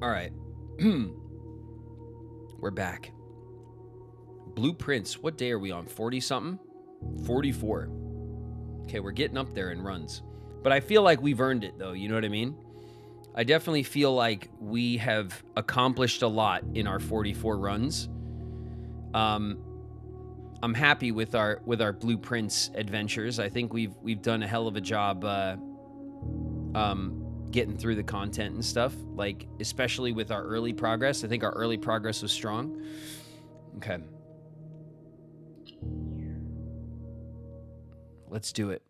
All right. We're back. Blueprints. What day are we on? 40-something? 44. Okay, we're getting up there in runs. But I feel like we've earned it, though. You know what I mean? I definitely feel like we have accomplished a lot in our 44 runs. I'm happy with our Blueprints adventures. I think we've done a hell of a job getting through the content and stuff, like especially with our early progress. I think our early progress was strong. Okay. Let's do it.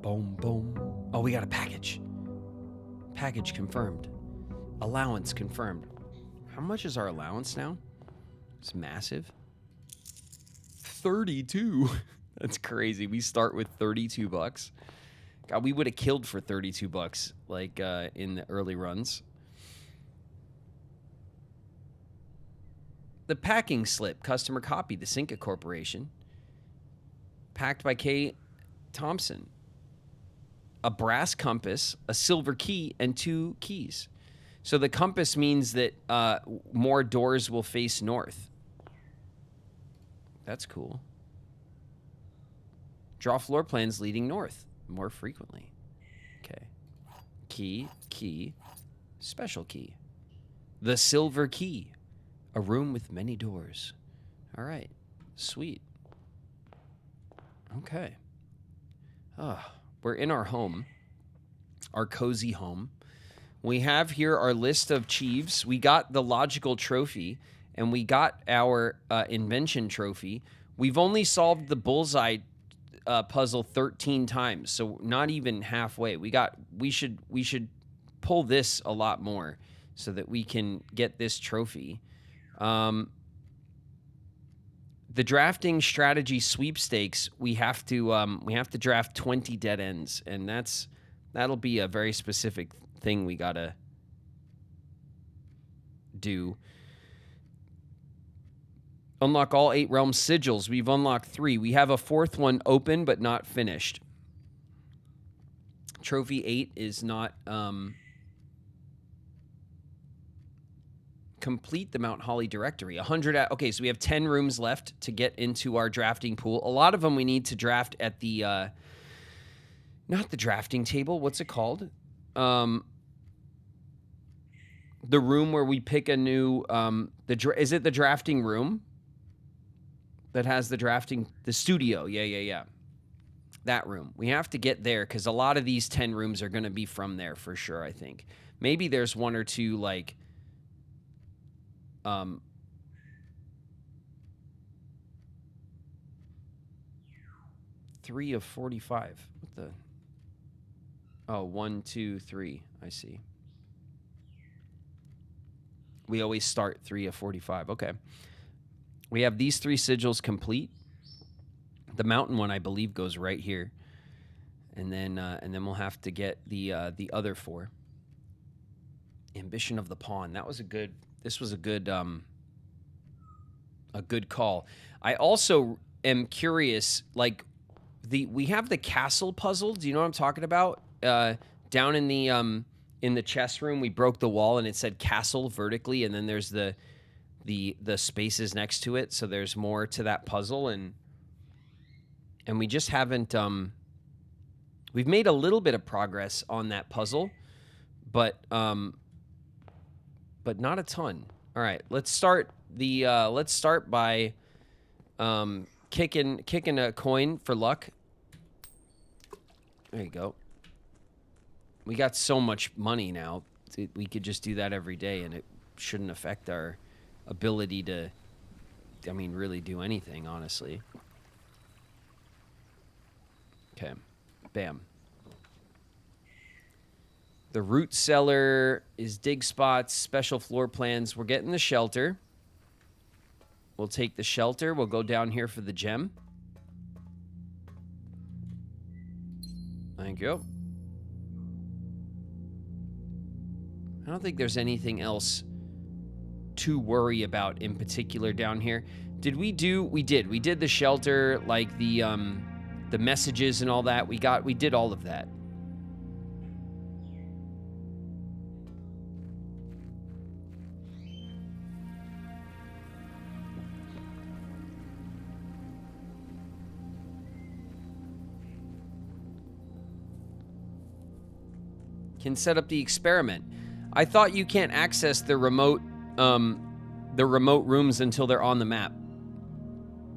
Boom, boom. Oh, we got a package. Package confirmed. Allowance confirmed. How much is our allowance now? It's massive. 32. That's crazy. We start with 32 bucks. God, we would have killed for 32 bucks like in the early runs. The packing slip, customer copy, the Cinca Corporation. Packed by K. Thompson. A brass compass, a silver key, and 2 keys. So the compass means that more doors will face north. That's cool. Draw floor plans leading north more frequently. Okay. Key, special key. The silver key. A room with many doors. All right. Sweet. Okay. We're in our home. Our cozy home. We have here our list of Chiefs. We got the logical trophy, and we got our invention trophy. We've only solved the bullseye puzzle 13 times, so not even halfway. We should pull this a lot more so that we can get this trophy. The drafting strategy sweepstakes, we have to draft 20 dead ends, and that'll be a very specific thing we gotta do. Unlock all 8 realm sigils. We've unlocked 3. We have a 4th one open but not finished. Trophy 8 is not complete the Mount Holly directory. 100. Okay, so we have 10 rooms left to get into our drafting pool. A lot of them we need to draft at the not the drafting table. What's it called? The room where we pick a new is it the drafting room that has the studio? Yeah. That room. We have to get there because a lot of these 10 rooms are going to be from there for sure, I think. Maybe there's 1 or 2 like 3 of 45. What the? Oh, 1, 2, 3. I see. We always start 3 of 45. Okay. We have these 3 sigils complete. The mountain one, I believe, goes right here, and then we'll have to get the other 4. Ambition of the Pawn. This was a good call. I also am curious. Like we have the castle puzzle. Do you know what I'm talking about? Down in the chess room, we broke the wall and it said castle vertically, and then there's the spaces next to it. So there's more to that puzzle, and we just haven't. We've made a little bit of progress on that puzzle, but not a ton. All right, let's start by kicking a coin for luck. There you go. We got so much money now. We could just do that every day, and it shouldn't affect our ability to, really do anything, honestly. Okay. Bam. The root cellar is dig spots, special floor plans. We're getting the shelter. We'll take the shelter. We'll go down here for the gem. Thank you. I don't think there's anything else to worry about in particular down here. Did we do? We did. We did the shelter, like the messages and all that. We did all of that. Can set up the experiment. I thought you can't access the remote rooms until they're on the map.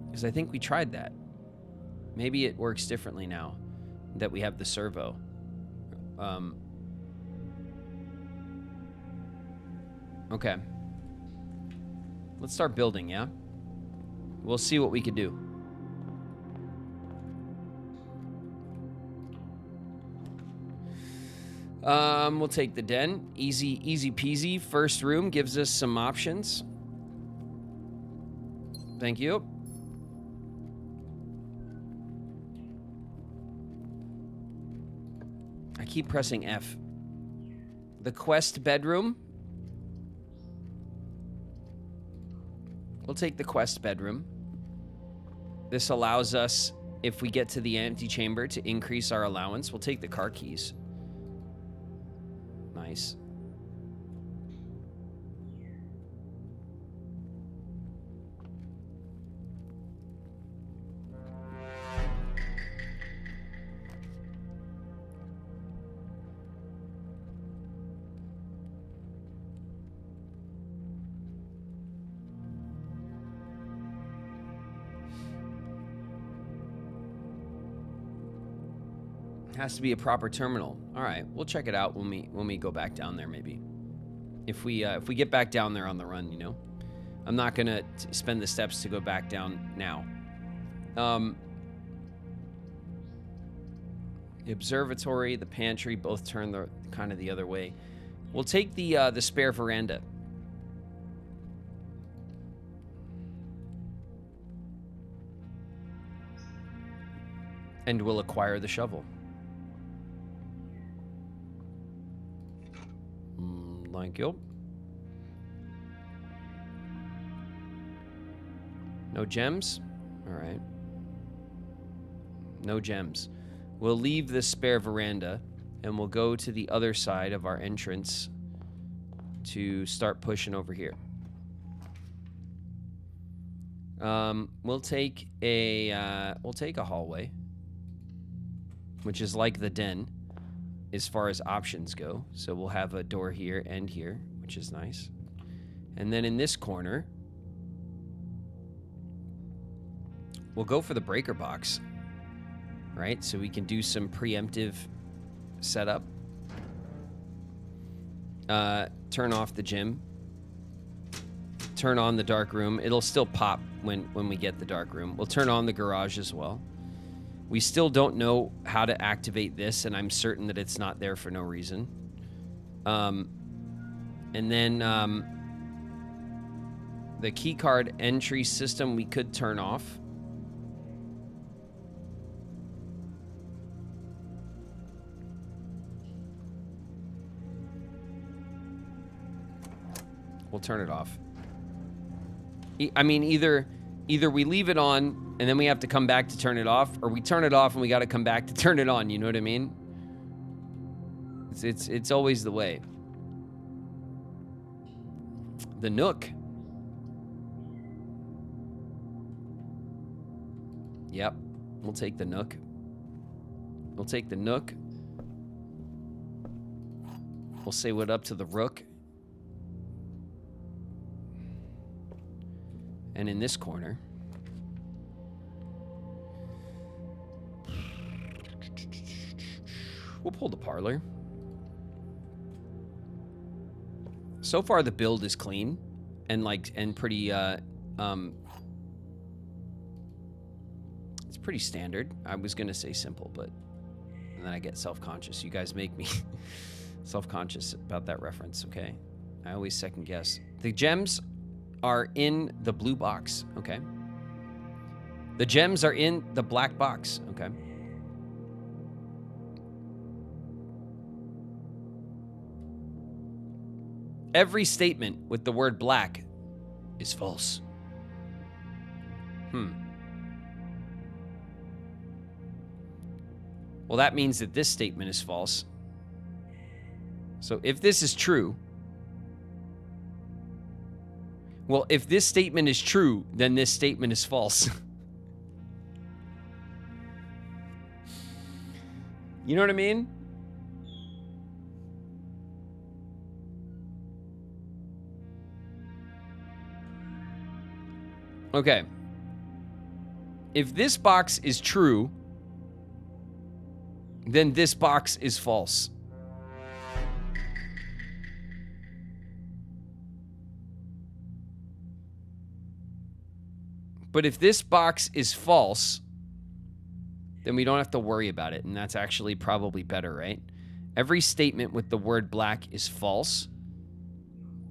Because I think we tried that. Maybe it works differently now that we have the servo. Okay. Let's start building, yeah? We'll see what we could do. We'll take the den. Easy peasy. First room gives us some options. Thank you. I keep pressing F. The quest bedroom. We'll take the quest bedroom. This allows us, if we get to the empty chamber, to increase our allowance. We'll take the car keys. Nice. Has to be a proper terminal. All right, we'll check it out when we go back down there. Maybe if we get back down there on the run, you know. I'm not gonna spend the steps to go back down now. The observatory, the pantry, both turn the kind of the other way. We'll take the spare veranda. And we'll acquire the shovel. Thank you. No gems? All right. No gems. We'll leave this spare veranda and we'll go to the other side of our entrance to start pushing over here. We'll take a hallway, which is like the den as far as options go. So we'll have a door here and here, which is nice. And then in this corner, we'll go for the breaker box, right? So we can do some preemptive setup. Turn off the gym. Turn on the dark room. It'll still pop when we get the dark room. We'll turn on the garage as well. We still don't know how to activate this, and I'm certain that it's not there for no reason. And then the keycard entry system we could turn off. We'll turn it off. I mean, either we leave it on and then we have to come back to turn it off, or we turn it off and we got to come back to turn it on. You know what I mean? It's always the way. The Nook. Yep, we'll take the Nook. We'll take the Nook. We'll say what up to the Rook. And in this corner, we'll pull the parlor. So far the build is clean and pretty it's pretty standard. I was gonna say simple, but and then I get self-conscious. You guys make me self-conscious about that reference, okay? I always second guess. The gems are in the blue box, okay? The gems are in the black box, okay? Every statement with the word black is false. Well, that means that this statement is false. So if this is true, well, if this statement is true, then this statement is false. You know what I mean? Okay. If this box is true, then this box is false. But if this box is false, then we don't have to worry about it, and that's actually probably better, right? Every statement with the word black is false.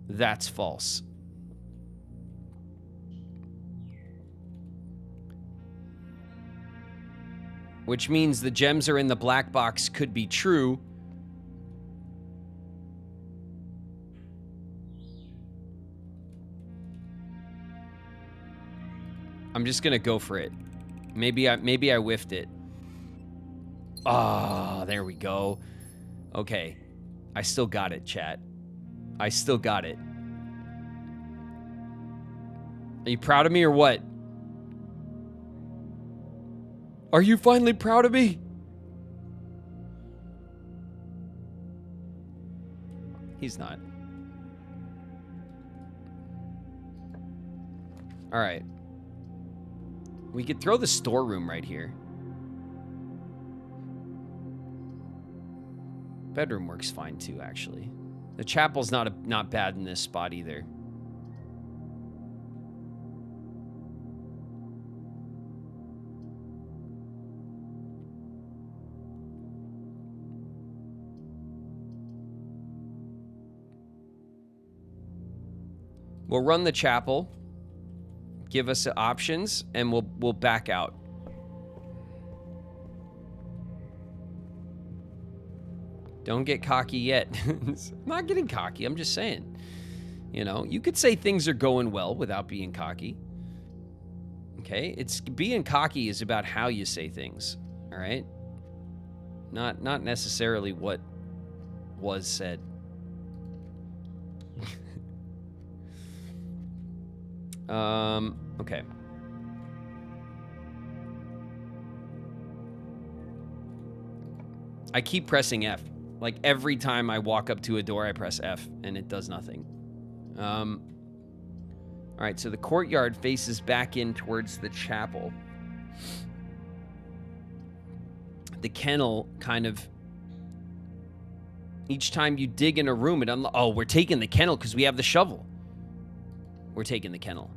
That's false. Which means the gems are in the black box could be true. I'm just gonna go for it. Maybe I whiffed it. Ah, there we go. Okay. I still got it, chat. I still got it. Are you proud of me or what? Are you finally proud of me? He's not. All right. We could throw the storeroom right here. Bedroom works fine too, actually. The chapel's not bad in this spot either. We'll run the chapel, give us options, and we'll back out. Don't get cocky yet. I'm not getting cocky. I'm just saying. You know, you could say things are going well without being cocky. Okay? It's being cocky is about how you say things. All right? Not necessarily what was said. Okay. I keep pressing F. Like every time I walk up to a door, I press F and it does nothing. All right, so the courtyard faces back in towards the chapel. The kennel kind of, each time you dig in a room, oh, we're taking the kennel because we have the shovel. We're taking the kennel.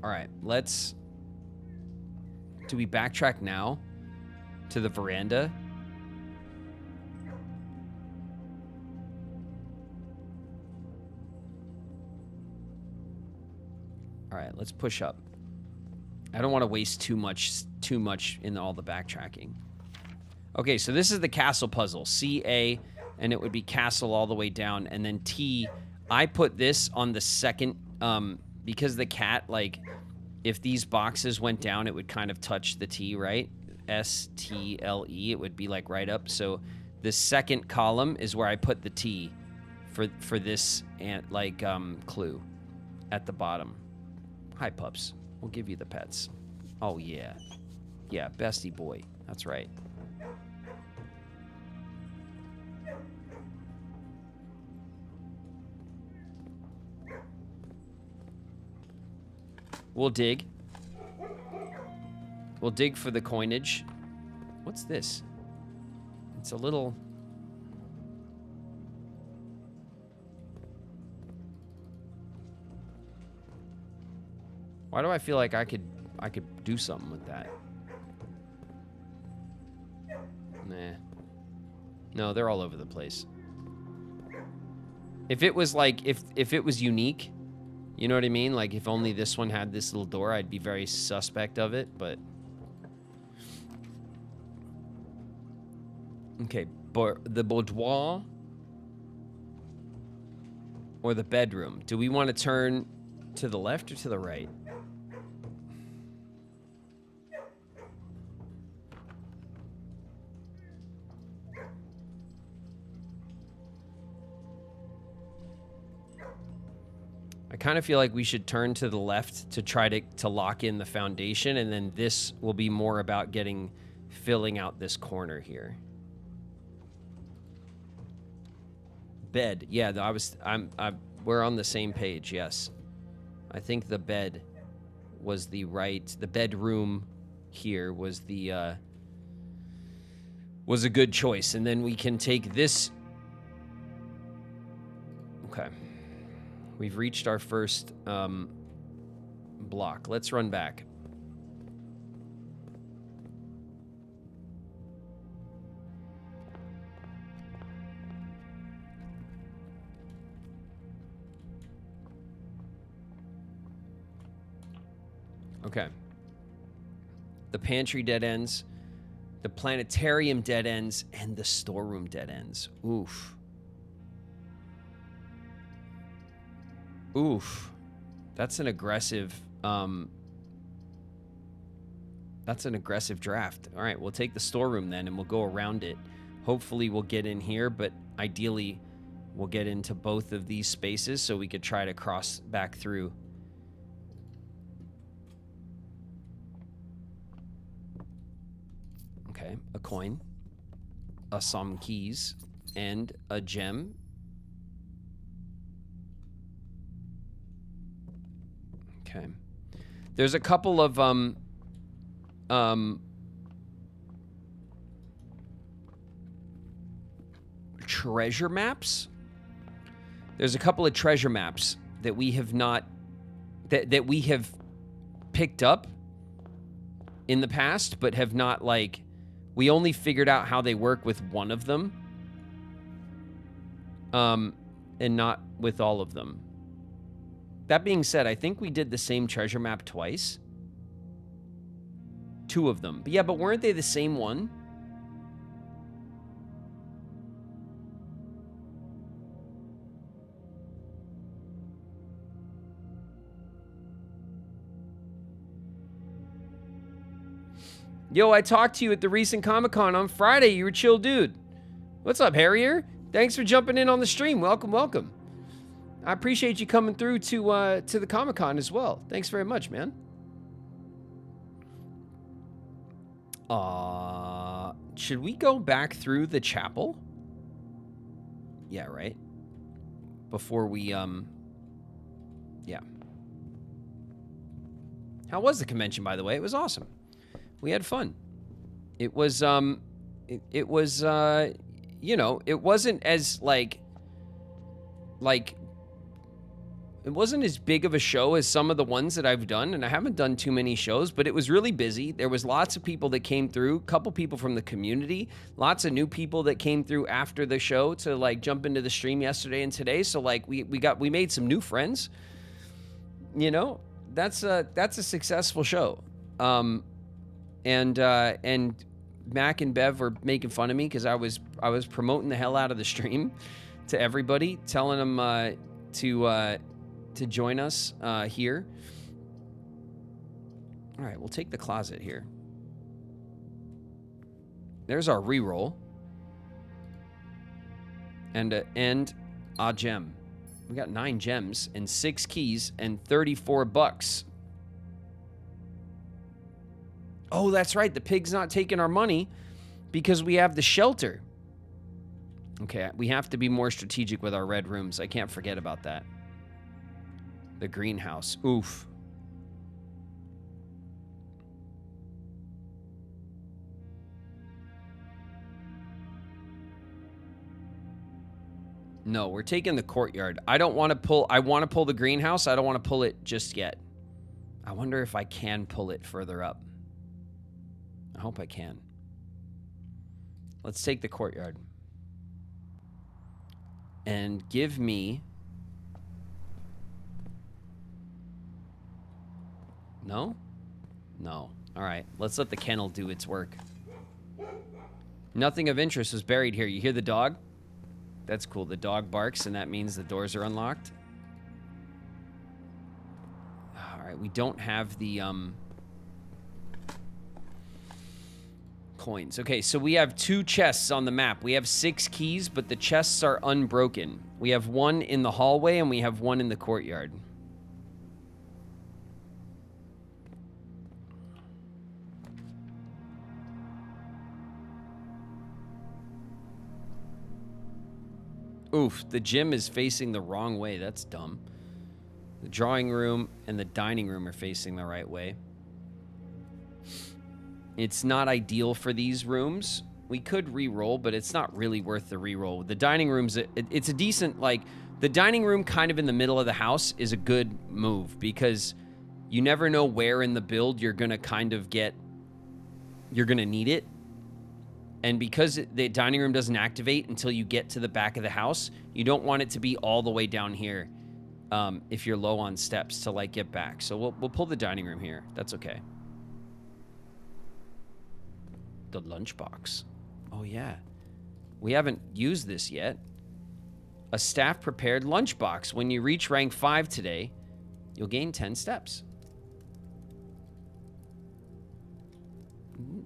All right, do we backtrack now to the veranda? All right, let's push up. I don't want to waste too much in all the backtracking. Okay, so this is the castle puzzle. C-A, and it would be castle all the way down, and then T. I put this on the second, because the cat, like, if these boxes went down, it would kind of touch the T, right? S-T-L-E, it would be, like, right up. So the second column is where I put the T for this, like, clue at the bottom. Hi, pups. We'll give you the pets. Oh, yeah. Yeah, bestie boy. That's right. We'll dig. We'll dig for the coinage. What's this? It's a little... Why do I feel like I could do something with that? Nah. No, they're all over the place. If it was like, if it was unique, You know what I mean? Like, if only this one had this little door, I'd be very suspect of it, but... Okay, the boudoir or the bedroom? Do we want to turn to the left or to the right? I kind of feel like we should turn to the left to try to lock in the foundation, and then this will be more about filling out this corner here. Bed. Yeah, we're on the same page, yes. I think the bed was the bedroom here was was a good choice. And then we can take this. Okay. We've reached our first block. Let's run back. Okay. The pantry dead ends, the planetarium dead ends, and the storeroom dead ends. Oof. Oof. That's an aggressive draft. All right, we'll take the storeroom then and we'll go around it. Hopefully we'll get in here, but ideally we'll get into both of these spaces so we could try to cross back through. Okay, a coin, some keys, and a gem. Okay. There's a couple of treasure maps. There's a couple of treasure maps that we have not that we have picked up in the past, but have not, like, we only figured out how they work with one of them, and not with all of them. That being said, I think we did the same treasure map twice. 2 of them. But yeah, but weren't they the same one? Yo, I talked to you at the recent Comic-Con on Friday. You were a chill dude. What's up, Harrier? Thanks for jumping in on the stream. Welcome, welcome. I appreciate you coming through to the Comic-Con as well. Thanks very much, man. Should we go back through the chapel? Yeah, right. Before we, yeah. How was the convention, by the way? It was awesome. We had fun. It was, it was, you know, it wasn't as, like, it wasn't as big of a show as some of the ones that I've done, and I haven't done too many shows, but it was really busy. There was lots of people that came through, a couple people from the community, lots of new people that came through after the show to, like, jump into the stream yesterday and today. So, like, we made some new friends. You know, that's a successful show. And Mac and Bev were making fun of me because I was promoting the hell out of the stream to everybody, telling them to join us here. All right, we'll take the closet here. There's our reroll. And a gem. We got 9 gems and 6 keys and $34. Oh, that's right. The pig's not taking our money because we have the shelter. Okay, we have to be more strategic with our red rooms. I can't forget about that. The greenhouse. Oof. No, we're taking the courtyard. I want to pull the greenhouse. I don't want to pull it just yet. I wonder if I can pull it further up. I hope I can. Let's take the courtyard. And give me No? No. All right. Let's let the kennel do its work. Nothing of interest was buried here. You hear the dog? That's cool. The dog barks, and that means the doors are unlocked. All right. We don't have the coins. Okay, so we have 2 chests on the map. We have 6 keys, but the chests are unbroken. We have 1 in the hallway, and we have 1 in the courtyard. Oof, the gym is facing the wrong way. That's dumb. The drawing room and the dining room are facing the right way. It's not ideal for these rooms. We could re-roll, but it's not really worth the re-roll. The dining room's it's a decent, like, the dining room kind of in the middle of the house is a good move because you never know where in the build you're going to kind of you're going to need it. And because the dining room doesn't activate until you get to the back of the house, you don't want it to be all the way down here if you're low on steps to, like, get back. So we'll pull the dining room here. That's okay. The lunchbox. Oh, yeah. We haven't used this yet. A staff-prepared lunchbox. When you reach rank 5 today, you'll gain 10 steps.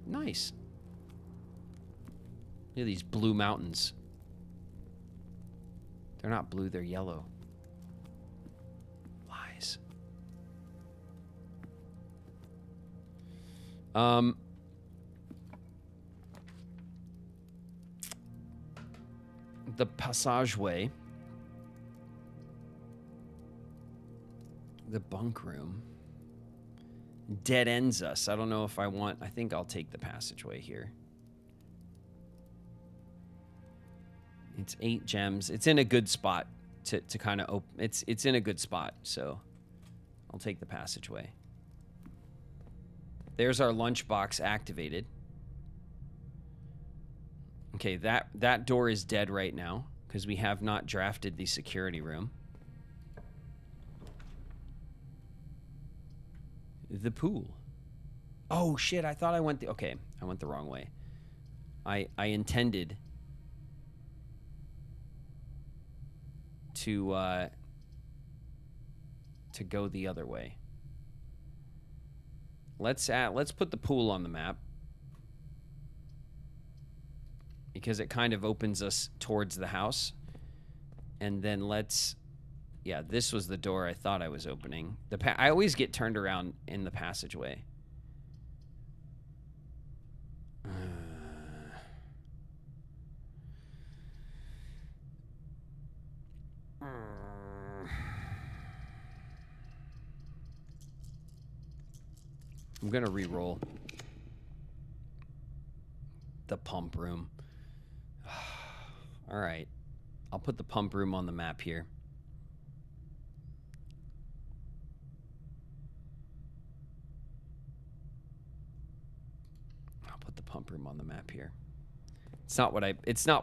Nice. Look at these blue mountains. They're not blue, they're yellow. Lies. The passageway. The bunk room. Dead ends us. I don't know if I want... I think I'll take the passageway here. It's 8 gems. It's in a good spot to kind of open. It's in a good spot, so I'll take the passageway. There's our lunchbox activated. Okay, that door is dead right now because we have not drafted the security room. The pool. Oh, shit, I thought I went okay, I went the wrong way. I intended to go the other way. Let's put the pool on the map because it kind of opens us towards the house. And then yeah, this was the door I thought I was opening. I always get turned around in the passageway. I'm gonna re-roll the pump room. All right, I'll put the pump room on the map here. I'll put the pump room on the map here. It's not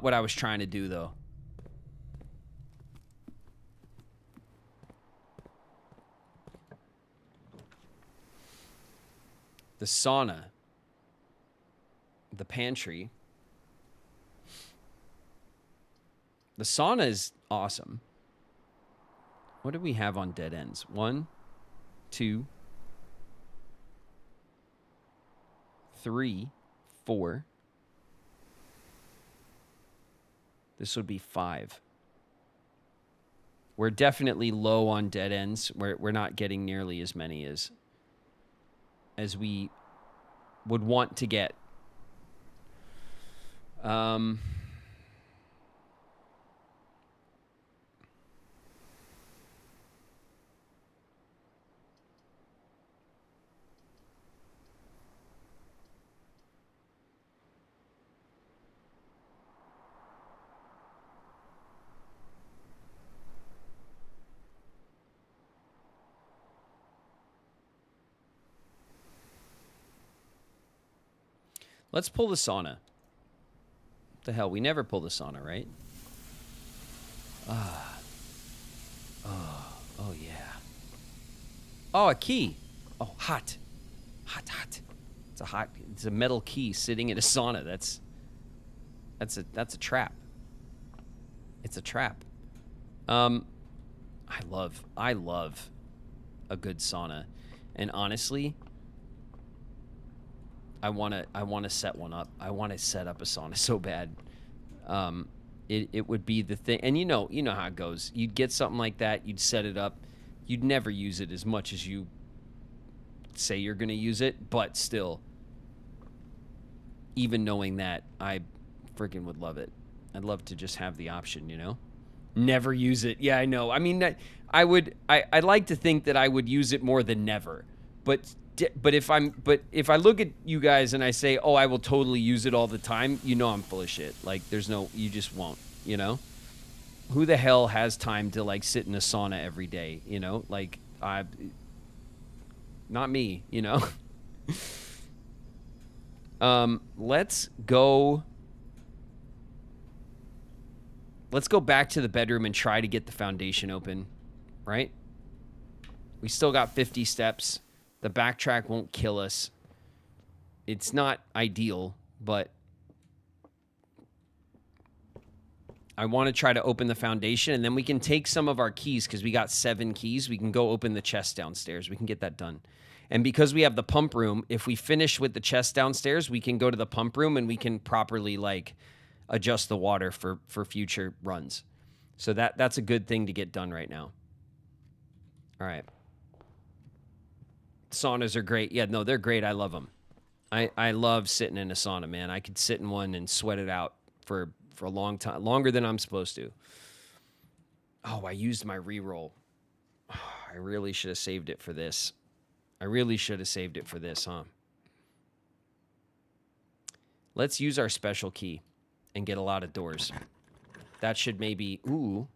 what I was trying to do though. The sauna, the pantry. The sauna is awesome. What do we have on dead ends? 1, 2, 3, 4. This would be 5. We're definitely low on dead ends. We're not getting nearly as many as we would want to get. Let's pull the sauna. What the hell? We never pull the sauna, right? Oh, yeah. Oh, a key. Oh, hot. Hot, hot. It's a metal key sitting in a sauna. That's a trap. It's a trap. I love a good sauna. And honestly, I want to set one up. I want to set up a sauna so bad. It would be the thing. And you know how it goes. You'd get something like that, you'd set it up. You'd never use it as much as you say you're going to use it, but still, even knowing that, I freaking would love it. I'd love to just have the option, Never use it. Yeah, I know. I mean, I'd like to think that I would use it more than never. But if I look at you guys and I say, "Oh, I will totally use it all the time," I'm full of shit. Like you just won't, Who the hell has time to like sit in a sauna every day, Like not me, Let's go back to the bedroom and try to get the foundation open, right? We still got 50 steps. The backtrack won't kill us. It's not ideal, but I want to try to open the foundation, and then we can take some of our keys because we got 7 keys. We can go open the chest downstairs. We can get that done. And because we have the pump room, if we finish with the chest downstairs, we can go to the pump room and we can properly adjust the water for future runs. So that's a good thing to get done right now. All right. Saunas are great. Yeah, no, they're great. I love them. I love sitting in a sauna, man. I could sit in one and sweat it out for a long time, longer than I'm supposed to. Oh, I used my reroll. I really should have saved it for this. Huh? Let's use our special key and get a lot of doors. That should maybe... Ooh.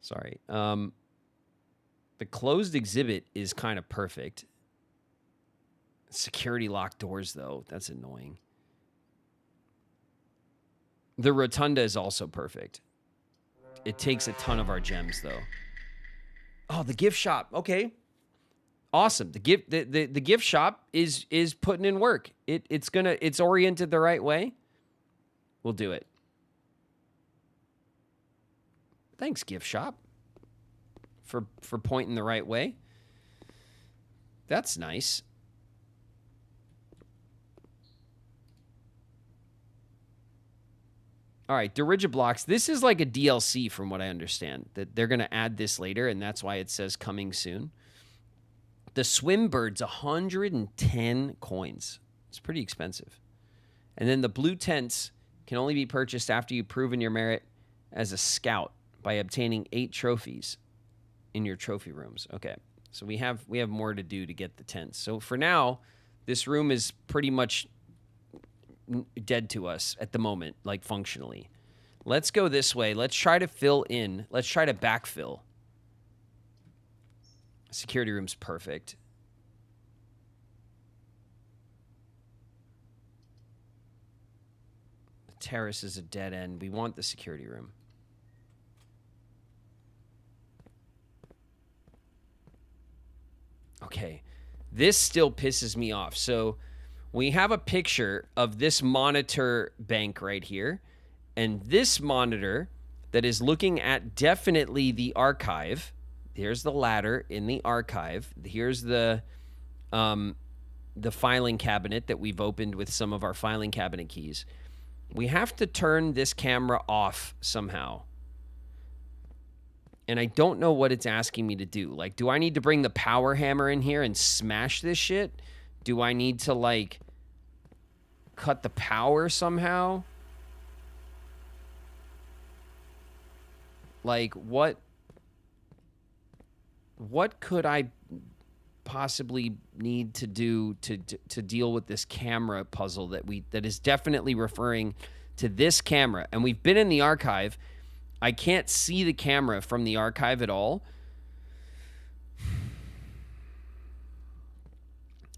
Sorry. The closed exhibit is kind of perfect. Security locked doors, though. That's annoying. The rotunda is also perfect. It takes a ton of our gems, though. Oh, the gift shop. Okay. Awesome. The gift shop is putting in work. It's oriented the right way. We'll do it. Thanks, gift shop, for pointing the right way. That's nice. All right, Dirigiblocks. This is like a DLC from what I understand. That they're going to add this later, and that's why it says coming soon. The Swimbird's 110 coins. It's pretty expensive. And then the blue tents can only be purchased after you've proven your merit as a scout by obtaining 8 trophies in your trophy rooms. Okay, so we have more to do to get the tents. So for now, this room is pretty much dead to us at the moment, like functionally. Let's go this way. Let's try to fill in. Let's try to backfill. Security room's perfect. The terrace is a dead end. We want the security room. Okay. This still pisses me off. So we have a picture of this monitor bank right here. And this monitor that is looking at definitely the archive. Here's the ladder in the archive. Here's the filing cabinet that we've opened with some of our filing cabinet keys. We have to turn this camera off somehow. And I don't know what it's asking me to do. Like, do I need to bring the power hammer in here and smash this shit? Do I need to, like, cut the power somehow? Like, what could I possibly need to do to deal with this camera puzzle that is definitely referring to this camera? And we've been in the archive. I can't see the camera from the archive at all.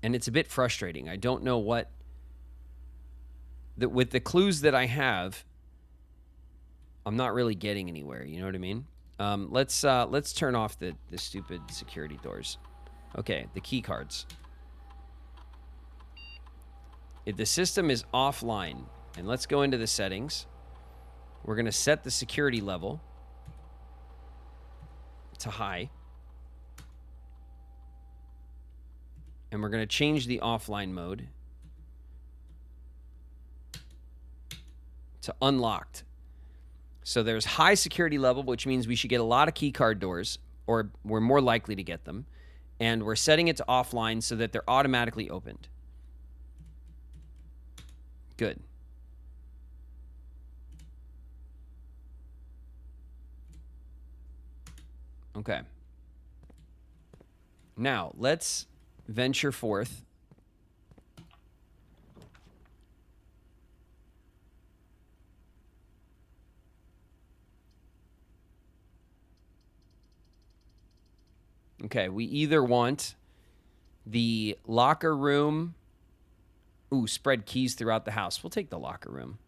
And it's a bit frustrating. I don't know what... with the clues that I have, I'm not really getting anywhere. You know what I mean? Let's turn off the stupid security doors. Okay, the key cards. If the system is offline, and let's go into the settings, we're going to set the security level to high. And we're going to change the offline mode to unlocked. So there's high security level, which means we should get a lot of key card doors, or we're more likely to get them. And we're setting it to offline so that they're automatically opened. Good. Okay. Now, let's venture forth. Okay, we either want the locker room. Ooh, spread keys throughout the house. We'll take the locker room.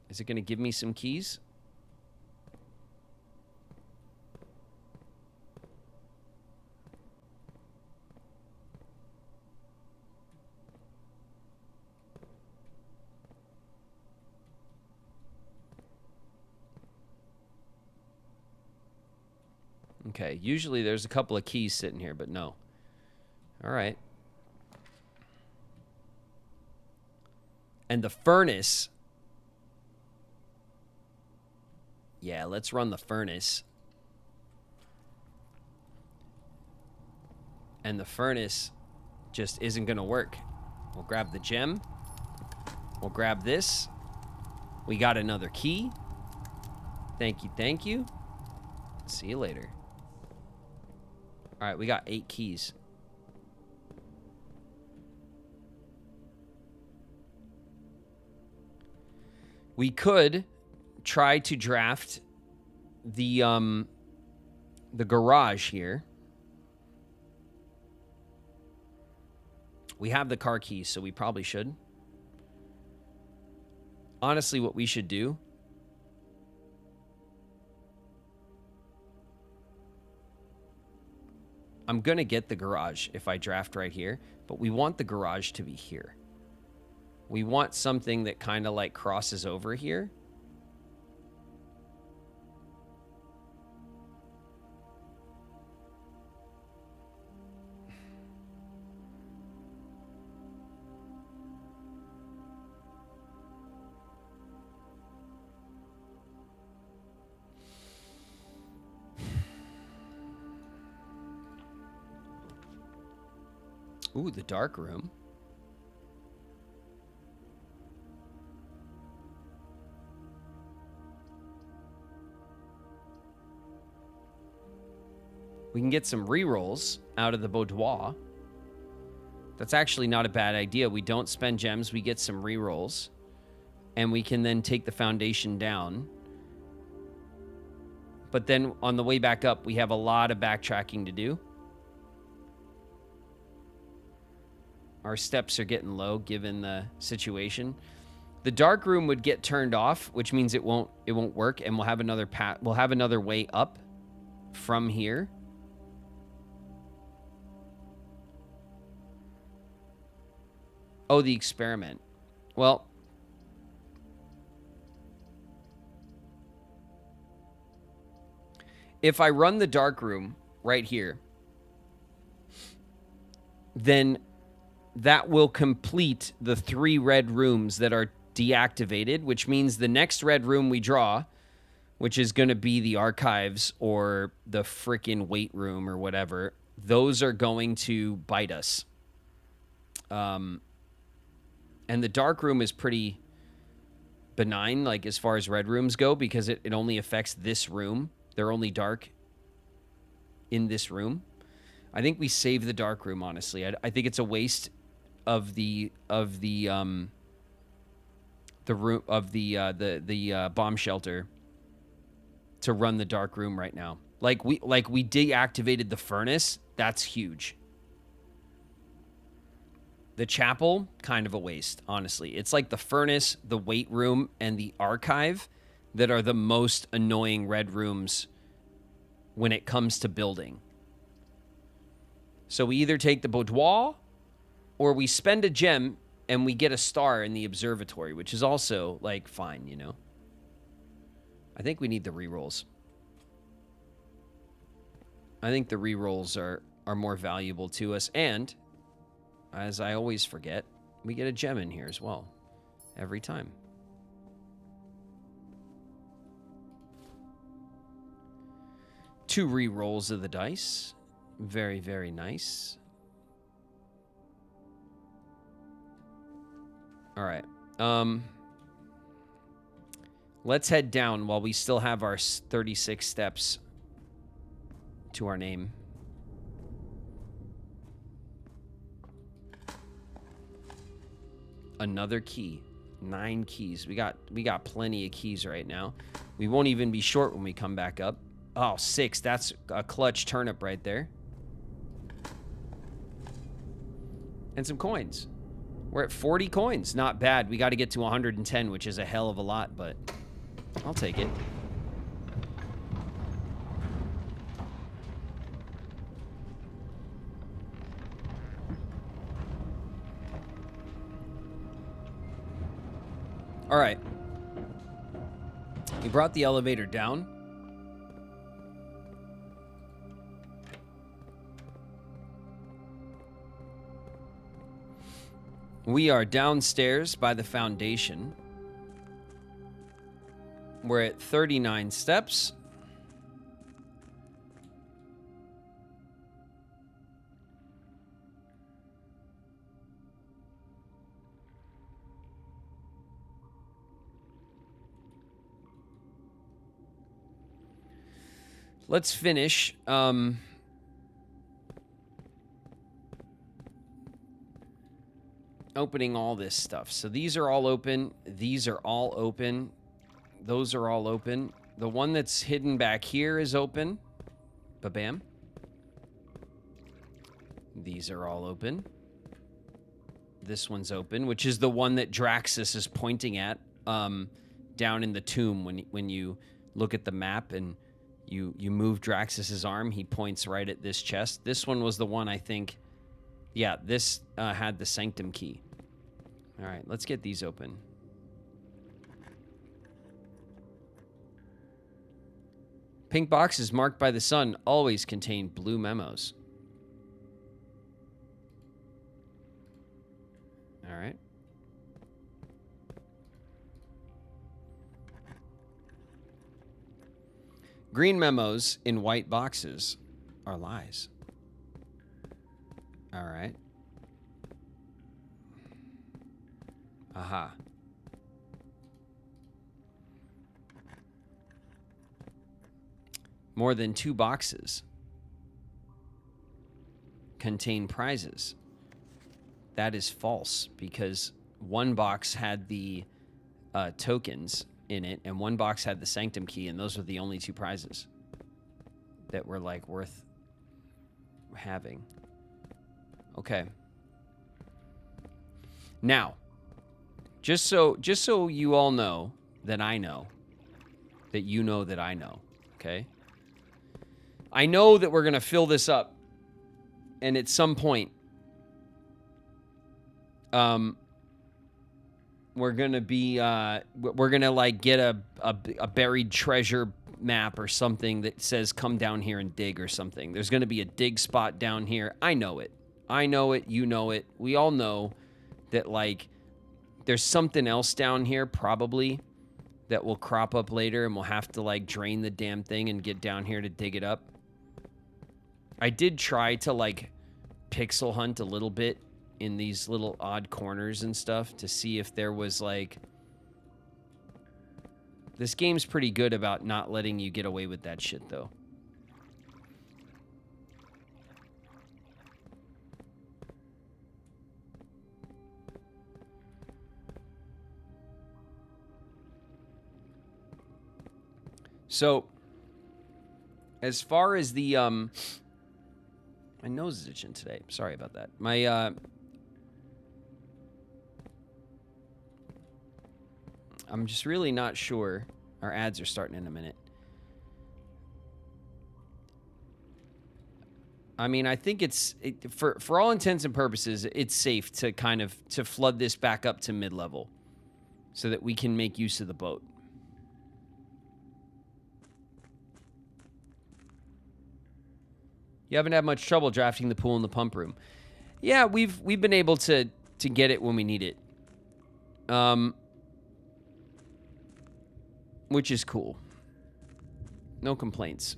Is it going to give me some keys? Okay, usually there's a couple of keys sitting here, but no. All right. And the furnace. Yeah, let's run the furnace. And the furnace just isn't going to work. We'll grab the gem. We'll grab this. We got another key. Thank you, thank you. See you later. All right, we got 8 keys. We could try to draft the garage here. We have the car keys, so we probably should. Honestly, what we should do, I'm going to get the garage if I draft right here, but we want the garage to be here. We want something that kind of like crosses over here. Ooh, the dark room. We can get some rerolls out of the boudoir. That's actually not a bad idea. We don't spend gems. We get some rerolls. And we can then take the foundation down. But then on the way back up, we have a lot of backtracking to do. Our steps are getting low given the situation. The dark room would get turned off, which means it won't work, and we'll have another path. We'll have another way up from here. Oh, the experiment. Well, if I run the dark room right here, then that will complete the 3 red rooms that are deactivated, which means the next red room we draw, which is going to be the archives or the frickin' weight room or whatever, those are going to bite us. And the dark room is pretty benign, like as far as red rooms go, because it only affects this room. They're only dark in this room. I think we save the dark room, honestly. I think it's a waste of the room of the bomb shelter to run the dark room right now. Like we deactivated the furnace. That's huge. The chapel, kind of a waste, honestly. It's like the furnace, the weight room, and the archive. that are the most annoying red rooms when it comes to building. So we either take the boudoir or we spend a gem and we get a star in the observatory, which is also, like, fine, you know? I think we need the rerolls. I think the rerolls are more valuable to us. And, as I always forget, we get a gem in here as well. Every time. Two rerolls of the dice. Very, very nice. All right. Let's head down while we still have our 36 steps to our name. Another key. 9 keys. We got plenty of keys right now. We won't even be short when we come back up. Oh, 6. That's a clutch turnip right there. And some coins. We're at 40 coins. Not bad. We got to get to 110, which is a hell of a lot, but I'll take it. All right. We brought the elevator down. We are downstairs by the foundation. We're at 39 steps. Let's finish. Opening all this stuff. So these are all open. These are all open. Those are all open. The one that's hidden back here is open. Ba-bam. These are all open. This one's open, which is the one that Draxus is pointing at down in the tomb. When you look at the map and you move Draxus's arm, he points right at this chest. This one was the one, I think. Yeah, this had the sanctum key. All right, let's get these open. Pink boxes marked by the sun always contain blue memos. All right. Green memos in white boxes are lies. All right. Aha. More than 2 boxes contain prizes. That is false because one box had the tokens in it and one box had the sanctum key, and those were the only 2 prizes that were like worth having. Okay. Now, just so you all know that I know that you know that I know, okay? I know that we're going to fill this up, and at some point we're going to be we're going to like get a buried treasure map or something that says come down here and dig or something. There's going to be a dig spot down here. I know it. I know it. You know it. We all know that, like, there's something else down here probably that will crop up later, and we'll have to, like, drain the damn thing and get down here to dig it up. I did try to, like, pixel hunt a little bit in these little odd corners and stuff to see if there was, like... This game's pretty good about not letting you get away with that shit, though. So, as far as the, my nose is itching today. Sorry about that. My, I'm just really not sure Our ads are starting in a minute. I mean, I think for all intents and purposes, it's safe to kind of to flood this back up to mid-level so that we can make use of the boat. You haven't had much trouble drafting the pool and the pump room. Yeah, we've been able to get it when we need it. Which is cool. No complaints.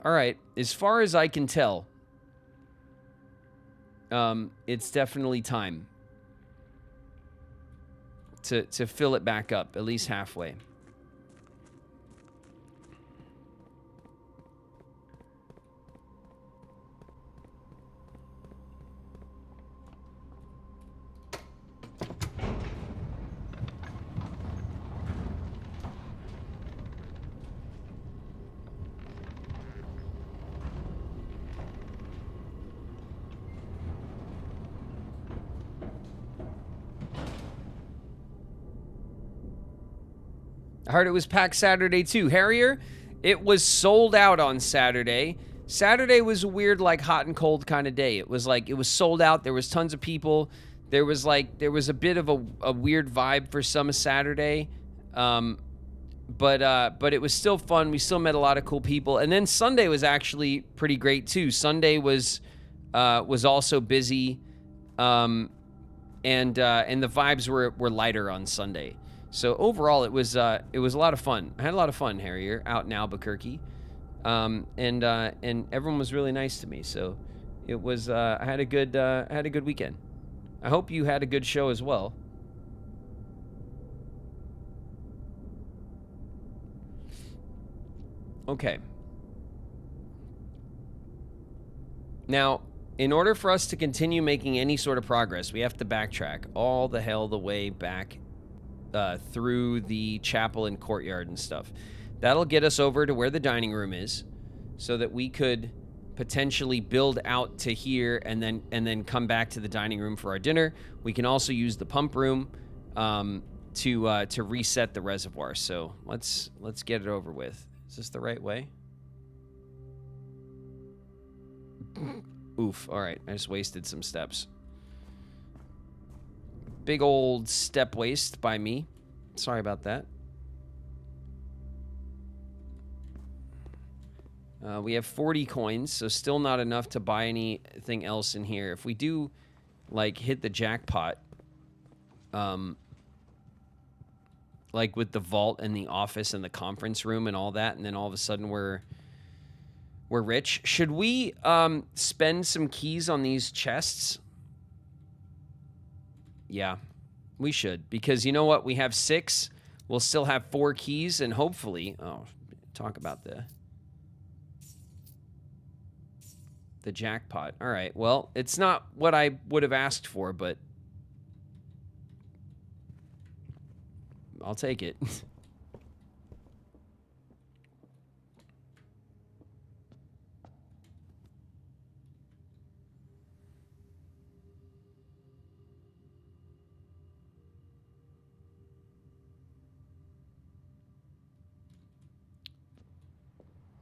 All right, as far as I can tell, it's definitely time to fill it back up, at least halfway. I heard it was packed Saturday too. Harrier, it was sold out on Saturday. Saturday was a weird, like, hot and cold kind of day. It was like, it was sold out. There was tons of people. There was a bit of a weird vibe for some Saturday. But it was still fun. We still met a lot of cool people. And then Sunday was actually pretty great too. Sunday was also busy. And the vibes were lighter on Sunday. So overall, it was a lot of fun. I had a lot of fun, Harrier, out in Albuquerque, and everyone was really nice to me. So it was I had a good weekend. I hope you had a good show as well. Okay. Now, in order for us to continue making any sort of progress, we have to backtrack all the hell the way back through the chapel and courtyard and stuff. That'll get us over to where the dining room is, so that we could potentially build out to here and then come back to the dining room for our dinner. We can also use the pump room to reset the reservoir. So let's get it over with. Is this the right way? Oof. All right. I just wasted some steps. Big old step waste by me. Sorry about that. We have 40 coins, so still not enough to buy anything else in here. If we do, like, hit the jackpot, like with the vault and the office and the conference room and all that, and then all of a sudden we're rich. Should we spend some keys on these chests? Yeah, we should, because you know what? We have 6. We'll still have 4 keys, and hopefully, talk about the jackpot. All right. Well, it's not what I would have asked for, but I'll take it.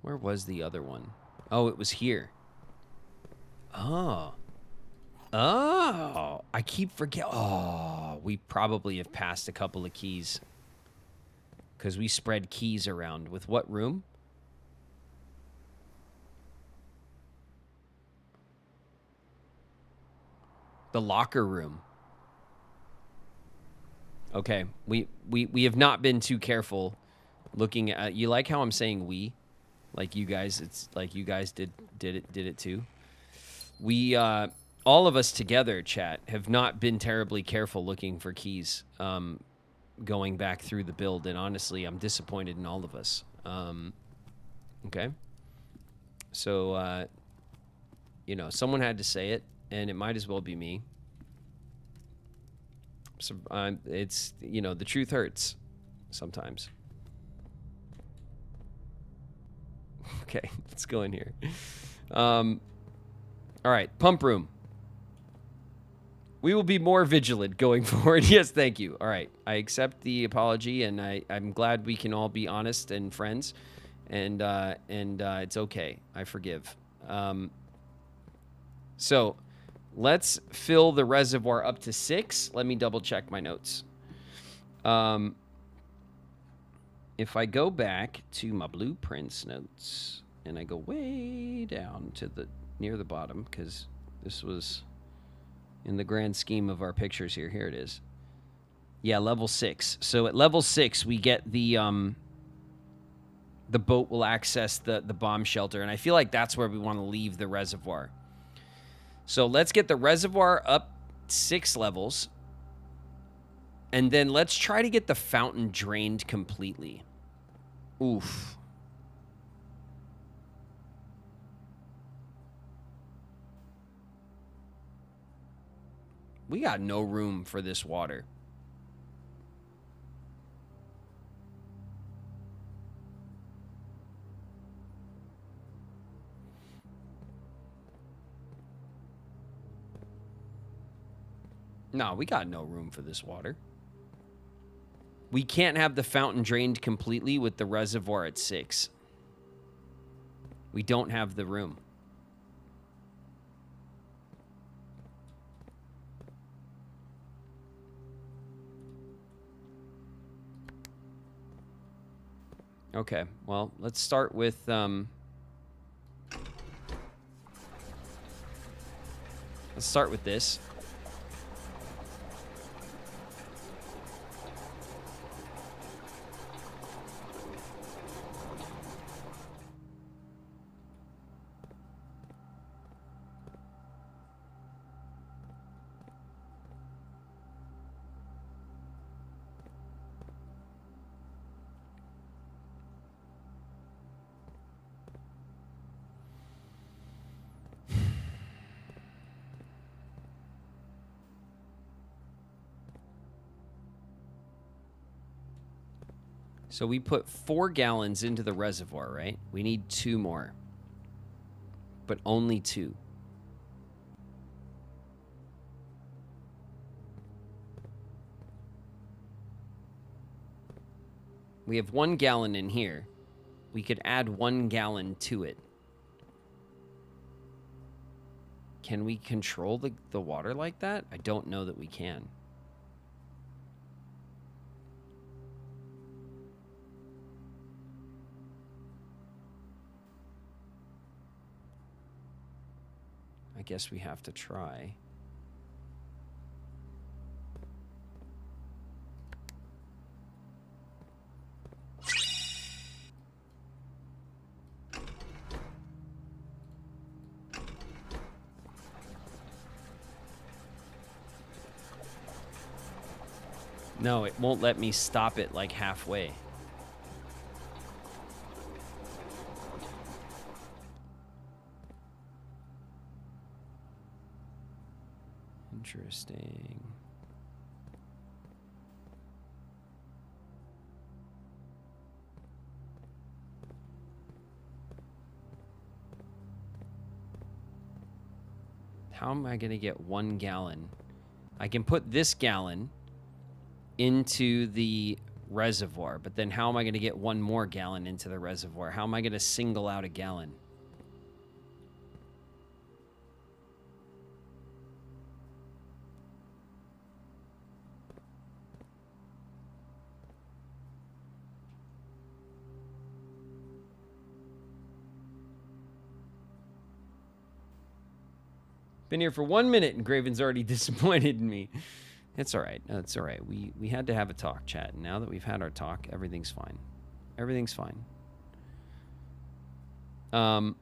Where was the other one? Oh, it was here. Oh. I keep forgetting. Oh, we probably have passed a couple of keys. Because we spread keys around. With what room? The locker room. Okay. We have not been too careful looking at... You like how I'm saying we? Like you guys, it's like you guys did it too. We all of us together, chat, have not been terribly careful looking for keys going back through the build, and honestly, I'm disappointed in all of us. Okay. So You know, someone had to say it, and it might as well be me. So, it's, you know, the truth hurts sometimes. Okay, let's go in here. All right, pump room. We will be more vigilant going forward. Yes, thank you. All right, I accept the apology, and I'm glad we can all be honest and friends, and it's okay. I forgive. So let's fill the reservoir up to 6. Let me double check my notes. If I go back to my blueprints notes and I go way down to the near the bottom, because this was in the grand scheme of our pictures here. Here it is. Yeah, level 6. So at level 6, we get the boat will access the bomb shelter, and I feel like that's where we want to leave the reservoir. So let's get the reservoir up 6 levels, and then let's try to get the fountain drained completely. Oof. We got no room for this water. No, we got no room for this water. We can't have the fountain drained completely with the reservoir at 6. We don't have the room. Okay, well, let's start with let's start with this. So we put 4 gallons into the reservoir, right? We need 2 more. But only 2. We have 1 gallon in here. We could add 1 gallon to it. Can we control the water like that? I don't know that we can. I guess we have to try. No, it won't let me stop it like halfway. Interesting. How am I going to get 1 gallon? I can put this gallon into the reservoir, but then how am I going to get 1 more gallon into the reservoir? How am I going to single out a gallon? Been here for 1 minute and Graven's already disappointed in me. It's all right. It's all right. We had to have a talk, chat. And now that we've had our talk, everything's fine. Everything's fine. I'm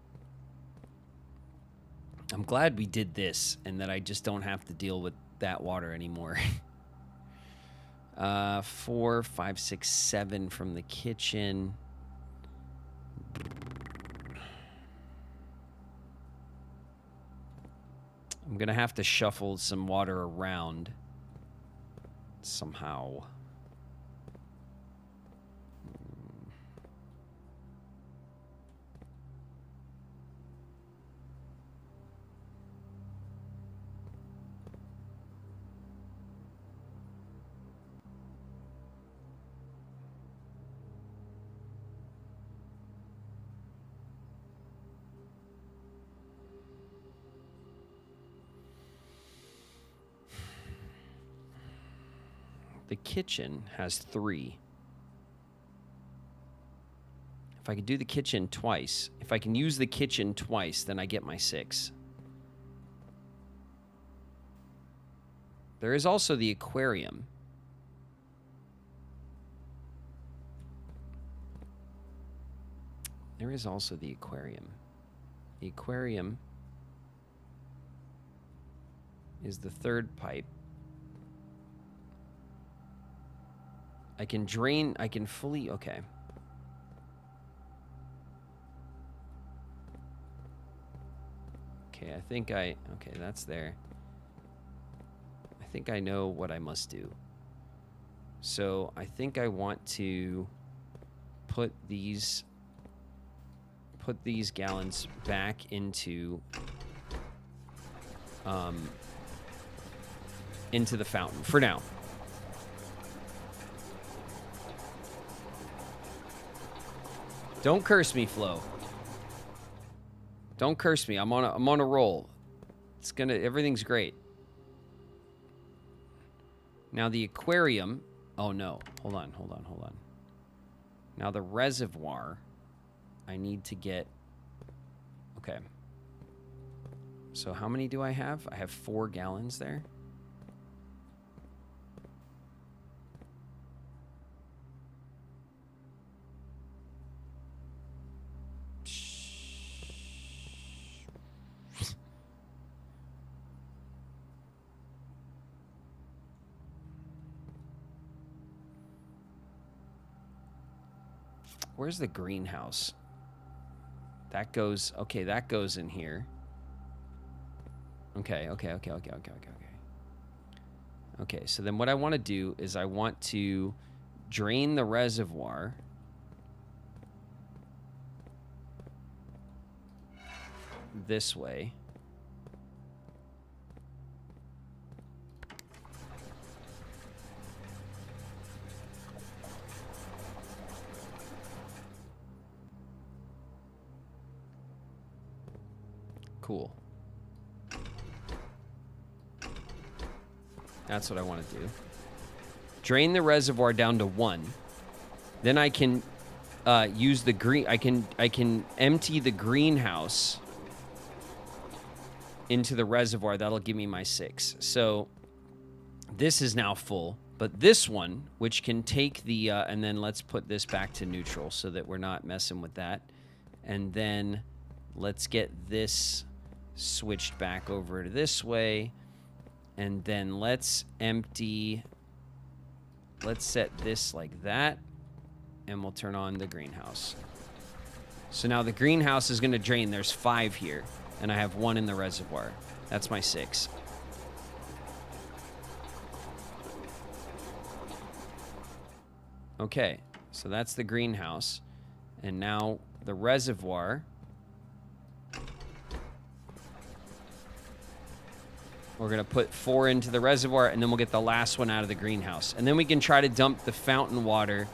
glad we did this and that I just don't have to deal with that water anymore. 4, 5, 6, 7 from the kitchen. I'm going to have to shuffle some water around somehow. The kitchen has 3. If I could do the kitchen twice, if I can use the kitchen twice, then I get my 6. There is also the aquarium. There is also the aquarium. The aquarium is the 3rd pipe. I can drain, I can fully, okay. Okay, okay, that's there. I think I know what I must do. So I think I want to put these gallons back into the fountain for now. Don't curse me, Flo. Don't curse me. I'm on a roll. Everything's great. Now the aquarium. Oh no. Hold on. Now the reservoir. I need to get. Okay. So how many do I have? I have 4 gallons there. Where's the greenhouse? That goes, okay, that goes in here. Okay. Okay, so then what I want to do is I want to drain the reservoir. This way. Cool. That's what I want to do. Drain the reservoir down to 1. Then I can use the green. I can empty the greenhouse into the reservoir. That'll give me my 6. So this is now full. But this one, which can take the and then let's put this back to neutral so that we're not messing with that. And then let's get this switched back over to this way. And then let's empty. Let's set this like that. And we'll turn on the greenhouse. So now the greenhouse is going to drain. There's 5 here. And I have 1 in the reservoir. That's my 6. Okay, so that's the greenhouse. And now the reservoir. We're going to put 4 into the reservoir, and then we'll get the last one out of the greenhouse. And then we can try to dump the fountain water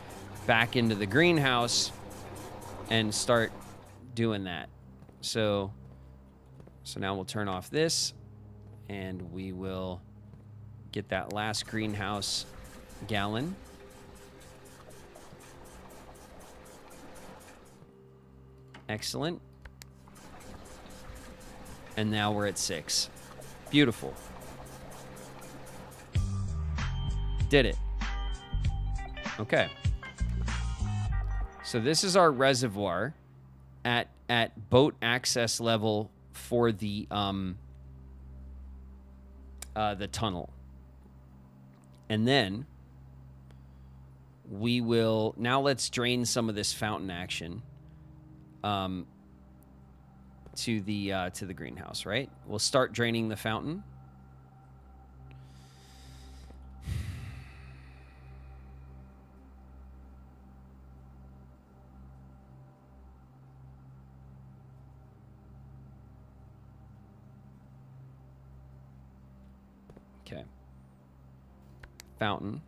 back into the greenhouse and start doing that. So now we'll turn off this, and we will get that last greenhouse gallon. Excellent. And now we're at 6. Beautiful. Did it. Okay. So this is our reservoir at boat access level for the tunnel. And then we will now let's drain some of this fountain action. to the greenhouse, right? We'll start draining the fountain. Okay. Fountain.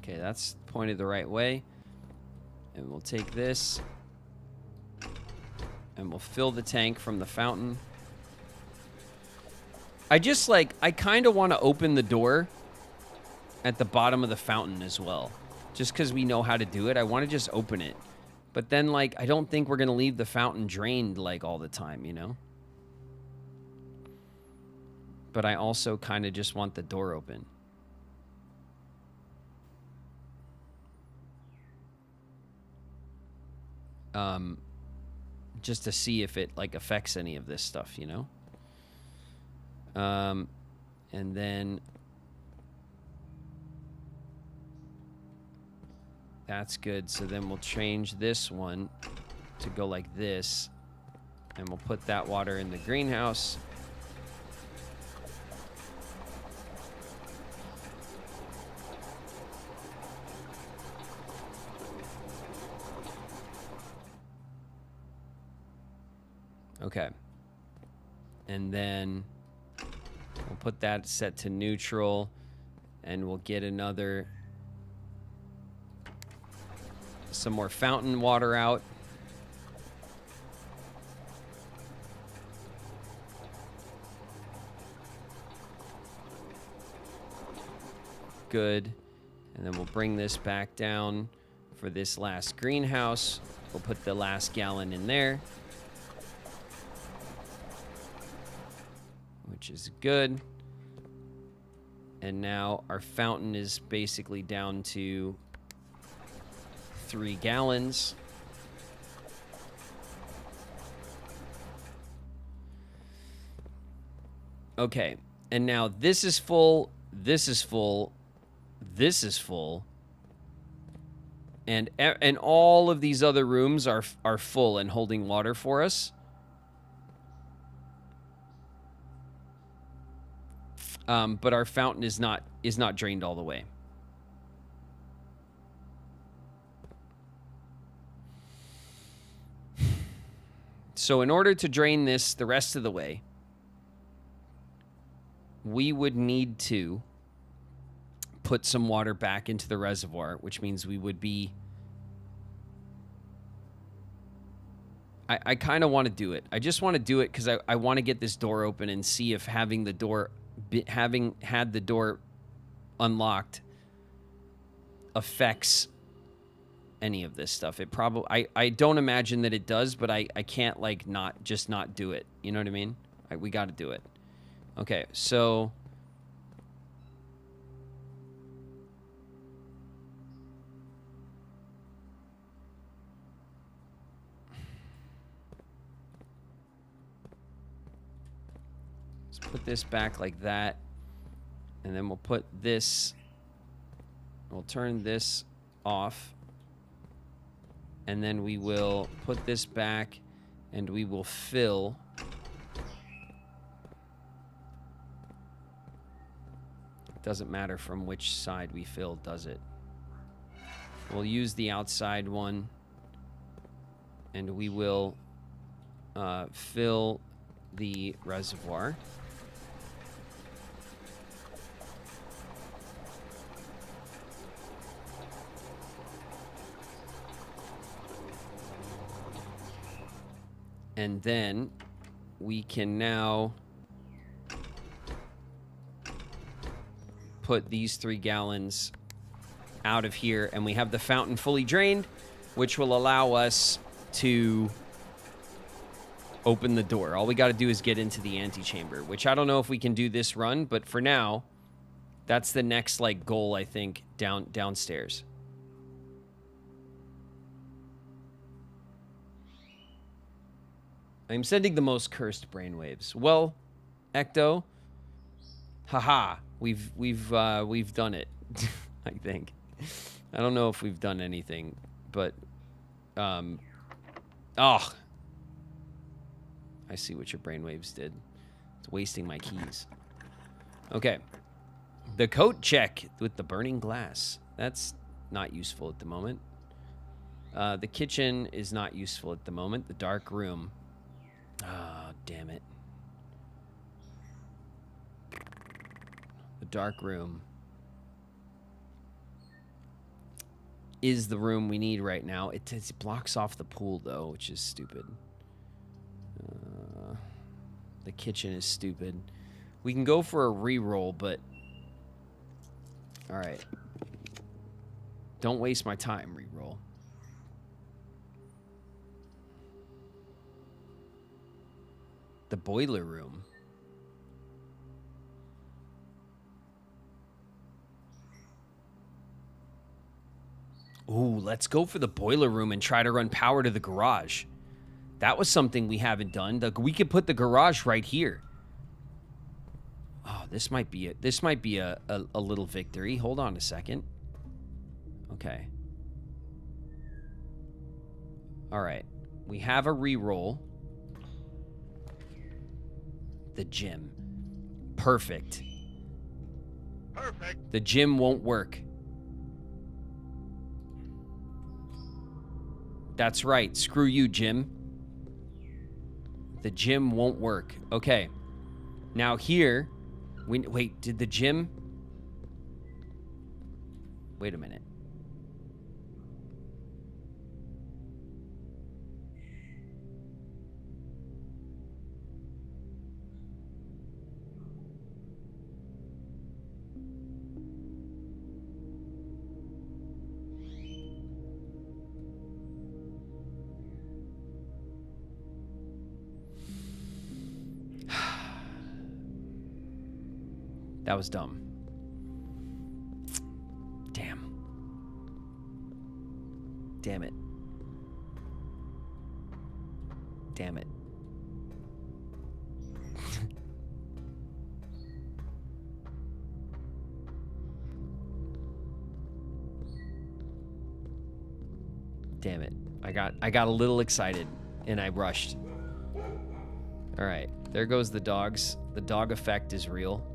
Okay, that's pointed the right way. And we'll take this and we'll fill the tank from the fountain. I kind of want to open the door at the bottom of the fountain as well. Just because we know how to do it, I want to just open it. But then, like, I don't think we're going to leave the fountain drained, like, all the time, you know? But I also kind of just want the door open. Just to see if it, like, affects any of this stuff, you know? And then that's good. So then we'll change this one to go like this, and we'll put that water in the greenhouse. Okay. And then we'll put that set to neutral, and we'll get some more fountain water out. Good. And then we'll bring this back down for this last greenhouse. We'll put the last gallon in there, which is good. And now our fountain is basically down to 3 gallons. Okay, and now this is full, this is full, this is full, and all of these other rooms are full and holding water for us. But our fountain is not drained all the way. So in order to drain this the rest of the way, we would need to put some water back into the reservoir, which means we would be... I kind of want to do it. I just want to do it because I want to get this door open and see if having had the door unlocked affects any of this stuff. It probably... I don't imagine that it does, but I can't, like, not do it. You know what I mean? We got to do it. Okay, so... let's put this back like that. And then we'll put this... we'll turn this off. And then we will put this back, and we will fill... Doesn't matter from which side we fill, does it? We'll use the outside one, and we will fill the reservoir. And then we can now put these 3 gallons out of here, and we have the fountain fully drained, which will allow us to open the door. All we got to do is get into the antechamber, which I don't know if we can do this run, but for now, that's the next, like, goal, I think, downstairs. I'm sending the most cursed brainwaves. Well, Ecto, haha, we've done it. I think. I don't know if we've done anything, but oh, I see what your brainwaves did. It's wasting my keys. Okay. The coat check with the burning glass. That's not useful at the moment. The kitchen is not useful at the moment. The dark room. Ah, damn it. The dark room is the room we need right now. It blocks off the pool, though, which is stupid. The kitchen is stupid. We can go for a reroll, but... Alright. Don't waste my time, reroll. The boiler room. Ooh, let's go for the boiler room and try to run power to the garage. That was something we haven't done. We could put the garage right here. Oh, this might be a little victory. Hold on a second. Okay. All right. We have a reroll. The gym. Perfect. Perfect. The gym won't work. That's right. Screw you, Jim. The gym won't work. Okay. Now here, wait, did the gym... Wait a minute. That was dumb. Damn. Damn it. Damn it. Damn it. I got a little excited and I rushed. All right. There goes the dogs. The dog effect is real.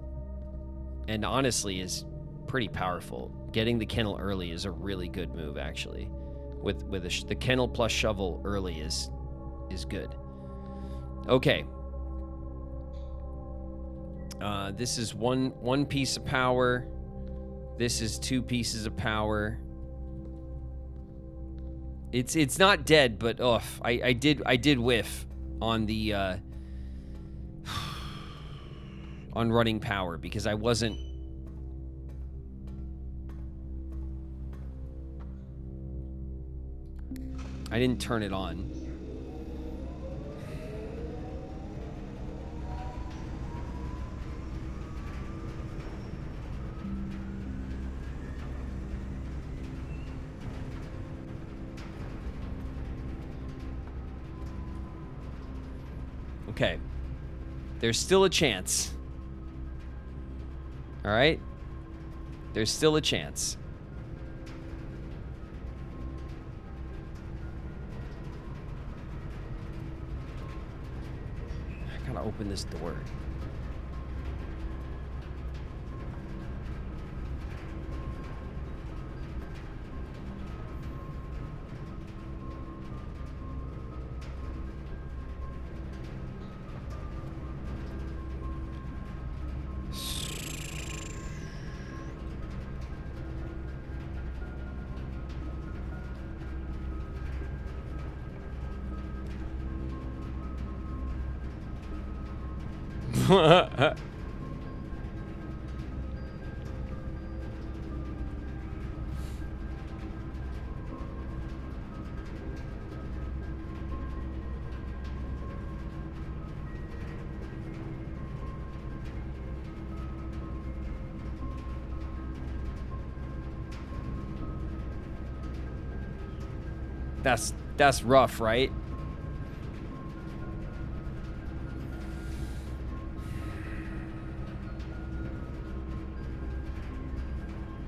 And honestly is pretty powerful. Getting the kennel early is a really good move, actually. With the kennel plus shovel early is good. Okay. This is one piece of power. This is 2 pieces of power. It's not dead, but I did whiff on the on running power because I wasn't... I didn't turn it on. Okay. There's still a chance. All right? There's still a chance. I gotta open this door. That's rough, right?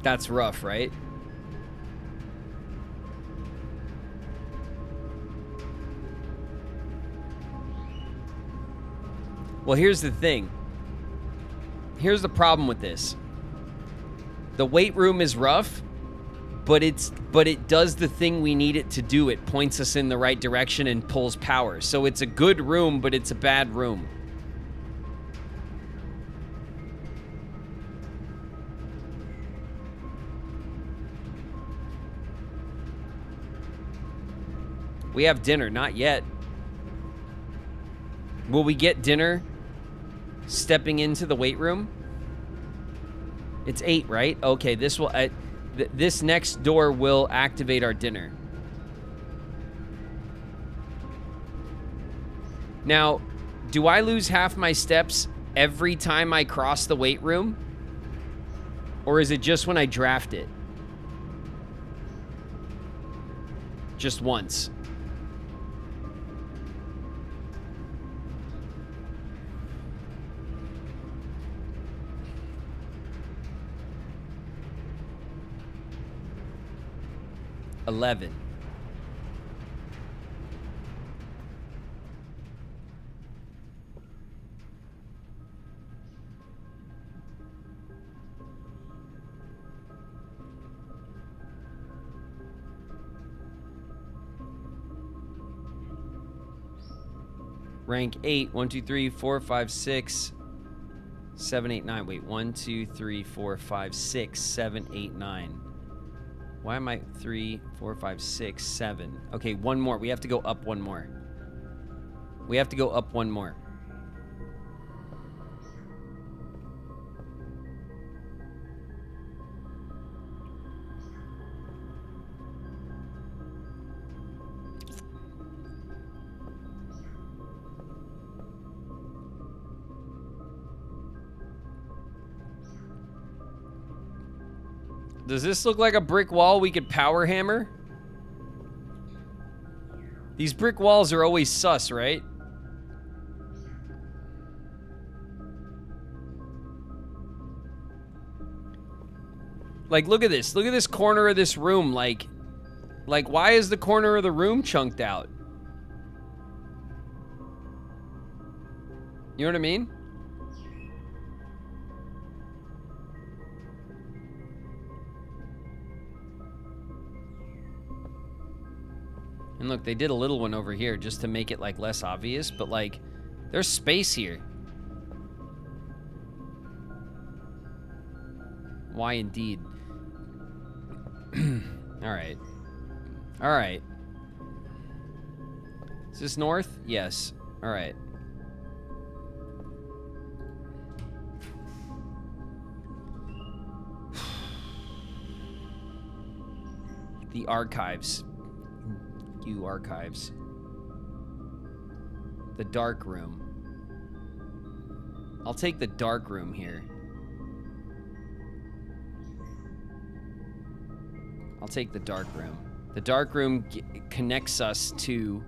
That's rough, right? Well, here's the thing. Here's the problem with this. The weight room is rough, but it does the thing we need it to do. It points us in the right direction and pulls power. So it's a good room, but it's a bad room. We have dinner, not yet. Will we get dinner stepping into the weight room? It's 8, right? Okay, this will this next door will activate our dinner. Now, do I lose half my steps every time I cross the weight room? Or is it just when I draft it? Just once. $11. Rank 8. 1, 2, 3, 4, 5, 6, 7, 8, 9. Wait, 1, 2, 3, 4, 5, 6, 7, 8, 9. Why am I 3, 4, 5, 6, 7? Okay, one more. We have to go up one more. We have to go up one more. Does this look like a brick wall we could power hammer? These brick walls are always sus, right? Like, look at this. Look at this corner of this room. Like, why is the corner of the room chunked out? You know what I mean? And look, they did a little one over here just to make it, like, less obvious. But, like, there's space here. Why indeed? Alright. Alright. Is this north? Yes. Alright. The archives. You archives. The dark room. I'll take the dark room here. I'll take the dark room. The dark room connects us to...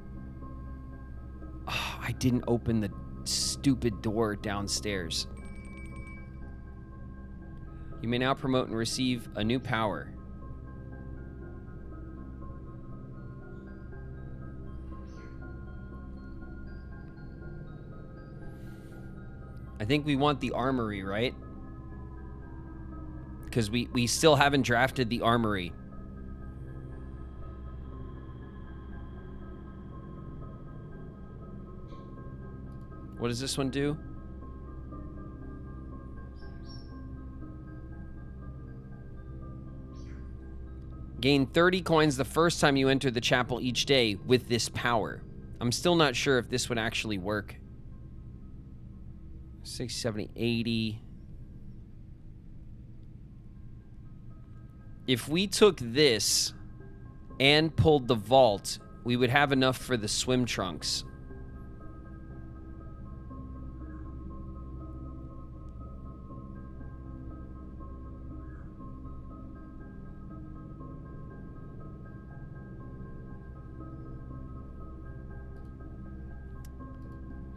Oh, I didn't open the stupid door downstairs. You may now promote and receive a new power. I think we want the armory, right? Because we still haven't drafted the armory. What does this one do? Gain 30 coins the first time you enter the chapel each day with this power. I'm still not sure if this would actually work. 60, 70, 80. If we took this and pulled the vault, we would have enough for the swim trunks.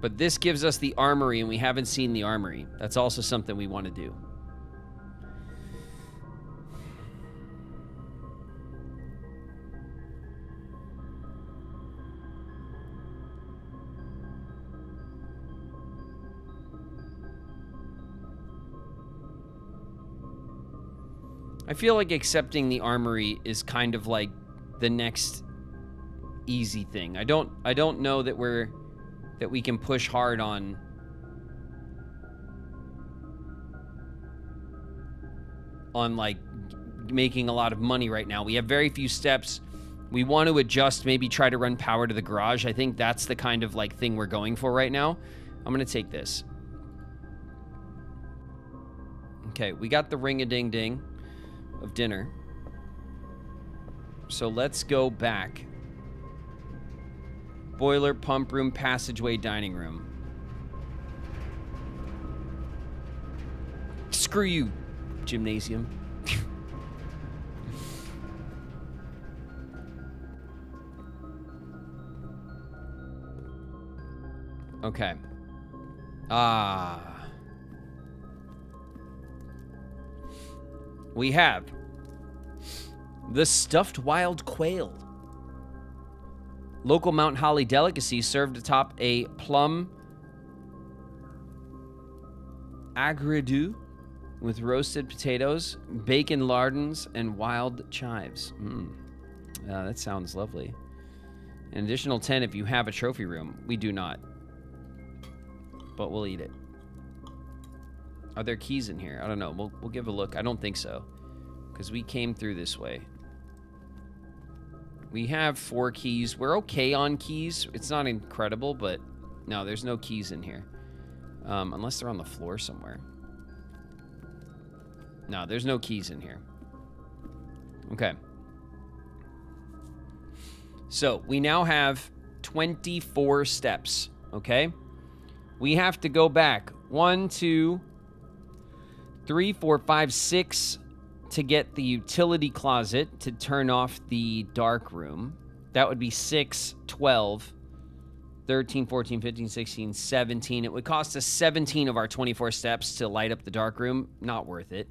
But this gives us the armory, and we haven't seen the armory. That's also something we want to do. I feel like accepting the armory is kind of like the next easy thing. I don't know that we can push hard on like making a lot of money right now. We have very few steps. We want to adjust, maybe try to run power to the garage. I think that's the kind of like thing we're going for right now. I'm gonna take this. Okay, we got the ring-a-ding-ding of dinner. So let's go back. Boiler, pump room, passageway, dining room. Screw you, gymnasium. Okay. We have the stuffed wild quail. Local Mount Holly delicacy served atop a plum agridoux with roasted potatoes, bacon lardons, and wild chives. That sounds lovely. An additional 10 if you have a trophy room. We do not. But we'll eat it. Are there keys in here? I don't know. We'll give a look. I don't think so. Because we came through this way. We have 4 keys. We're okay on keys. It's not incredible, but no, there's no keys in here. Unless they're on the floor somewhere. No, there's no keys in here. Okay. So, we now have 24 steps, okay? We have to go back 1, 2, 3, 4, 5, 6 to get the utility closet to turn off the dark room. That would be 6, 12, 13, 14, 15, 16, 17. It would cost us 17 of our 24 steps to light up the dark room. Not worth it.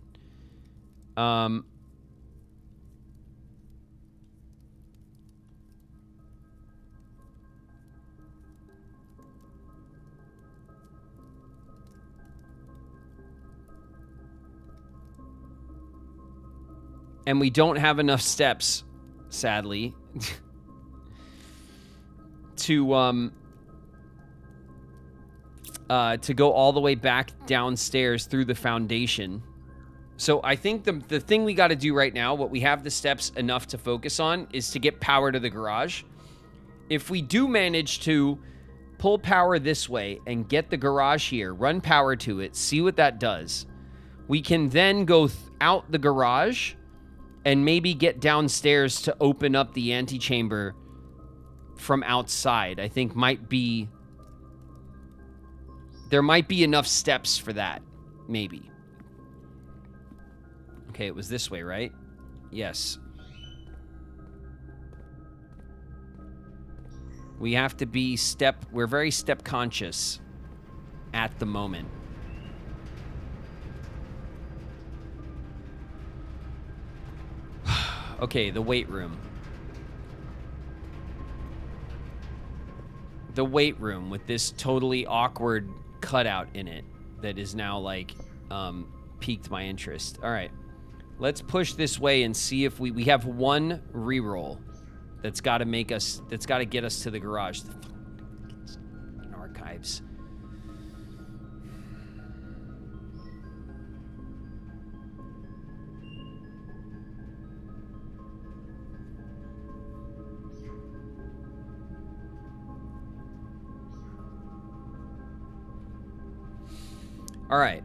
And we don't have enough steps, sadly, to go all the way back downstairs through the foundation. So I think the thing we got to do right now, what we have the steps enough to focus on, is to get power to the garage. If we do manage to pull power this way and get the garage here, run power to it, see what that does, we can then go out the garage and maybe get downstairs to open up the antechamber from outside. I think there might be enough steps for that, maybe. Okay, it was this way, right? Yes. We have to be we're very step conscious at the moment. Okay, the weight room. The weight room with this totally awkward cutout in it that is now, like, piqued my interest. All right. Let's push this way and see if we have one reroll that's got to get us to the garage. The fucking archives. All right.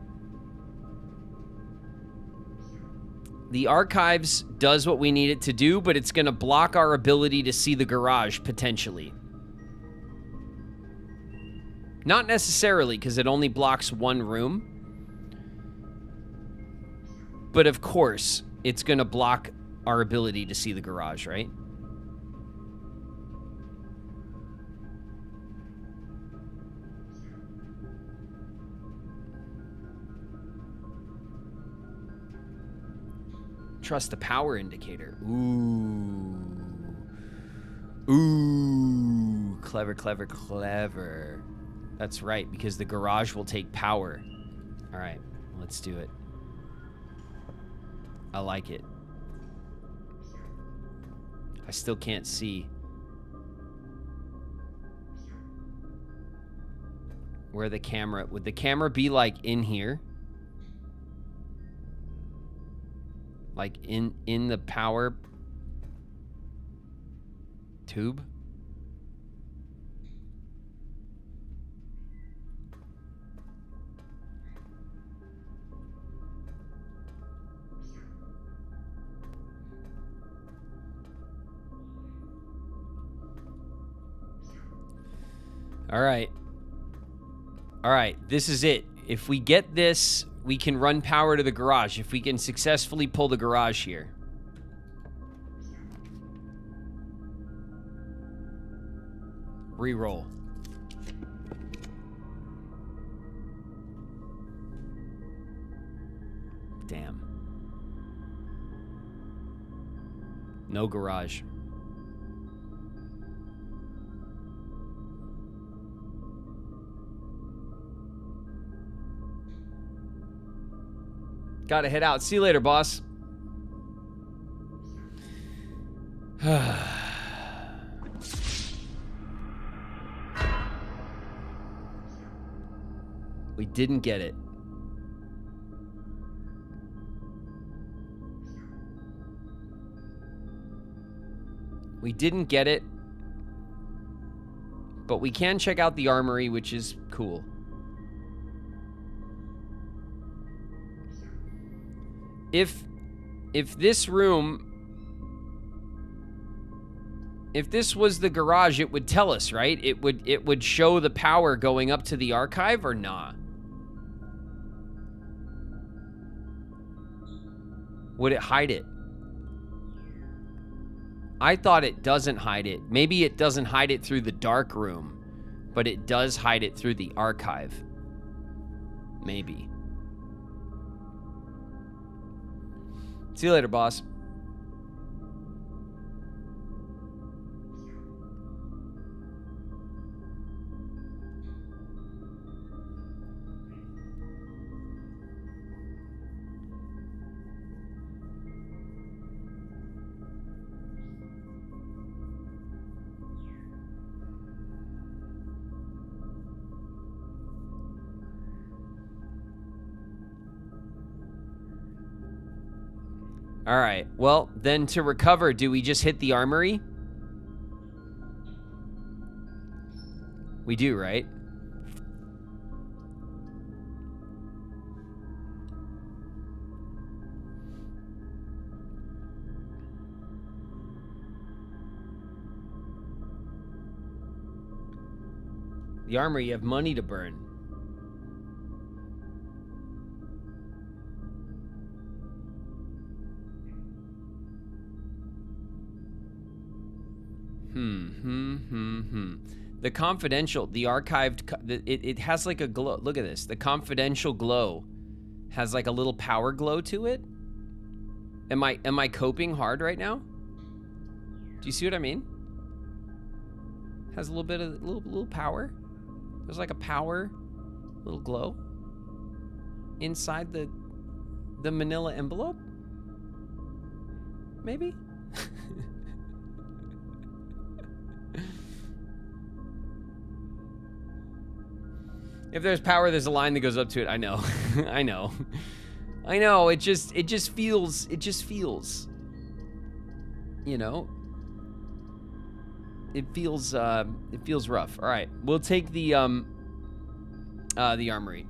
The archives does what we need it to do, but it's going to block our ability to see the garage, potentially. Not necessarily, because it only blocks one room. But of course, it's going to block our ability to see the garage, right? Trust the power indicator. Ooh. Ooh. Clever, clever, clever. That's right, because the garage will take power. All right, let's do it. I like it. I still can't see. Where the camera... Would the camera be, like, in here? Like, in the power... tube? All right. All right, this is it. If we get this, we can run power to the garage. If we can successfully pull the garage here. Reroll. Damn. No garage. Gotta head out. See you later, boss. We didn't get it. We didn't get it. But we can check out the armory, which is cool. If this room... If this was the garage, it would tell us, right? It would show the power going up to the archive, or nah? Would it hide it? I thought it doesn't hide it. Maybe it doesn't hide it through the dark room, but it does hide it through the archive. Maybe. See you later, boss. All right. Well, then to recover, do we just hit the armory? We do, right? The armory, you have money to burn. The confidential, the archived, it has like a glow. Look at this. The confidential glow has like a little power glow to it. Am I coping hard right now? Do you see what I mean? Has a little bit of little power. There's like a power little glow inside the manila envelope. Maybe. If there's power, there's a line that goes up to it. I know. I know. I know. It just feels, you know, it feels rough. All right. We'll take the armory.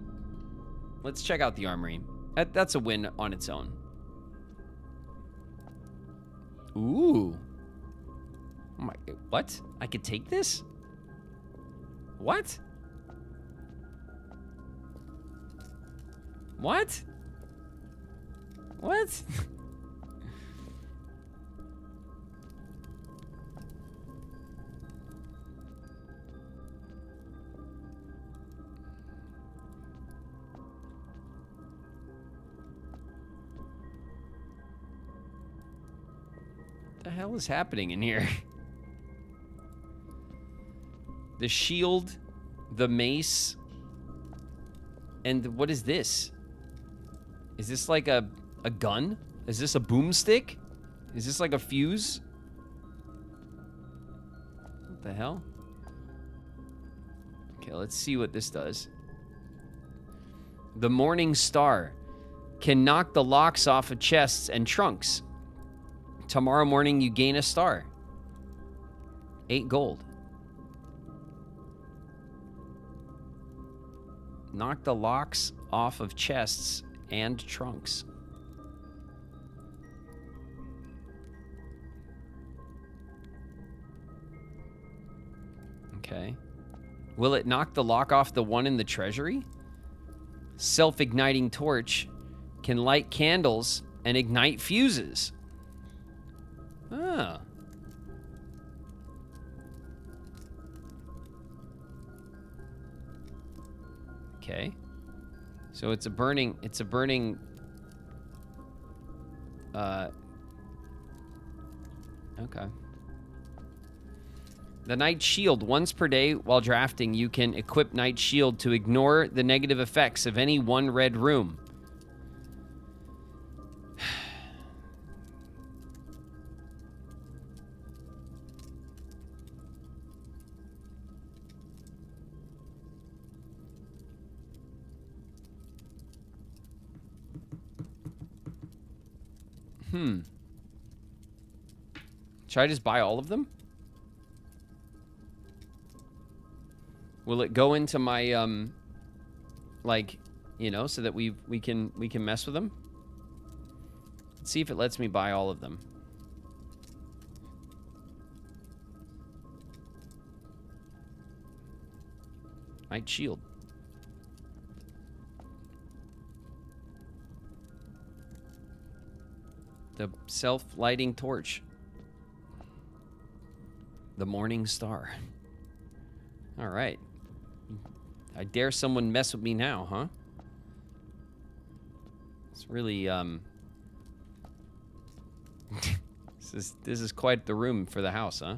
Let's check out the armory. That's a win on its own. Ooh. Oh my, what? I could take this? What? What? What? What the hell is happening in here? The shield, the mace, and what is this? Is this like a gun? Is this a boomstick? Is this like a fuse? What the hell? Okay, let's see what this does. The Morning Star can knock the locks off of chests and trunks. Tomorrow morning, you gain a star. 8 gold. Knock the locks off of chests and trunks. Okay. Will it knock the lock off the one in the treasury? Self-igniting torch can light candles and ignite fuses. Ah. Okay. So it's a burning, okay. The Night Shield. Once per day while drafting, you can equip Night Shield to ignore the negative effects of any one red room. Should I just buy all of them? Will it go into my like, you know, so that we can mess with them? Let's see if it lets me buy all of them. Night Shield. The self-lighting torch. The Morning Star. All right. I dare someone mess with me now, huh? It's really this is quite the room for the house, huh?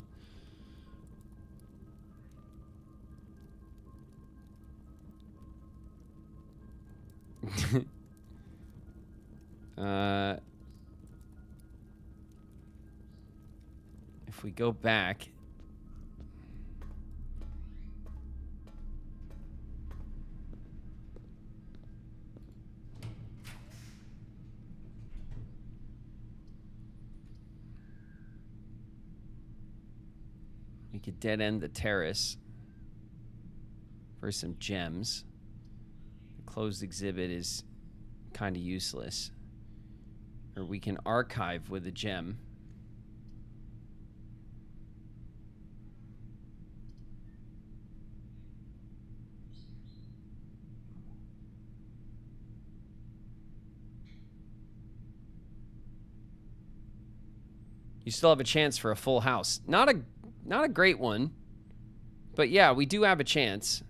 If we go back, we could dead end the terrace for some gems. The closed exhibit is kind of useless. Or we can archive with a gem. You still have a chance for a full house. Not a great one. But yeah, we do have a chance.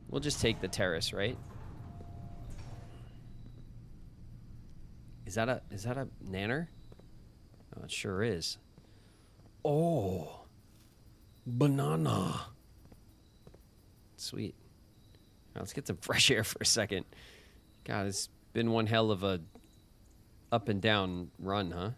We'll just take the terrace, right? Is that a nanner? Oh, it sure is. Oh. Banana. Sweet. Now let's get some fresh air for a second. God, it's been one hell of a up and down run, huh?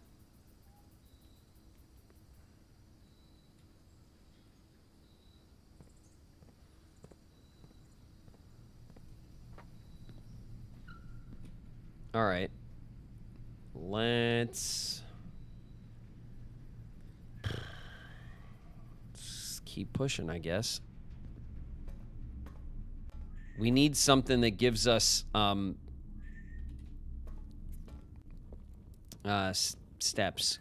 All right. Let's keep pushing, I guess. We need something that gives us steps.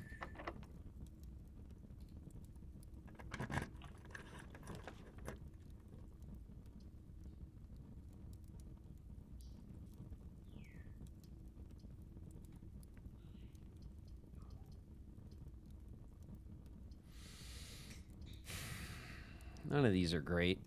None of these are great.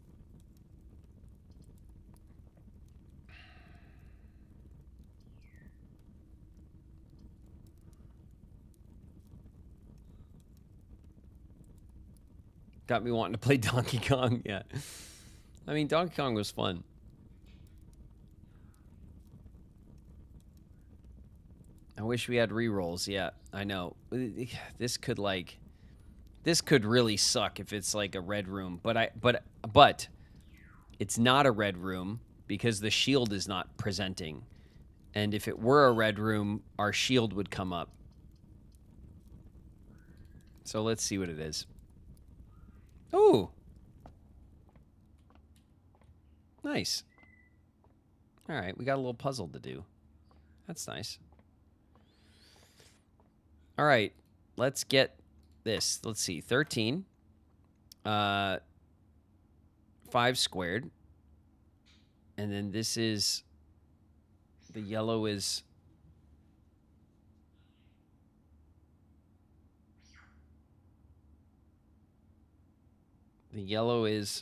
Got me wanting to play Donkey Kong, yeah. I mean, Donkey Kong was fun. I wish we had rerolls. Yeah, I know. This could this could really suck if it's like a red room, but it's not a red room because the shield is not presenting. And if it were a red room, our shield would come up. So let's see what it is. Ooh. Nice. All right, we got a little puzzle to do. That's nice. All right, let's get this. Let's see. 13. 5 squared. And then this is, the yellow is,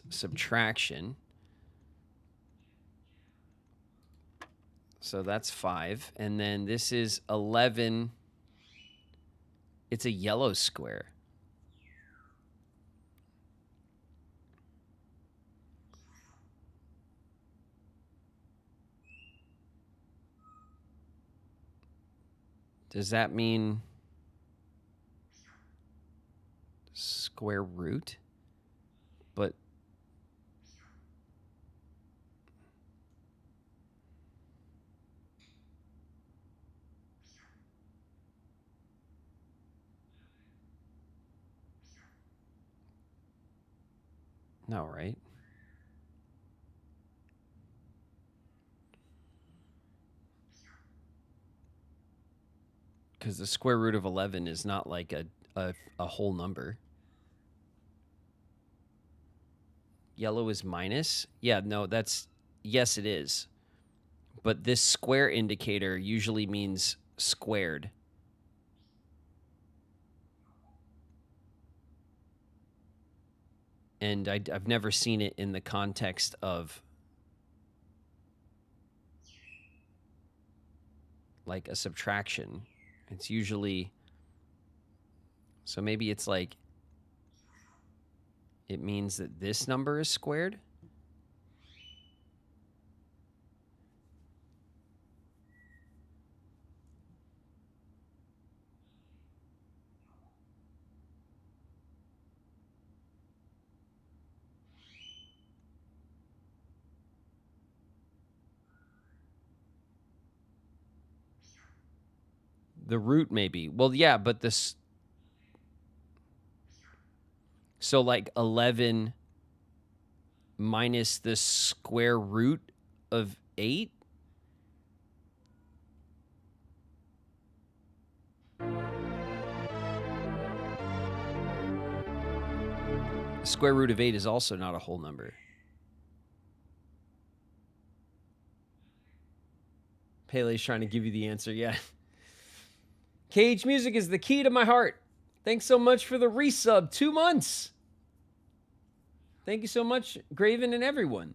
subtraction. So that's 5. And then this is 11. It's a yellow square. Does that mean square root? But no, right? Because the square root of 11 is not like a whole number. Yellow is minus? Yeah, no, yes, it is. But this square indicator usually means squared. And I've never seen it in the context of like a subtraction. It's usually, so maybe it's like, it means that this number is squared. The root maybe. Well, yeah, but this, so like 11 minus the square root of 8. The square root of 8 is also not a whole number. Pele's trying to give you the answer. Yeah. Cage music is the key to my heart. Thanks so much for the resub. 2 months. Thank you so much, Graven and everyone.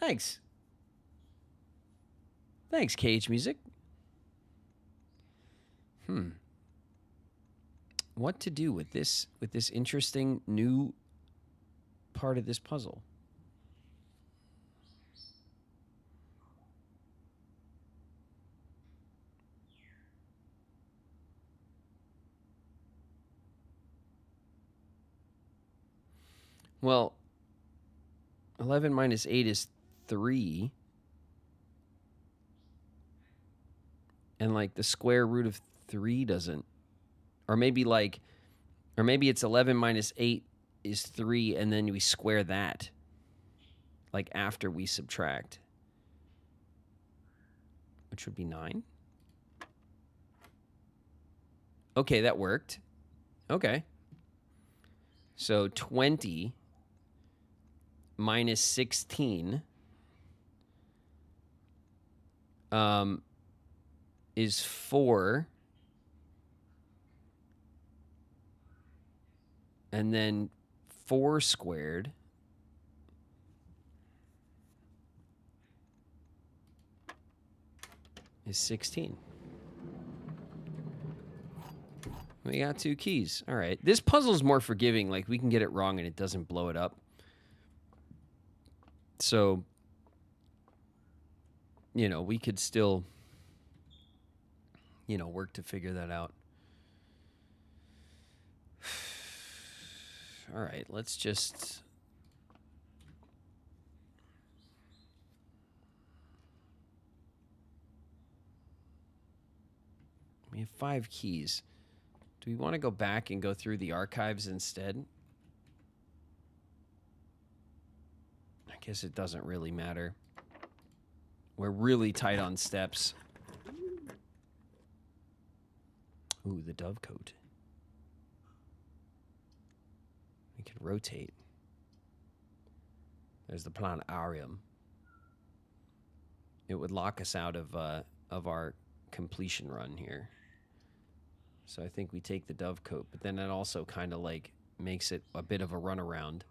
Thanks. Thanks, Cage music. What to do with this interesting new part of this puzzle? Well, 11 minus 8 is 3. And like the square root of 3 doesn't. Or maybe it's 11 minus 8 is 3 and then we square that. Like after we subtract. Which would be 9. Okay, that worked. Okay. So 20 minus 16 is 4. And then 4 squared is 16. We got 2 keys. All right. This puzzle's more forgiving. Like, we can get it wrong and it doesn't blow it up. So, we could still you know, work to figure that out. All right, let's just... We have 5 keys. Do we want to go back and go through the archives instead? I guess it doesn't really matter. We're really tight on steps. Ooh, the dovecote. We can rotate. There's the planetarium. It would lock us out of our completion run here. So I think we take the dovecote, but then it also kind of like makes it a bit of a runaround.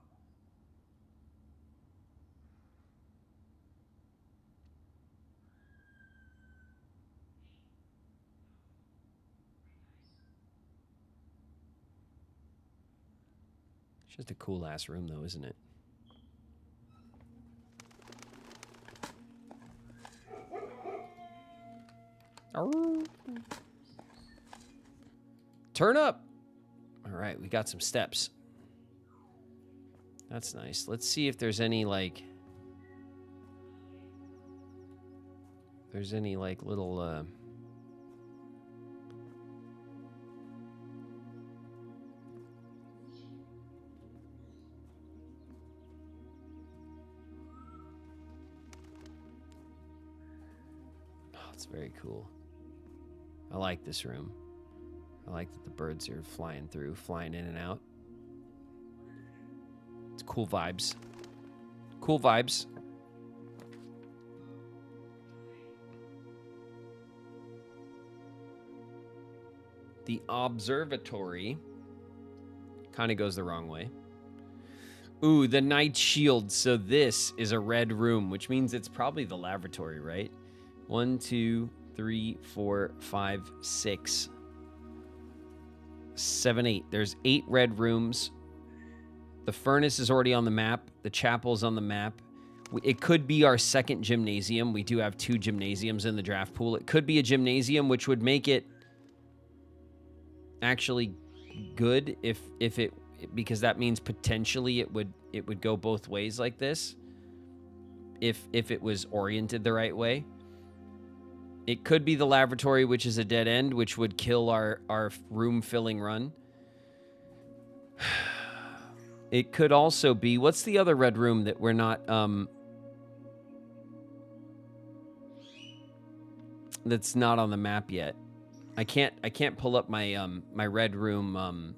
It's just a cool ass room though, isn't it? Turn up. All right, we got some steps. That's nice. Let's see if there's any like little oh, it's very cool. I like this room. I like that the birds are flying in and out. It's cool vibes. Cool vibes. The observatory kind of goes the wrong way. Ooh, the night shield. So this is a red room, which means it's probably the lavatory, right? 1, 2, 3, 4, 5, 6, 7, 8. There's 8 red rooms. The furnace is already on the map. The chapel's on the map. It could be our second gymnasium. We do have 2 gymnasiums in the draft pool. It could be a gymnasium, which would make it actually good if it, because that means potentially it would go both ways like this if it was oriented the right way. It could be the lavatory, which is a dead end, which would kill our room filling run. It could also be, what's the other red room that we're not that's not on the map yet? I can't pull up my my red room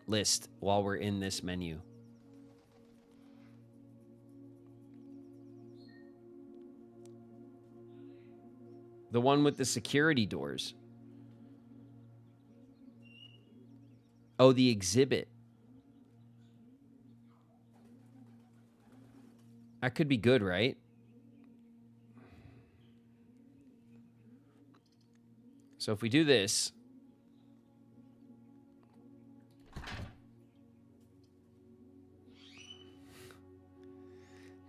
list while we're in this menu. The one with the security doors. Oh, the exhibit. That could be good, right? So if we do this,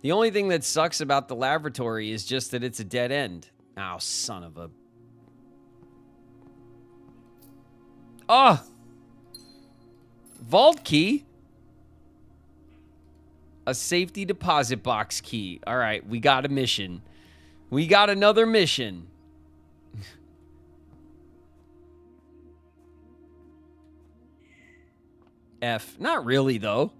the only thing that sucks about the lavatory is just that it's a dead end. Oh, son of a... Oh! Vault key? A safety deposit box key. All right, we got a mission. We got another mission. F. Not really, though.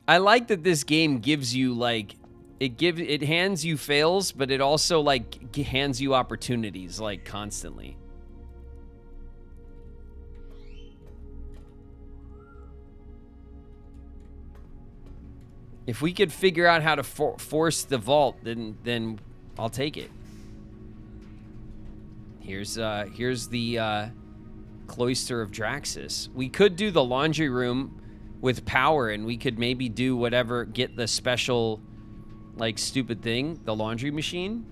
I like that this game gives you, like... It hands you fails, but it also, like, hands you opportunities, like, constantly. If we could figure out how to force the vault, then I'll take it. Here's the Cloister of Draxus. We could do the laundry room with power, and we could maybe do whatever, get the special... like, stupid thing, the laundry machine.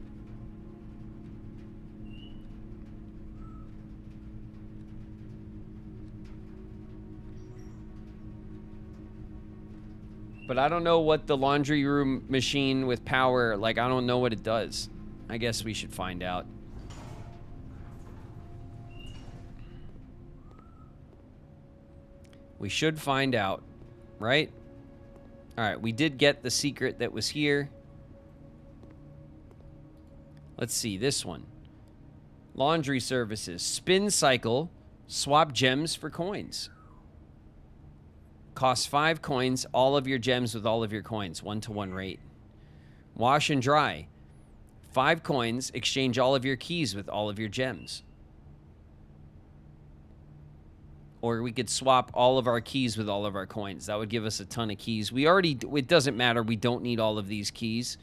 But I don't know what the laundry room machine with power, like, I don't know what it does. I guess we should find out. We should find out, right? All right, we did get the secret that was here. Let's see, this one. Laundry services. Spin cycle. Swap gems for coins. Costs 5 coins. All of your gems with all of your coins. 1-to-1 rate. Wash and dry. 5 coins. Exchange all of your keys with all of your gems. Or we could swap all of our keys with all of our coins. That would give us a ton of keys. It doesn't matter. We don't need all of these keys.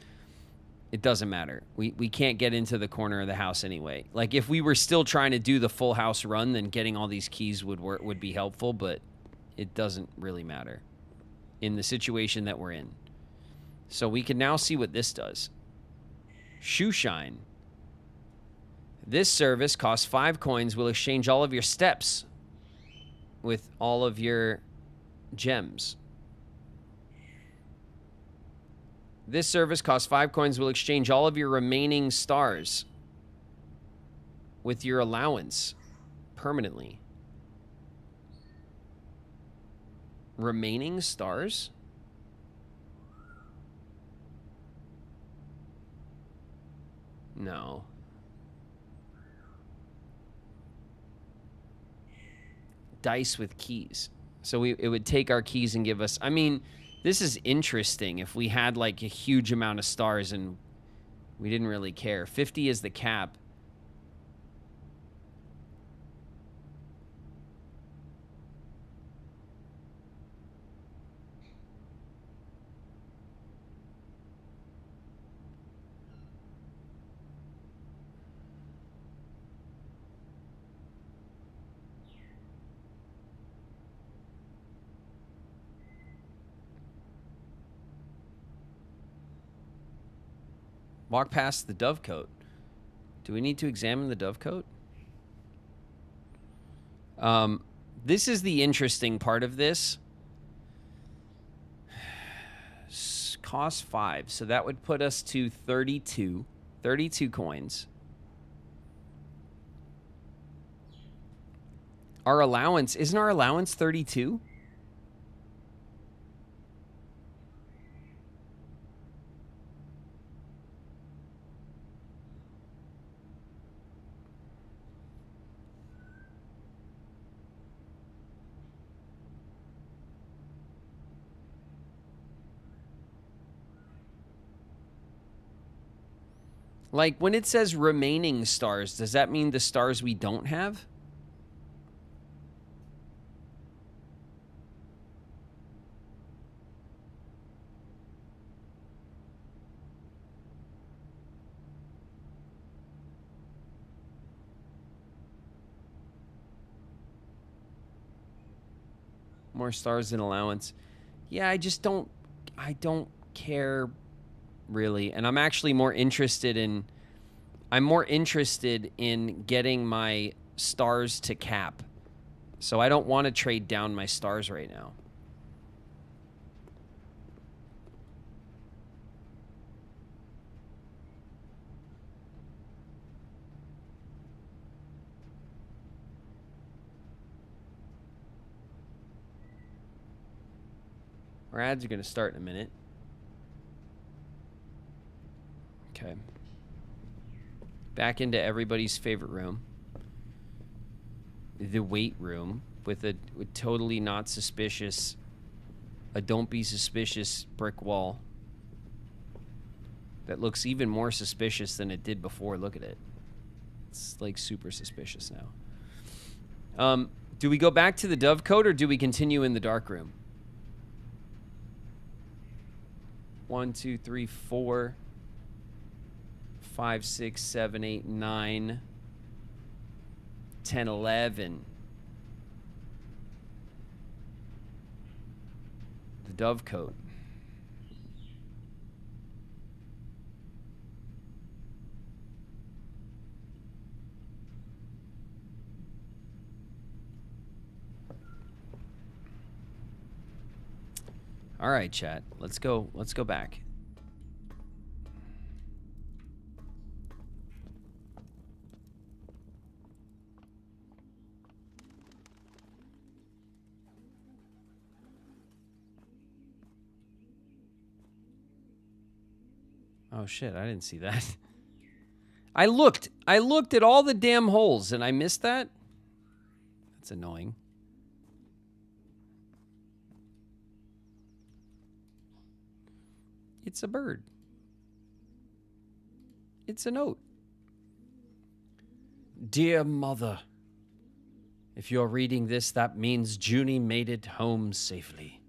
It doesn't matter. We can't get into the corner of the house anyway. Like, if we were still trying to do the full house run, then getting all these keys would be helpful, but it doesn't really matter in the situation that we're in. So we can now see what this does. Shoe shine. This service costs 5 coins. Will exchange all of your steps with all of your gems. This service costs 5 coins. Will exchange all of your remaining stars with your allowance permanently. Remaining stars? No. Dice with keys. So it would take our keys and give us... I mean, this is interesting if we had like a huge amount of stars and we didn't really care. 50 is the cap. Walk past the dovecote. Do we need to examine the dovecote? This is the interesting part of this. Cost 5. So that would put us to 32. 32 coins. Our allowance, isn't our allowance 32? Like, when it says remaining stars, does that mean the stars we don't have? More stars than allowance. Yeah, I don't care really. And I'm actually more interested in getting my stars to cap. So I don't want to trade down my stars right now. Our ads are going to start in a minute. Okay. Back into everybody's favorite room. The weight room with totally not suspicious, a don't be suspicious brick wall that looks even more suspicious than it did before. Look at it. It's like super suspicious now. Do we go back to the dovecote or do we continue in the dark room? 1, 2, 3, 4, 5, 6, 7, 8, 9, 10, 11. The dovecote. All right, chat. Let's go back. Oh, shit. I didn't see that. I looked at all the damn holes and I missed that. That's annoying. It's a bird. It's a note. Dear Mother, if you're reading this, that means Junie made it home safely.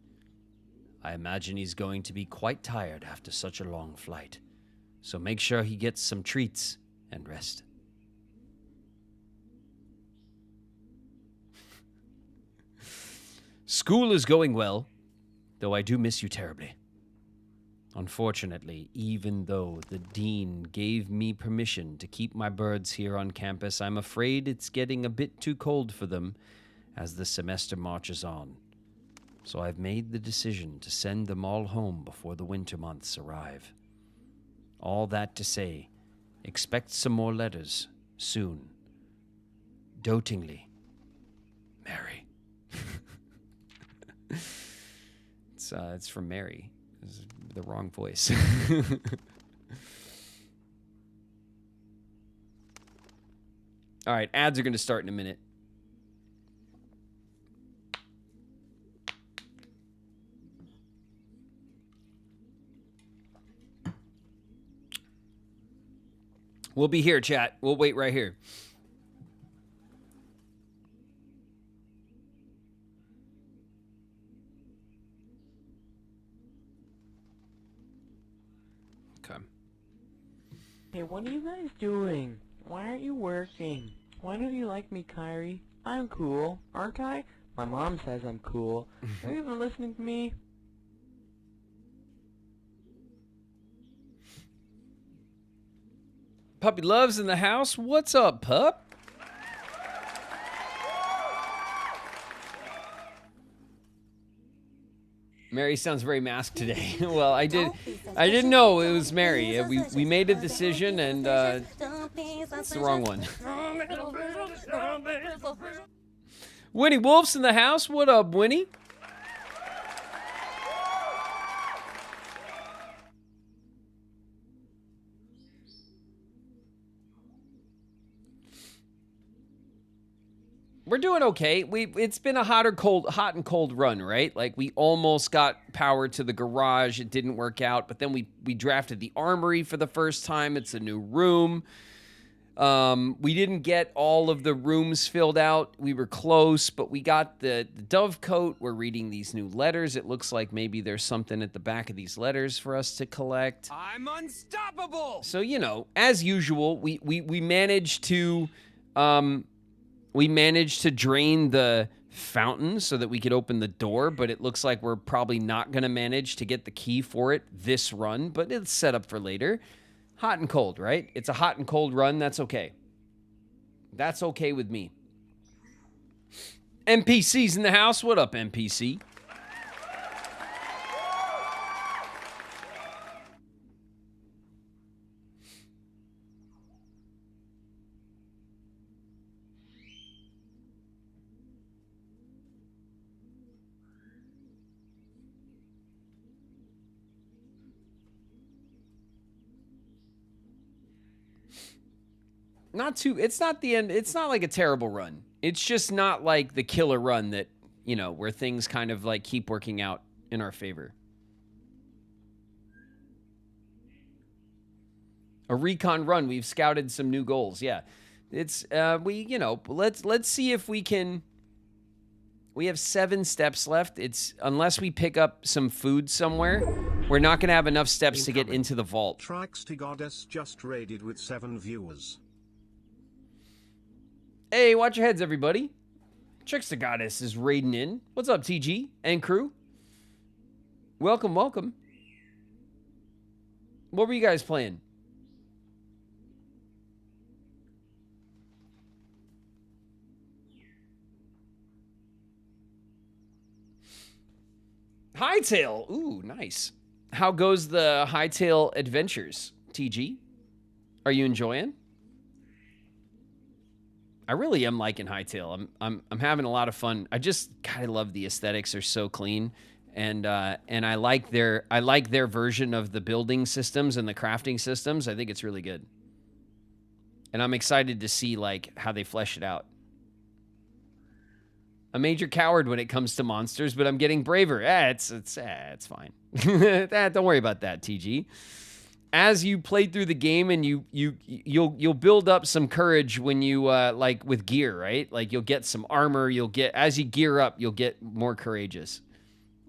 I imagine he's going to be quite tired after such a long flight, so make sure he gets some treats and rest. School is going well, though I do miss you terribly. Unfortunately, even though the dean gave me permission to keep my birds here on campus, I'm afraid it's getting a bit too cold for them as the semester marches on. So I've made the decision to send them all home before the winter months arrive. All that to say, expect some more letters soon. Dotingly, Mary. It's from Mary. It's the wrong voice. All right, ads are going to start in a minute. We'll be here, chat. We'll wait right here. Okay. Hey, what are you guys doing? Why aren't you working? Why don't you like me, Kyrie? I'm cool, aren't I? My mom says I'm cool. Are you even listening to me? Puppy Love's in the house. What's up, pup? Mary sounds very masked today. Well, I didn't know it was Mary. We made a decision and it's the wrong one. Winnie Wolf's in the house. What up, Winnie? We're doing okay. It's been a hot and cold run, right? Like we almost got power to the garage. It didn't work out, but then we drafted the armory for the first time. It's a new room. We didn't get all of the rooms filled out. We were close, but we got the dovecote. We're reading these new letters. It looks like maybe there's something at the back of these letters for us to collect. I'm unstoppable. So, you know, as usual, we managed to drain the fountain so that we could open the door, but it looks like we're probably not going to manage to get the key for it this run, but it's set up for later. Hot and cold, right? It's a hot and cold run. That's okay. That's okay with me. NPC's in the house. What up, NPC? It's not the end. It's not like a terrible run. It's just not like the killer run that, you know, where things kind of like keep working out in our favor. A recon run. We've scouted some new goals. Yeah. It's, let's see if we can. We have 7 steps left. It's, unless we pick up some food somewhere, we're not going to have enough steps to get into the vault. Tricksty Goddess just raided with 7 viewers. Hey, watch your heads, everybody. Trickster Goddess is raiding in. What's up, TG and crew? Welcome, welcome. What were you guys playing? Hightail. Ooh, nice. How goes the Hightail adventures, TG? Are you enjoying? I really am liking Hightail. I'm having a lot of fun. I just kind of love the aesthetics are so clean, and I like their version of the building systems and the crafting systems. I think it's really good, and I'm excited to see like how they flesh it out. A major coward when it comes to monsters, but I'm getting braver. It's fine. Don't worry about that, TG. As you play through the game, and you'll build up some courage when you like with gear, right? Like you'll get some armor. You'll get, as you gear up, you'll get more courageous,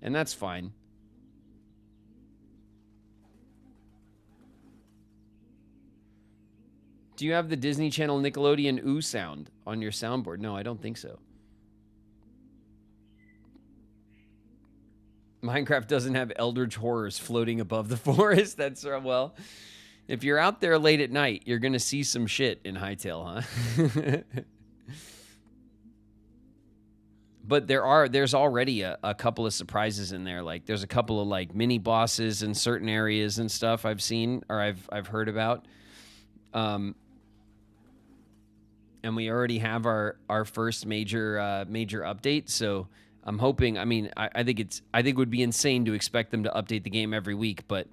and that's fine. Do you have the Disney Channel Nickelodeon ooh sound on your soundboard? No, I don't think so. Minecraft doesn't have eldritch horrors floating above the forest. That's well, if you're out there late at night, you're gonna see some shit in Hytale, huh? But there's already a couple of surprises in there. Like there's a couple of like mini bosses in certain areas and stuff I've seen or I've heard about. And we already have our first major update. So I'm hoping. I mean, I think it would be insane to expect them to update the game every week. But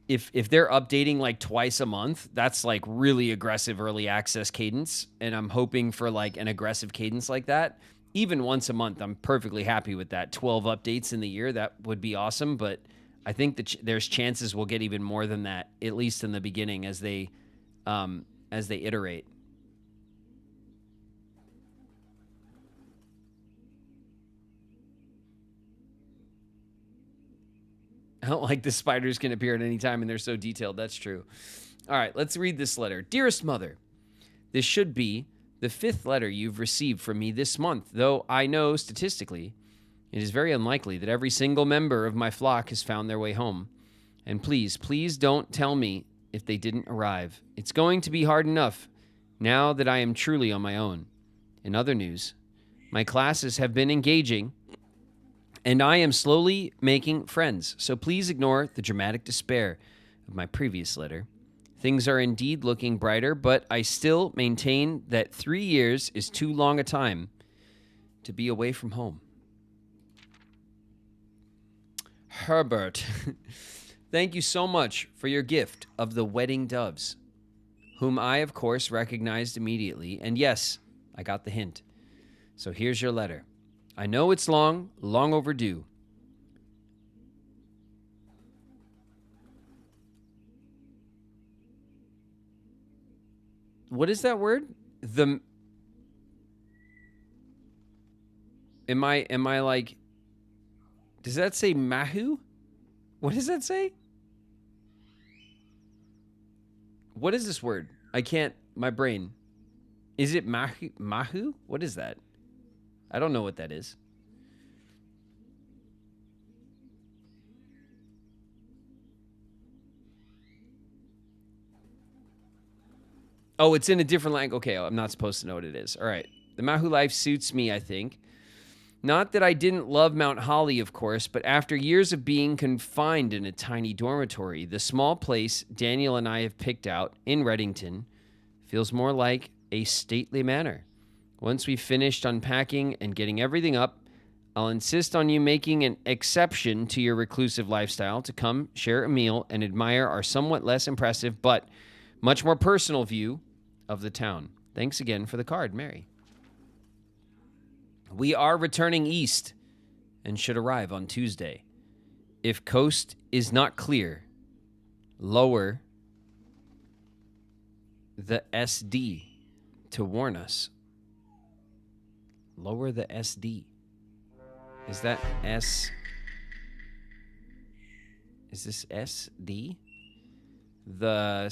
if they're updating like twice a month, that's like really aggressive early access cadence. And I'm hoping for like an aggressive cadence like that. Even once a month, I'm perfectly happy with that. 12 updates in the year, that would be awesome. But I think that there's chances we'll get even more than that, at least in the beginning, as they iterate. I don't like the spiders can appear at any time and they're so detailed. That's true. All right, let's read this letter. Dearest Mother, this should be the 5th letter you've received from me this month, though I know statistically it is very unlikely that every single member of my flock has found their way home. And please, please don't tell me if they didn't arrive. It's going to be hard enough now that I am truly on my own. In other news, my classes have been engaging and I am slowly making friends, so please ignore the dramatic despair of my previous letter. Things are indeed looking brighter, but I still maintain that 3 years is too long a time to be away from home. Herbert, thank you so much for your gift of the wedding doves, whom I, of course, recognized immediately. And yes, I got the hint. So here's your letter. I know it's long overdue. What is that word? Am I like, does that say Mahu? What does that say? What is this word? I can't, my brain. Is it Mahu? Mahu? What is that? I don't know what that is. Oh, it's in a different language. Okay, I'm not supposed to know what it is. All right. The Mahu life suits me, I think. Not that I didn't love Mount Holly, of course, but after years of being confined in a tiny dormitory, the small place Daniel and I have picked out in Reddington feels more like a stately manor. Once we've finished unpacking and getting everything up, I'll insist on you making an exception to your reclusive lifestyle to come share a meal and admire our somewhat less impressive but much more personal view of the town. Thanks again for the card, Mary. We are returning east and should arrive on Tuesday. If coast is not clear, lower the SD to warn us. Lower the SD. Is that S? Is this SD? The...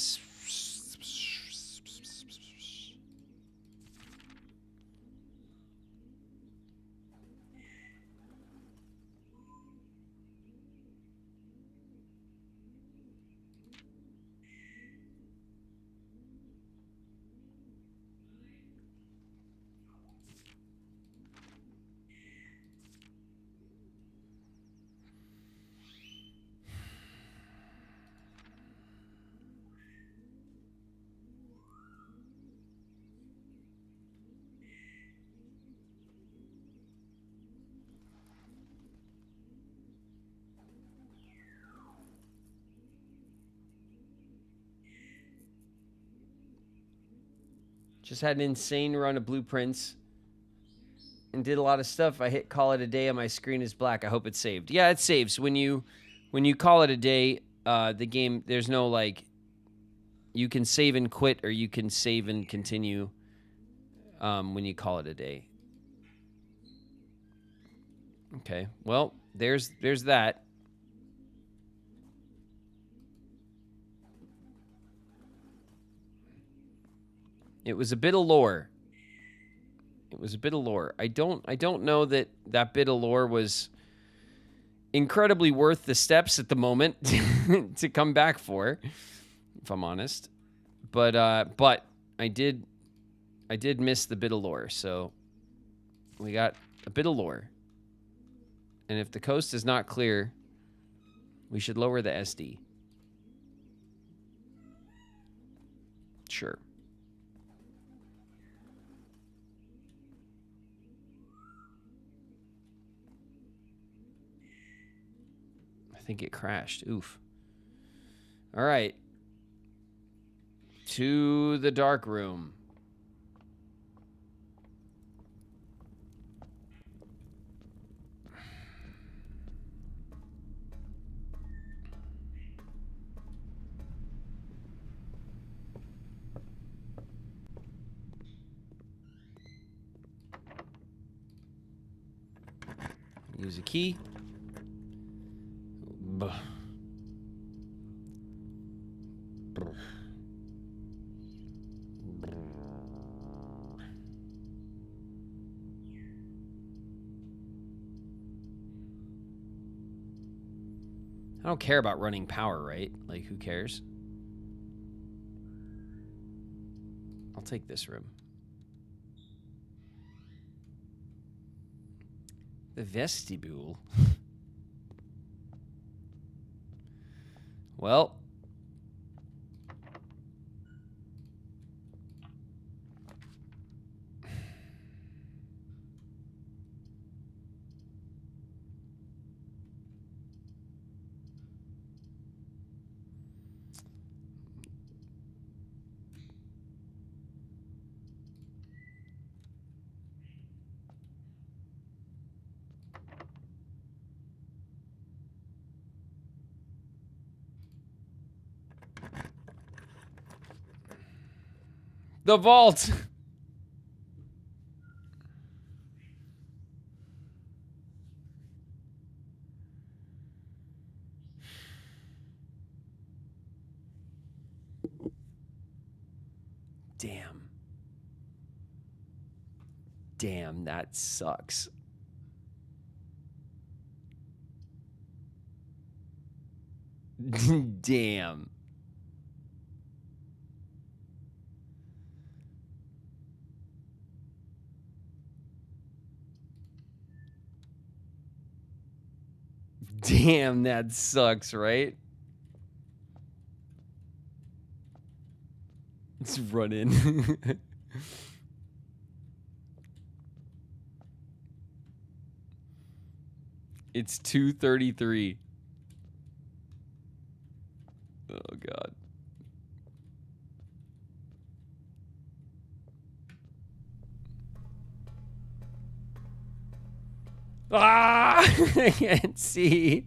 Just had an insane run of blueprints and did a lot of stuff. I hit call it a day and my screen is black. I hope it's saved. Yeah, it saves. When you call it a day, the game, there's no like, you can save and quit or you can save and continue when you call it a day. Okay, well, there's that. It was a bit of lore. I don't know that bit of lore was incredibly worth the steps at the moment to come back for, if I'm honest. But I did miss the bit of lore, so we got a bit of lore. And if the coast is not clear, we should lower the SD. Sure. I think it crashed. Oof. All right. To the dark room. Use a key. Buh. I don't care about running power, right? Like, who cares? I'll take this room. The vestibule. Well. The vault. Damn. Damn, that sucks. Damn. Damn, that sucks, right? Let's run in. It's 2:33. Oh, God. Ah! I can't see.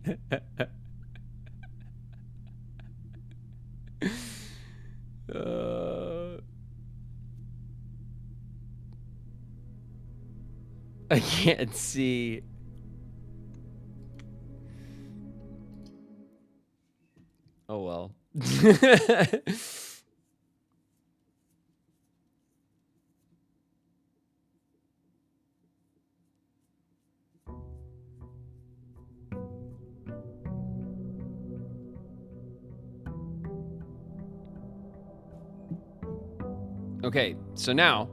I can't see. Oh, well. Okay, so now.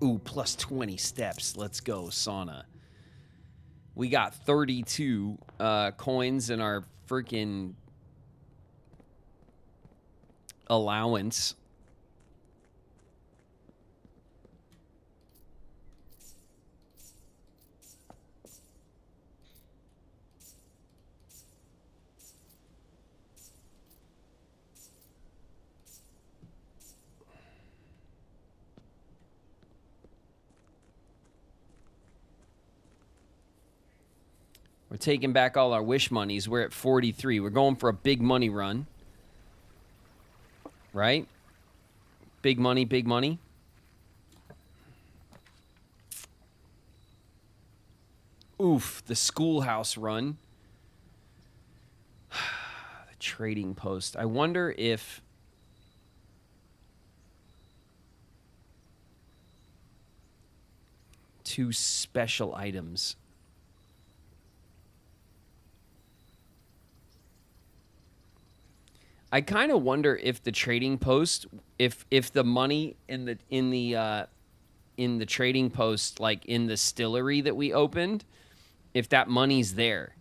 Ooh, plus 20 steps. Let's go, sauna. We got 32 coins in our freaking allowance. We're taking back all our wish monies. We're at 43. We're going for a big money run. Right? Big money, big money. Oof, the schoolhouse run. The trading post. I wonder if... two special items. I kind of wonder if the trading post, if the money in the trading post, like in the distillery that we opened, if that money's there.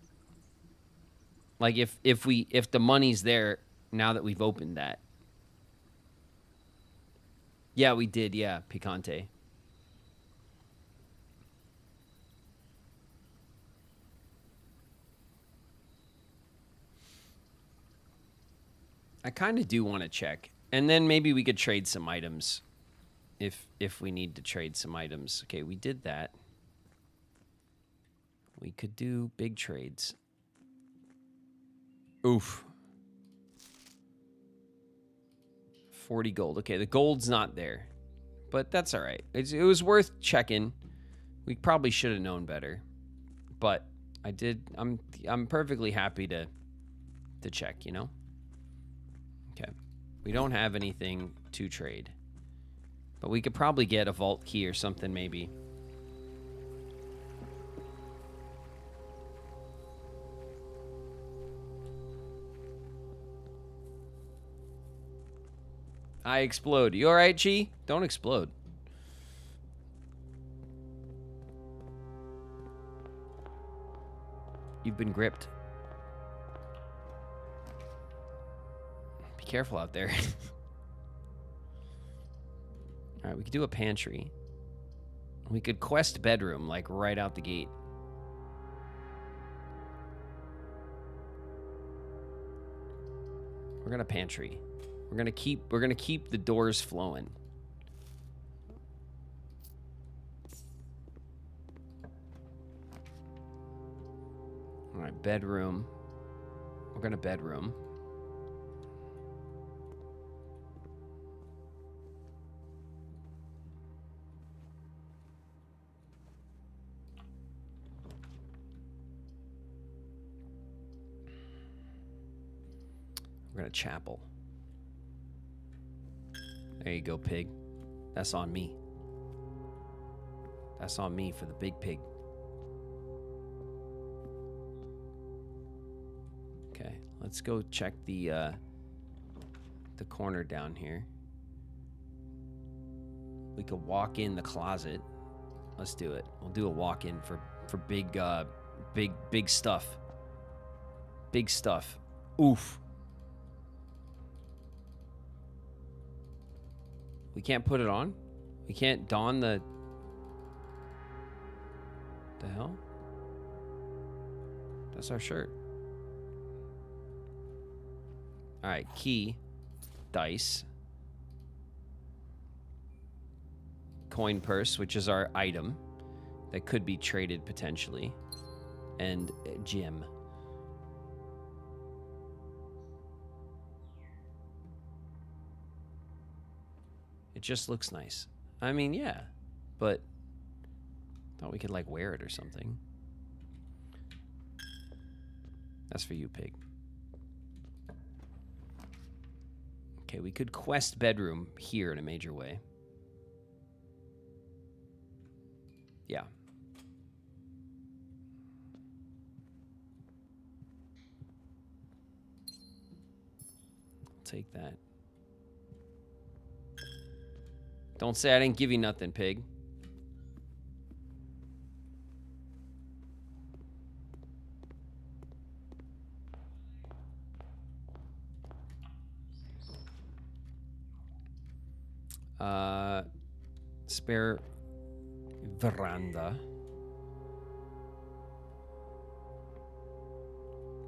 Like if the money's there now that we've opened that. Yeah, we did. Yeah, Picante. I kind of do want to check. And then maybe we could trade some items if we need to trade some items. Okay, we did that. We could do big trades. Oof. 40 gold. Okay, the gold's not there. But that's all right. It was worth checking. We probably should have known better. But I did. I'm perfectly happy to check, you know? Okay. We don't have anything to trade. But we could probably get a vault key or something, maybe. I explode. You alright, Chi? Don't explode. You've been gripped. Be careful out there. Alright, we could do a pantry. We could quest bedroom, like, right out the gate. We're gonna pantry. We're gonna keep the doors flowing. All right, bedroom. We're gonna bedroom. We're gonna chapel. There you go, pig. That's on me. That's on me for the big pig. Okay, let's go check the corner down here. We could walk in the closet. Let's do it. We'll do a walk-in for big stuff. Big stuff. Oof. We can't put it on? We can't don the hell? That's our shirt. Alright, key. Dice. Coin purse, which is our item that could be traded potentially. And gem. It just looks nice. I mean, yeah, but thought we could like wear it or something. That's for you, pig. Okay, we could quest bedroom here in a major way. Yeah. I'll take that. Don't say I didn't give you nothing, pig. Spare veranda.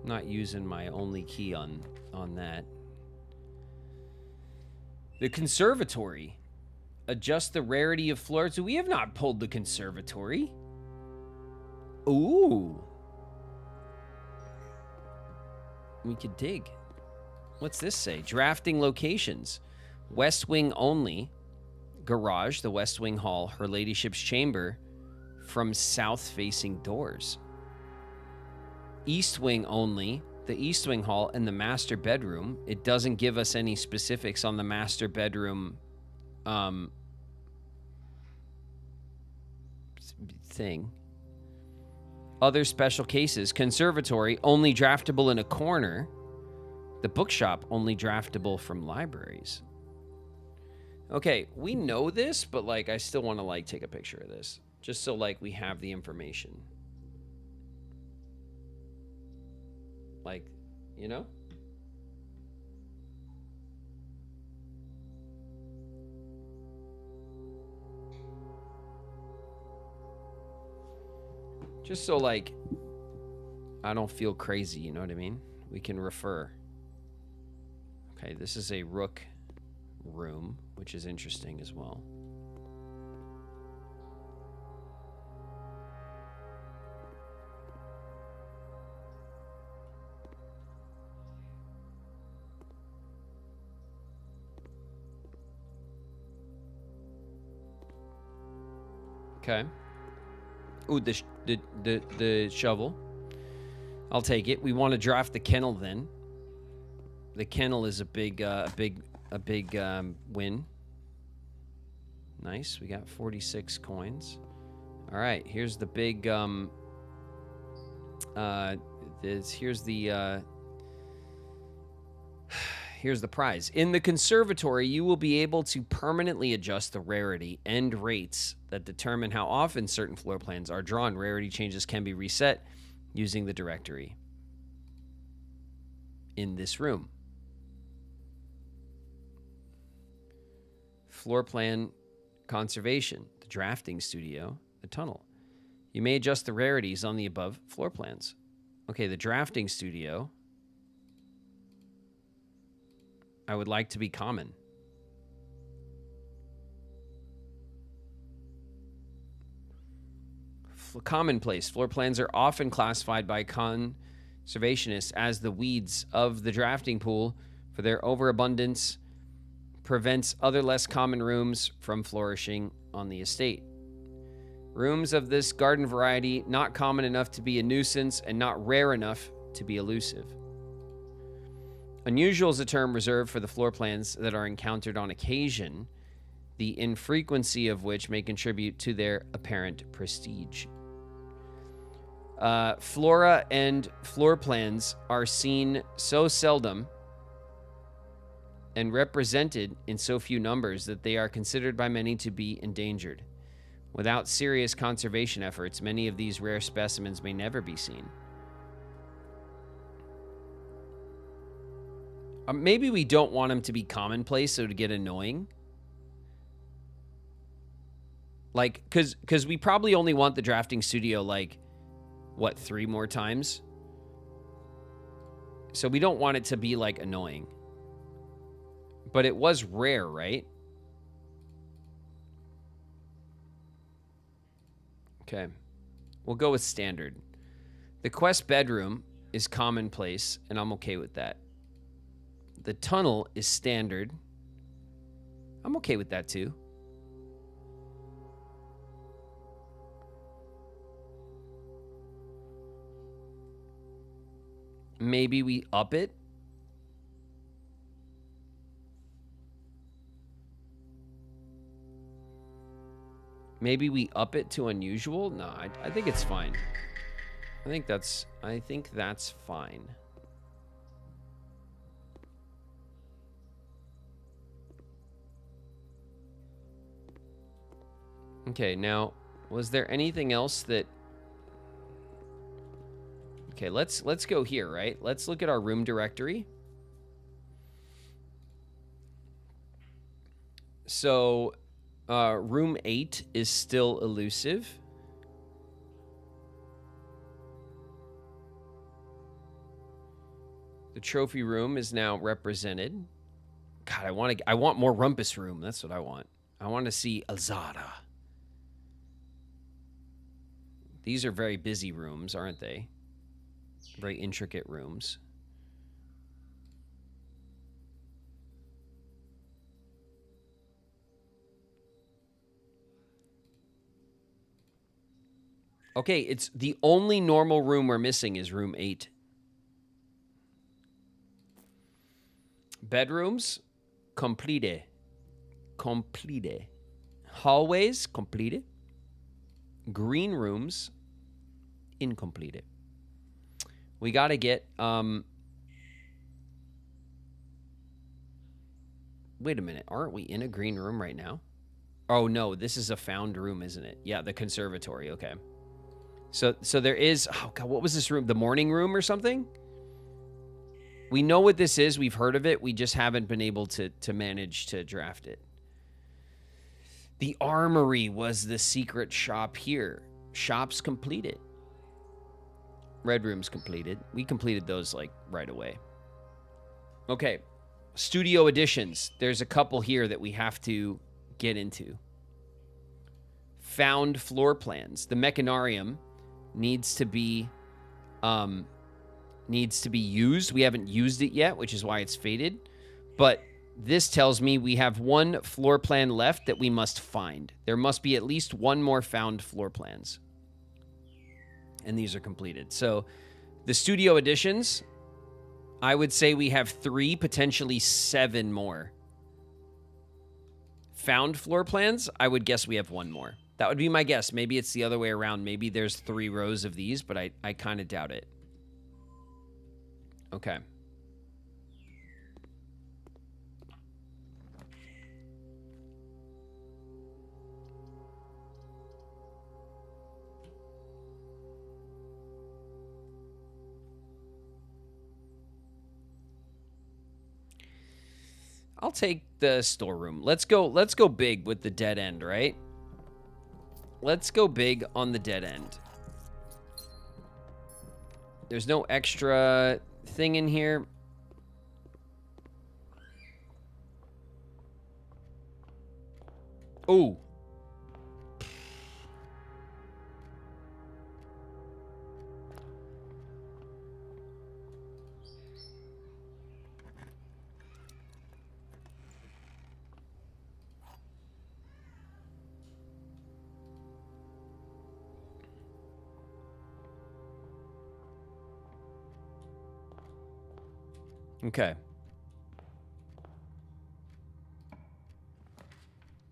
Not using my only key on that. The conservatory. Adjust the rarity of floors. We have not pulled the conservatory. Ooh. We could dig. What's this say? Drafting locations. West wing only. Garage, the West Wing Hall, Her Ladyship's chamber from south-facing doors. East wing only, the East Wing Hall and the master bedroom. It doesn't give us any specifics on the master bedroom thing. Other special cases. Conservatory, only draftable in a corner. The bookshop, only draftable from libraries. Okay, we know this, but, like, I still want to, like, take a picture of this. Just so, like, we have the information. Like, you know? Just so, like, I don't feel crazy, you know what I mean? We can refer. Okay, this is a rook room, which is interesting as well. Okay. Ooh, the shovel. I'll take it. We want to draft the kennel then. The kennel is a big win. Nice. We got 46 coins. All right. Here's the big. Here's the prize. In the conservatory, you will be able to permanently adjust the rarity and rates that determine how often certain floor plans are drawn. Rarity changes can be reset using the directory in this room. Floor plan conservation, the drafting studio, the tunnel. You may adjust the rarities on the above floor plans. Okay, the drafting studio. I would like to be common. Commonplace. Floor plans are often classified by conservationists as the weeds of the drafting pool for their overabundance prevents other less common rooms from flourishing on the estate. Rooms of this garden variety, not common enough to be a nuisance and not rare enough to be elusive. Unusual is a term reserved for the floor plans that are encountered on occasion, the infrequency of which may contribute to their apparent prestige. Flora and floor plans are seen so seldom and represented in so few numbers that they are considered by many to be endangered. Without serious conservation efforts, many of these rare specimens may never be seen. Maybe we don't want them to be commonplace, so to get annoying. Like, because we probably only want the drafting studio, like, what, 3 more times? So we don't want it to be, like, annoying. But it was rare, right? Okay. We'll go with standard. The quest bedroom is commonplace, and I'm okay with that. The tunnel is standard. I'm okay with that too. Maybe we up it. Maybe we up it to unusual. No, I think it's fine. I think that's fine. Okay, now, was there anything else that... Okay, let's go here, right? Let's look at our room directory. So, room 8 is still elusive. The trophy room is now represented. God, I want more rumpus room. That's what I want. I want to see Alzada. These are very busy rooms, aren't they? Very intricate rooms. Okay, it's the only normal room we're missing is room 8. Bedrooms, complete. Complete. Hallways, complete. Green rooms, incomplete. We got to get, wait a minute. Aren't we in a green room right now? Oh, no, this is a found room, isn't it? Yeah, the conservatory. Okay. So there is, oh God, what was this room? The morning room or something? We know what this is. We've heard of it. We just haven't been able to manage to draft it. The armory was the secret shop here. Shops completed. Red rooms completed. We completed those like right away. Okay. Studio additions. There's a couple here that we have to get into. Found floor plans. The mechanarium needs to be used. We haven't used it yet, which is why it's faded. But this tells me we have one floor plan left that we must find. There must be at least one more found floor plans. And these are completed. So the studio additions, I would say we have 3, potentially 7 more. Found floor plans, I would guess we have 1 more. That would be my guess. Maybe it's the other way around. Maybe there's 3 rows of these, but I kind of doubt it. Okay. I'll take the storeroom. Let's go big with the dead end, right? Let's go big on the dead end. There's no extra thing in here. Ooh. Okay.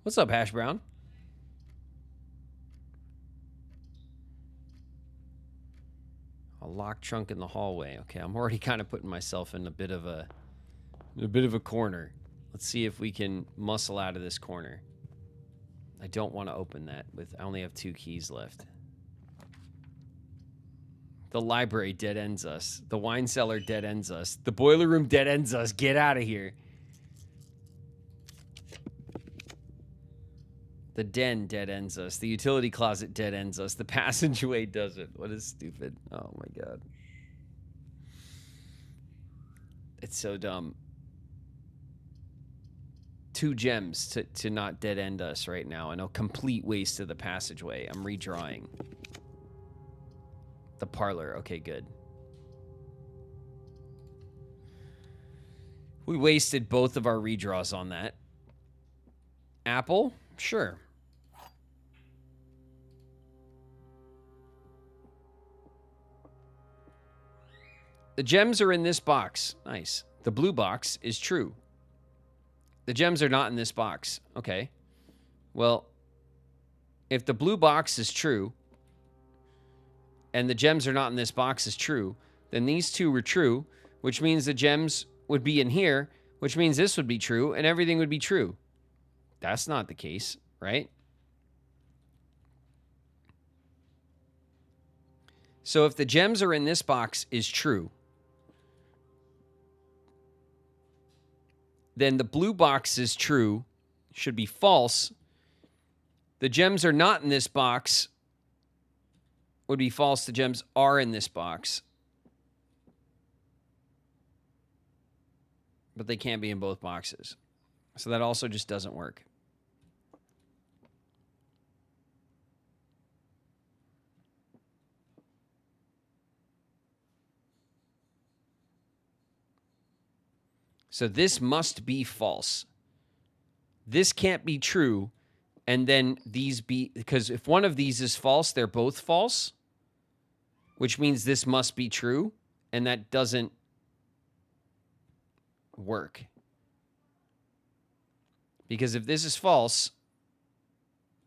What's up, Hash Brown? A locked trunk in the hallway. Okay, I'm already kind of putting myself in a bit of a corner. Let's see if we can muscle out of this corner. I don't want to open that I only have 2 keys left. The library dead ends us. The wine cellar dead ends us. The boiler room dead ends us. Get out of here. The den dead ends us. The utility closet dead ends us. The passageway doesn't. What is stupid? Oh my God. It's so dumb. 2 gems to not dead end us right now, and a complete waste of the passageway. I'm redrawing. The parlor. Okay, good. We wasted both of our redraws on that. Apple? Sure. The gems are in this box. Nice. The blue box is true. The gems are not in this box. Okay. Well, if the blue box is true and the gems are not in this box is true, then these 2 were true, which means the gems would be in here, which means this would be true and everything would be true. That's not the case, right? So if the gems are in this box is true, then the blue box is true, should be false. The gems are not in this box would be false. The gems are in this box. But they can't be in both boxes. So that also just doesn't work. So this must be false. This can't be true And then these be, because if one of these is false, they're both false, which means this must be true. And that doesn't work. Because if this is false,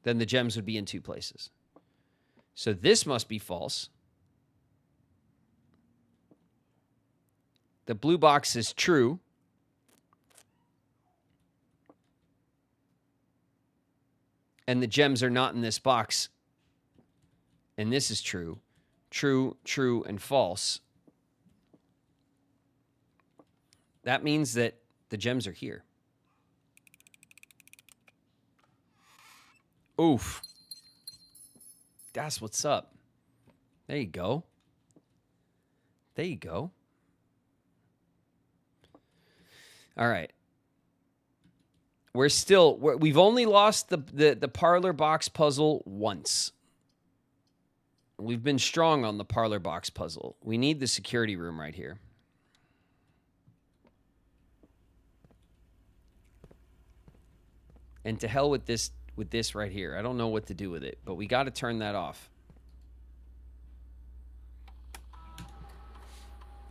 then the gems would be in two places. So this must be false. The blue box is true. And the gems are not in this box. And this is true. True, true, and false. That means that the gems are here. Oof. That's what's up. There you go. There you go. All right. We've only lost the parlor box puzzle once. We've been strong on the parlor box puzzle. We need the security room right here. And to hell with this right here. I don't know what to do with it, but we got to turn that off.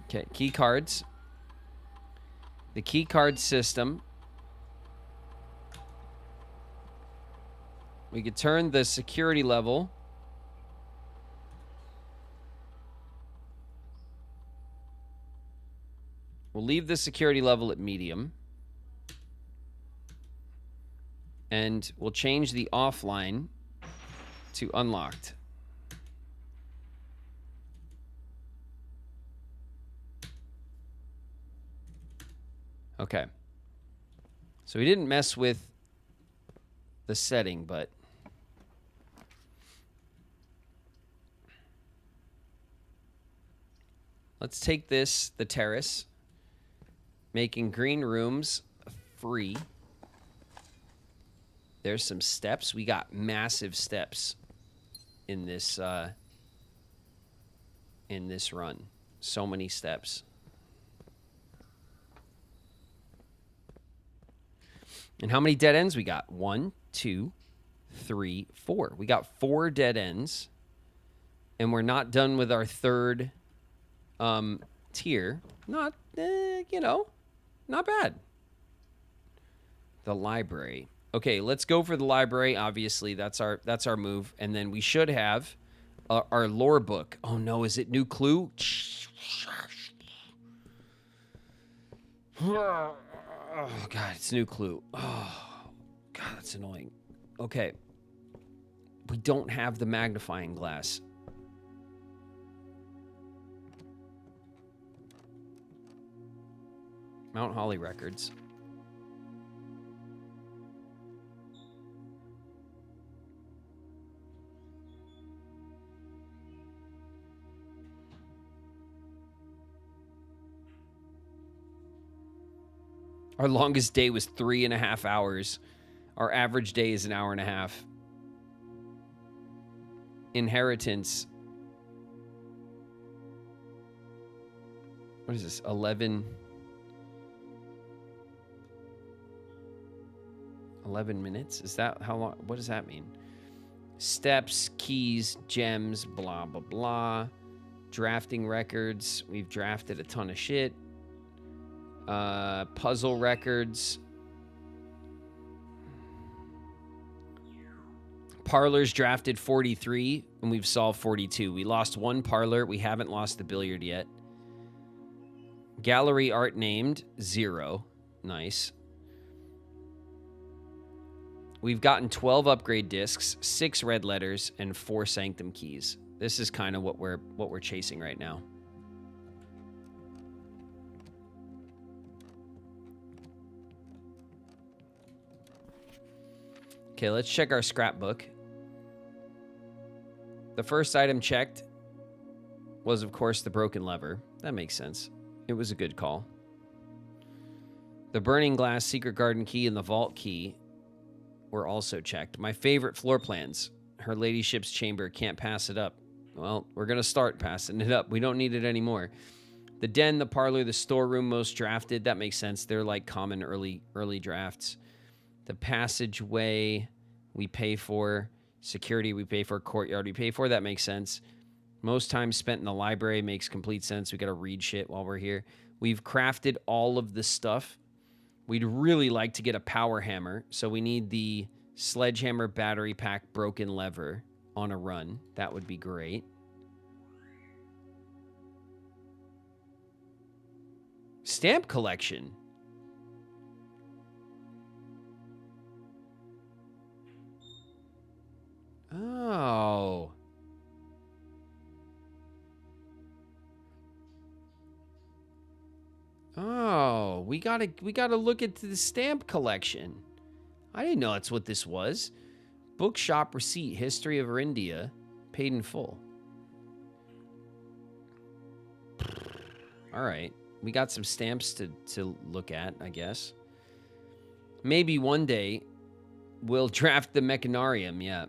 Okay, key cards. The key card system. We could turn the security level. We'll leave the security level at medium. And we'll change the offline to unlocked. Okay. So we didn't mess with the setting, but let's take this, the terrace, making green rooms free. There's some steps. We got massive steps in this run. So many steps. And how many dead ends we got? 1, 2, 3, 4. We got 4 dead ends. And we're not done with our third tier. Not, not bad. The library. Okay, let's go for the library. Obviously, that's our move. And then we should have our lore book. Oh no, is it new clue? Oh god, it's new clue. Oh god, that's annoying. Okay. We don't have the magnifying glass. Mount Holly Records. Our longest day was 3.5 hours. Our average day is 1.5 hours. Inheritance. What is this? 11 minutes? Is that how long? What does that mean? Steps, keys, gems, blah, blah, blah. Drafting records. We've drafted a ton of shit. Puzzle records. Parlors drafted 43, and we've solved 42. We lost 1 parlor. We haven't lost the billiard yet. Gallery art named 0. Nice. We've gotten 12 upgrade discs, 6 red letters, and 4 sanctum keys. This is kind of what we're chasing right now. Okay, let's check our scrapbook. The first item checked was, of course, the broken lever. That makes sense. It was a good call. The burning glass, secret garden key, and the vault key were also checked. My favorite floor plans. Her ladyship's chamber, can't pass it up. Well, we're going to start passing it up. We don't need it anymore. The den, the parlor, the storeroom, most drafted. That makes sense. They're like common early drafts. The passageway we pay for security, we pay for courtyard, we pay for. That makes sense. Most time spent in the library makes complete sense. We got to read shit while we're here. We've crafted all of the stuff. We'd really like to get a power hammer, so we need the sledgehammer battery pack broken lever on a run. That would be great. Stamp collection. Oh. Oh, we gotta look at the stamp collection. I didn't know that's what this was. Bookshop receipt, history of India, paid in full. All right, we got some stamps to look at, I guess. Maybe one day we'll draft the Mechanarium. Yeah,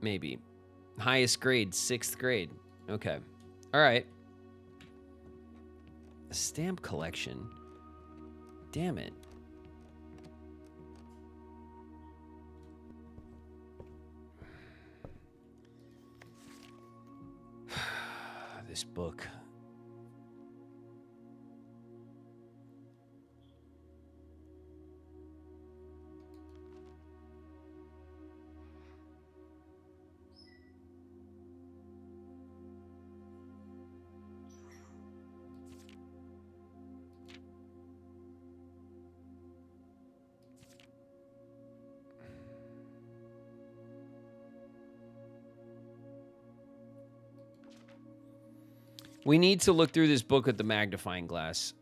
maybe. Highest grade, 6th grade. Okay, all right. A stamp collection. Damn it. This book. We need to look through this book with the magnifying glass.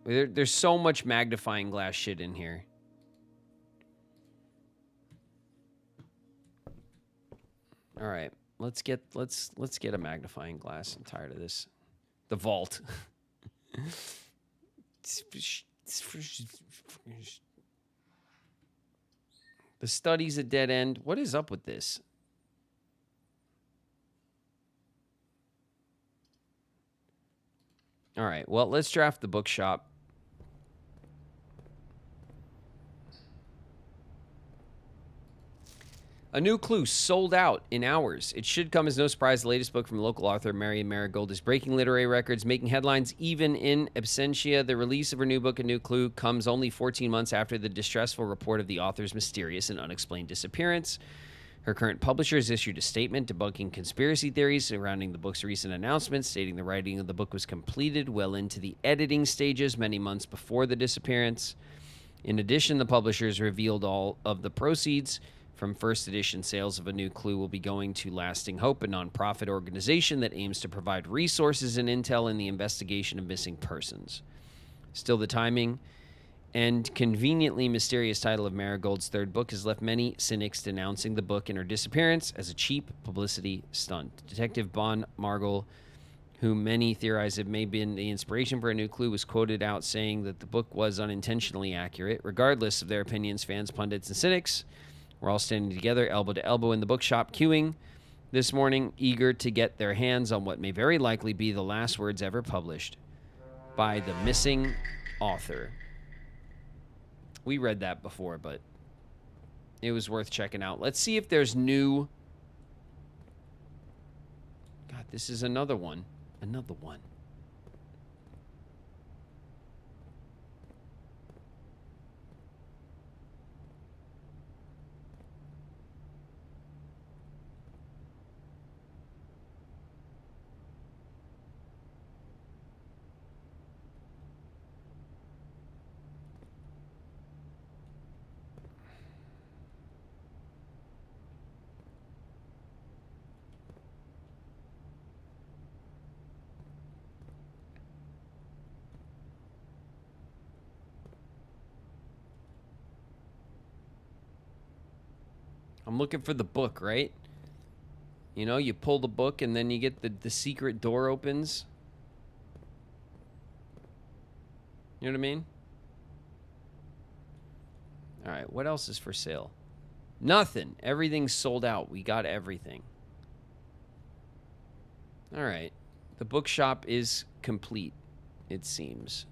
There's so much magnifying glass shit in here. All right, let's get a magnifying glass. I'm tired of this. The vault. The study's a dead end. What is up with this? All right, well, let's draft the bookshop. A new clue sold out in hours. It should come as no surprise. The latest book from local author Marion Marigold is breaking literary records, making headlines even in absentia. The release of her new book, A New Clue, comes only 14 months after the distressful report of the author's mysterious and unexplained disappearance. Her current publisher has issued a statement debunking conspiracy theories surrounding the book's recent announcements, stating the writing of the book was completed well into the editing stages many months before the disappearance. In addition, the publishers revealed all of the proceeds from first edition sales of A New Clue will be going to Lasting Hope, a nonprofit organization that aims to provide resources and intel in the investigation of missing persons. Still, the timing and conveniently mysterious title of Marigold's third book has left many cynics denouncing the book and her disappearance as a cheap publicity stunt. Detective Bon Margol, who many theorize have may been the inspiration for A New Clue, was quoted out saying that the book was unintentionally accurate. Regardless of their opinions, fans, pundits, and cynics were all standing together, elbow to elbow in the bookshop, queuing this morning, eager to get their hands on what may very likely be the last words ever published by the missing author. We read that before, but it was worth checking out. Let's see if there's new... God, this is another one. Another one. I'm looking for the book, right? You know, you pull the book and then you get the secret door opens. You know what I mean? All right, what else is for sale? Nothing. Everything's sold out. We got everything. All right. The bookshop is complete, it seems.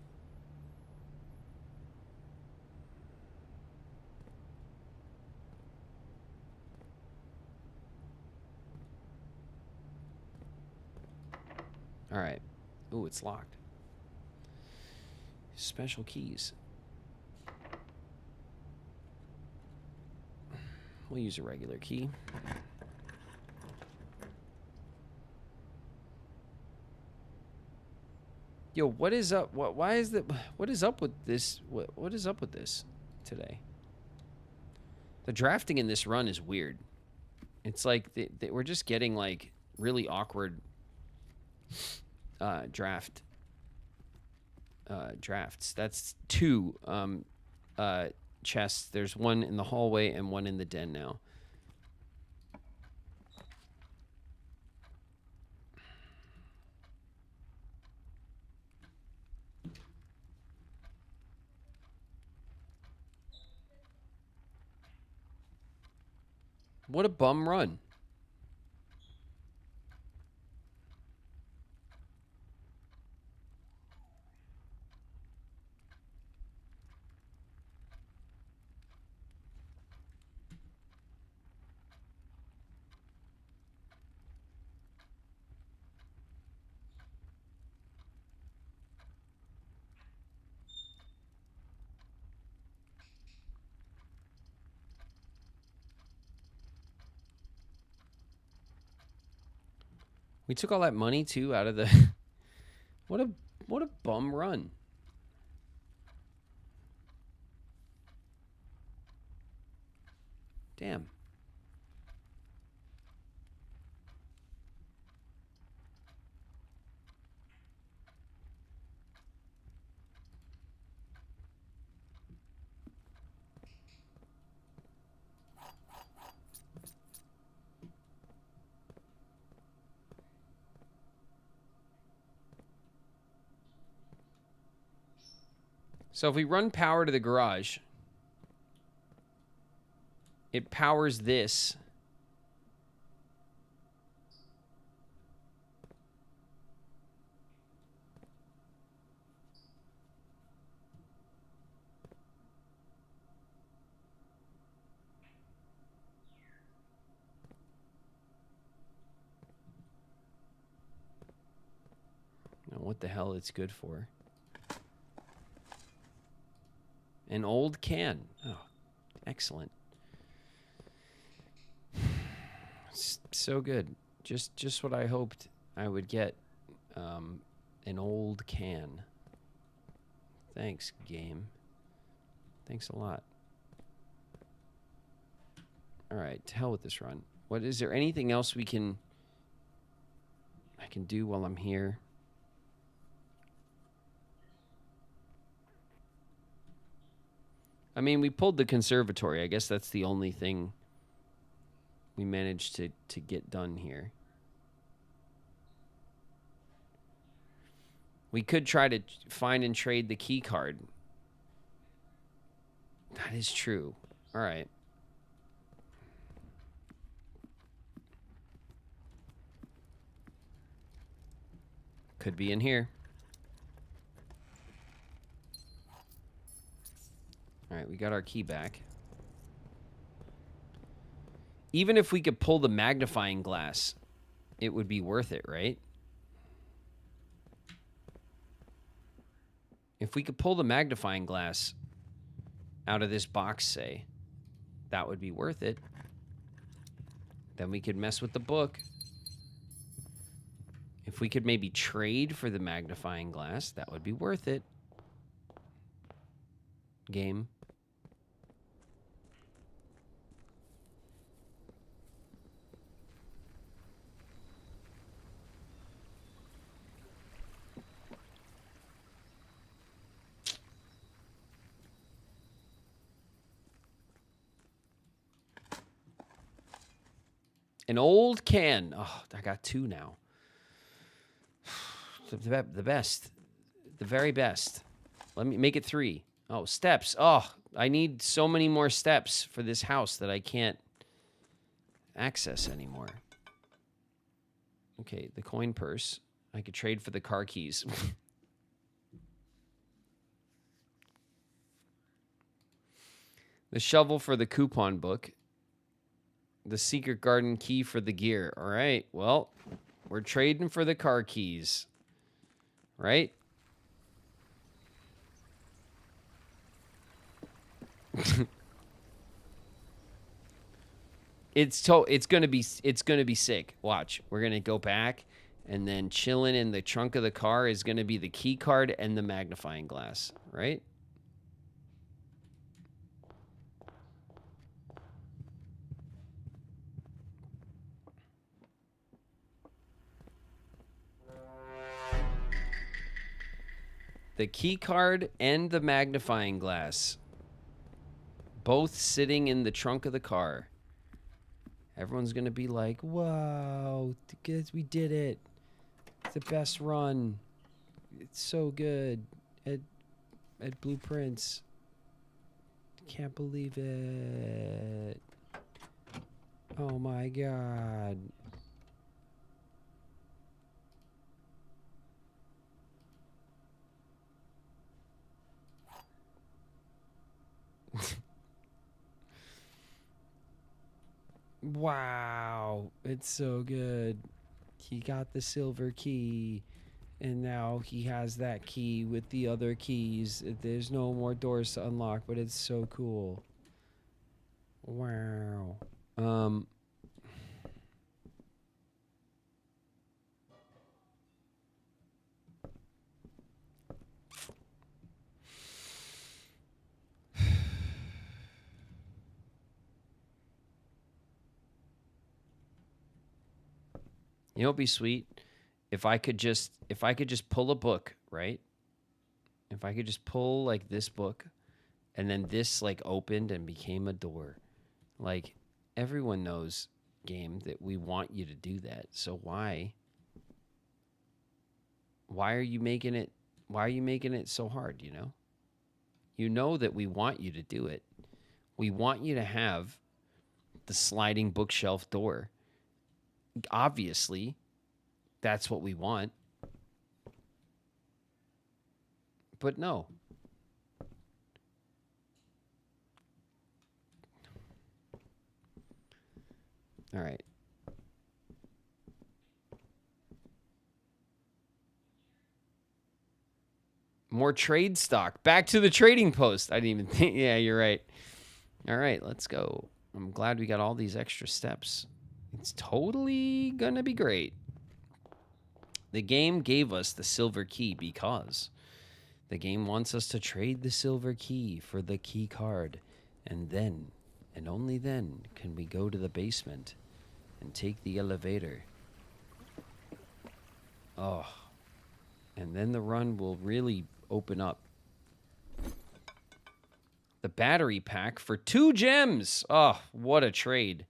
All right. Ooh, it's locked. Special keys. We'll use a regular key. Yo, what is up? Why is that? What is up with this? What is up with this today? The drafting in this run is weird. It's like we're just getting like really awkward drafts. That's two chests. There's one in the hallway and one in the den now. What a bum run. We took all that money too out of the what a bum run. Damn. So if we run power to the garage, it powers this. Now, what the hell it's good for? An old can. Oh, excellent. So good. Just what I hoped I would get. An old can. Thanks, game. Thanks a lot. All right, to hell with this run. What is there anything else I can do while I'm here? I mean, we pulled the conservatory. I guess that's the only thing we managed to get done here. We could try to find and trade the key card. That is true. All right. Could be in here. All right, we got our key back. Even if we could pull the magnifying glass, it would be worth it, right? If we could pull the magnifying glass out of this box, say, that would be worth it. Then we could mess with the book. If we could maybe trade for the magnifying glass, that would be worth it. Game. An old can. Oh, I got two now. The best. The very best. Let me make it three. Oh, steps. Oh, I need so many more steps for this house that I can't access anymore. Okay, the coin purse. I could trade for the car keys. The shovel for the coupon book. The secret garden key for the gear. All right, well, we're trading for the car keys. right? It's gonna be sick. Watch, we're gonna go back, and then chilling in the trunk of the car is gonna be the key card and the magnifying glass, right? The key card and the magnifying glass, both sitting in the trunk of the car. Everyone's gonna be like, "Wow, guys, we did it! It's the best run. It's so good at Blueprints. Can't believe it! Oh my god!" Wow, it's so good. He got the silver key, and now he has that key with the other keys. There's no more doors to unlock, but it's so cool. Wow. You know what'd be sweet? If I could just pull a book, right? If I could just pull like this book, and then this like opened and became a door. Like, everyone knows, game, that we want you to do that. So why are you making it so hard, you know? You know that we want you to do it. We want you to have the sliding bookshelf door. Obviously, that's what we want. But no. All right. More trade stock. Back to the trading post. I didn't even think. Yeah, you're right. All right, let's go. I'm glad we got all these extra steps. It's totally gonna be great. The game gave us the silver key because the game wants us to trade the silver key for the key card. And then, and only then, can we go to the basement and take the elevator. Oh. And then the run will really open up. The battery pack for 2 gems. Oh, what a trade.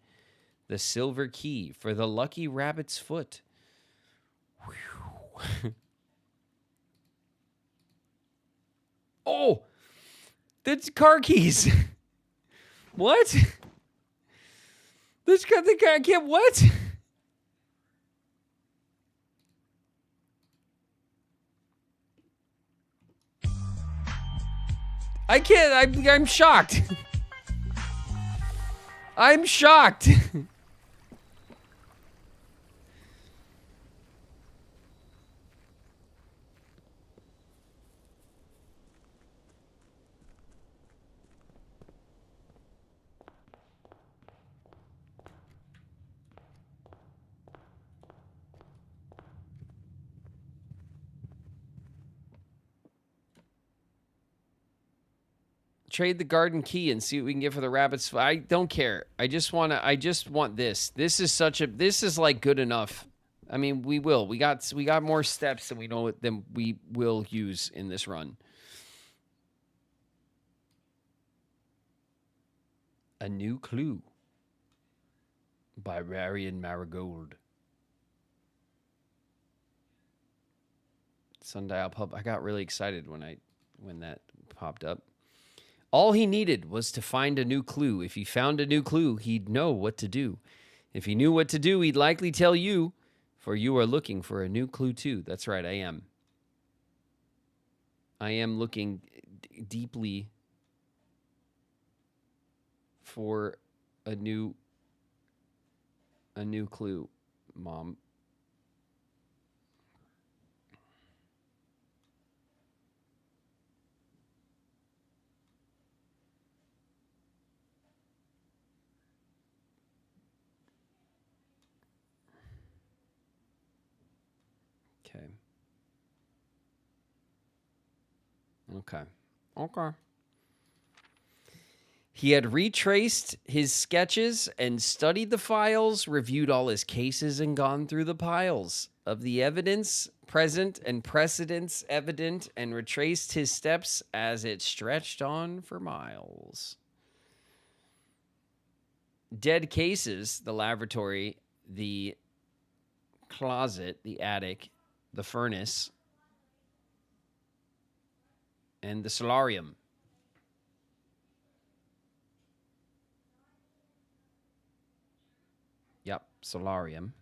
The silver key for the lucky rabbit's foot. Oh, that's car keys. What? This got the guy can't what? I can't. I'm shocked. I'm shocked. Trade the garden key and see what we can get for the rabbits. I don't care. I just want this. This is like good enough. I mean, we will. We got more steps than we will use in this run. A New Clue by Marion Marigold. Sundial Pub. I got really excited when that popped up. All he needed was to find a new clue. If he found a new clue, he'd know what to do. If he knew what to do, he'd likely tell you, for you are looking for a new clue too. That's right, I am. I am looking deeply for a new clue, Mom. Okay. He had retraced his sketches and studied the files, reviewed all his cases, and gone through the piles of the evidence present and precedents evident, and retraced his steps as it stretched on for miles. Dead cases, the laboratory, the closet, the attic, the furnace, and the solarium. Yep, solarium.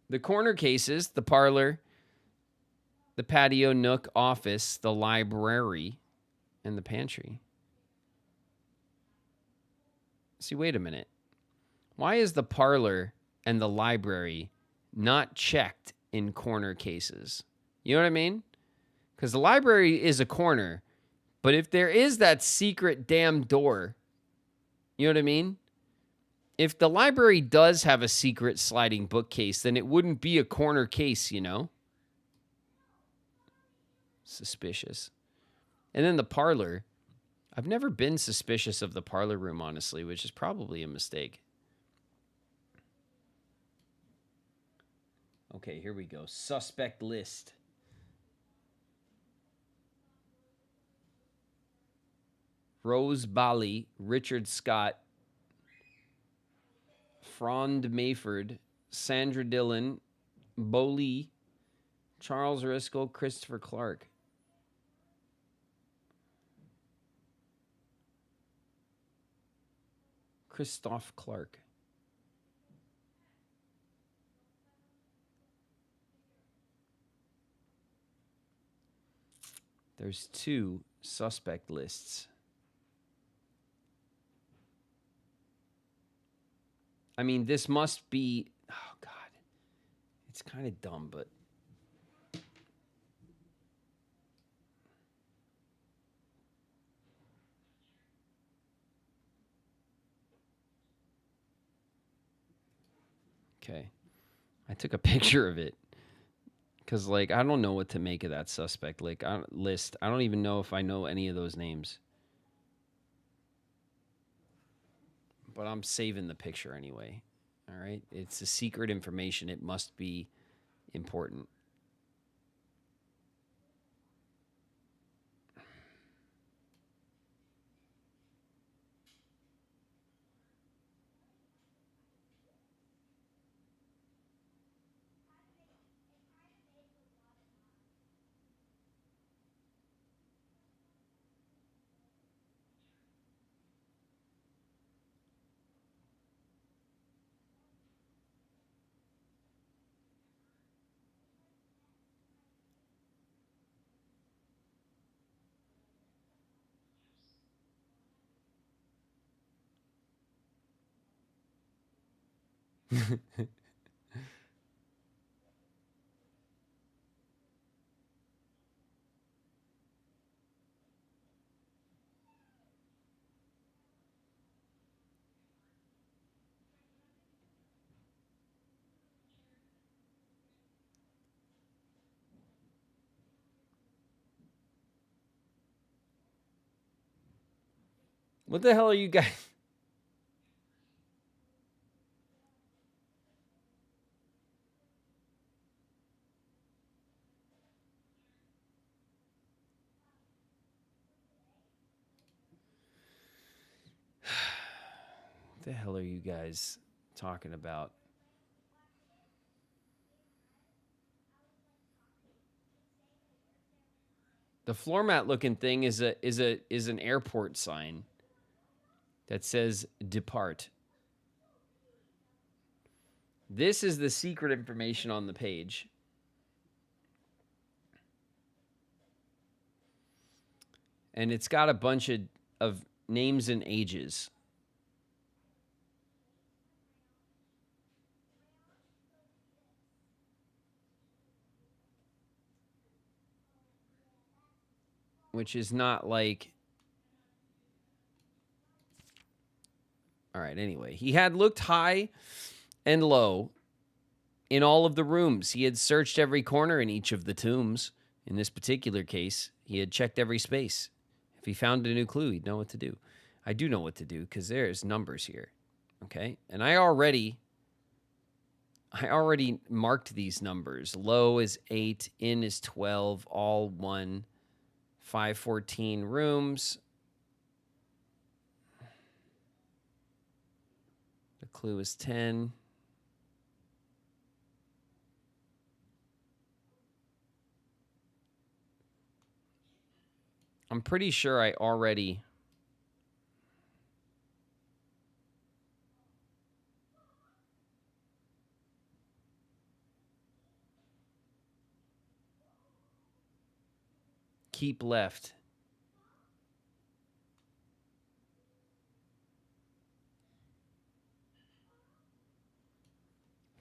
The corner cases, the parlor, the patio nook office, the library, and the pantry. See, wait a minute. Why is the parlor and the library not checked in corner cases? You know what I mean? Because the library is a corner, but if there is that secret damn door, you know what I mean? If the library does have a secret sliding bookcase, then it wouldn't be a corner case, you know? Suspicious. And then the parlor. I've never been suspicious of the parlor room, honestly, which is probably a mistake. Okay, here we go. Suspect list. Rose Bali, Richard Scott, Frond Mayford, Sandra Dillon, Bo Lee, Charles Riskel, Christopher Clark. Christoph Clark. There's 2 suspect lists. I mean, this must be... Oh, God. It's kind of dumb, but... Okay. I took a picture of it. Because, like, I don't know what to make of that suspect list. I don't even know if I know any of those names. But I'm saving the picture anyway. All right? It's a secret information. It must be important. What the hell are you guys... What the hell are you guys talking about? The floor mat looking thing is an airport sign that says depart. This is the secret information on the page. And it's got a bunch of names and ages. Which is not like... All right, anyway. He had looked high And lo, in all of the rooms, he had searched every corner in each of the tombs. In this particular case, he had checked every space. If he found a new clue, he'd know what to do. I do know what to do because there's numbers here. Okay? And I already marked these numbers. Low is 8, in is 12, all 1, 514 rooms. The clue is 10. I'm pretty sure I already... Keep left.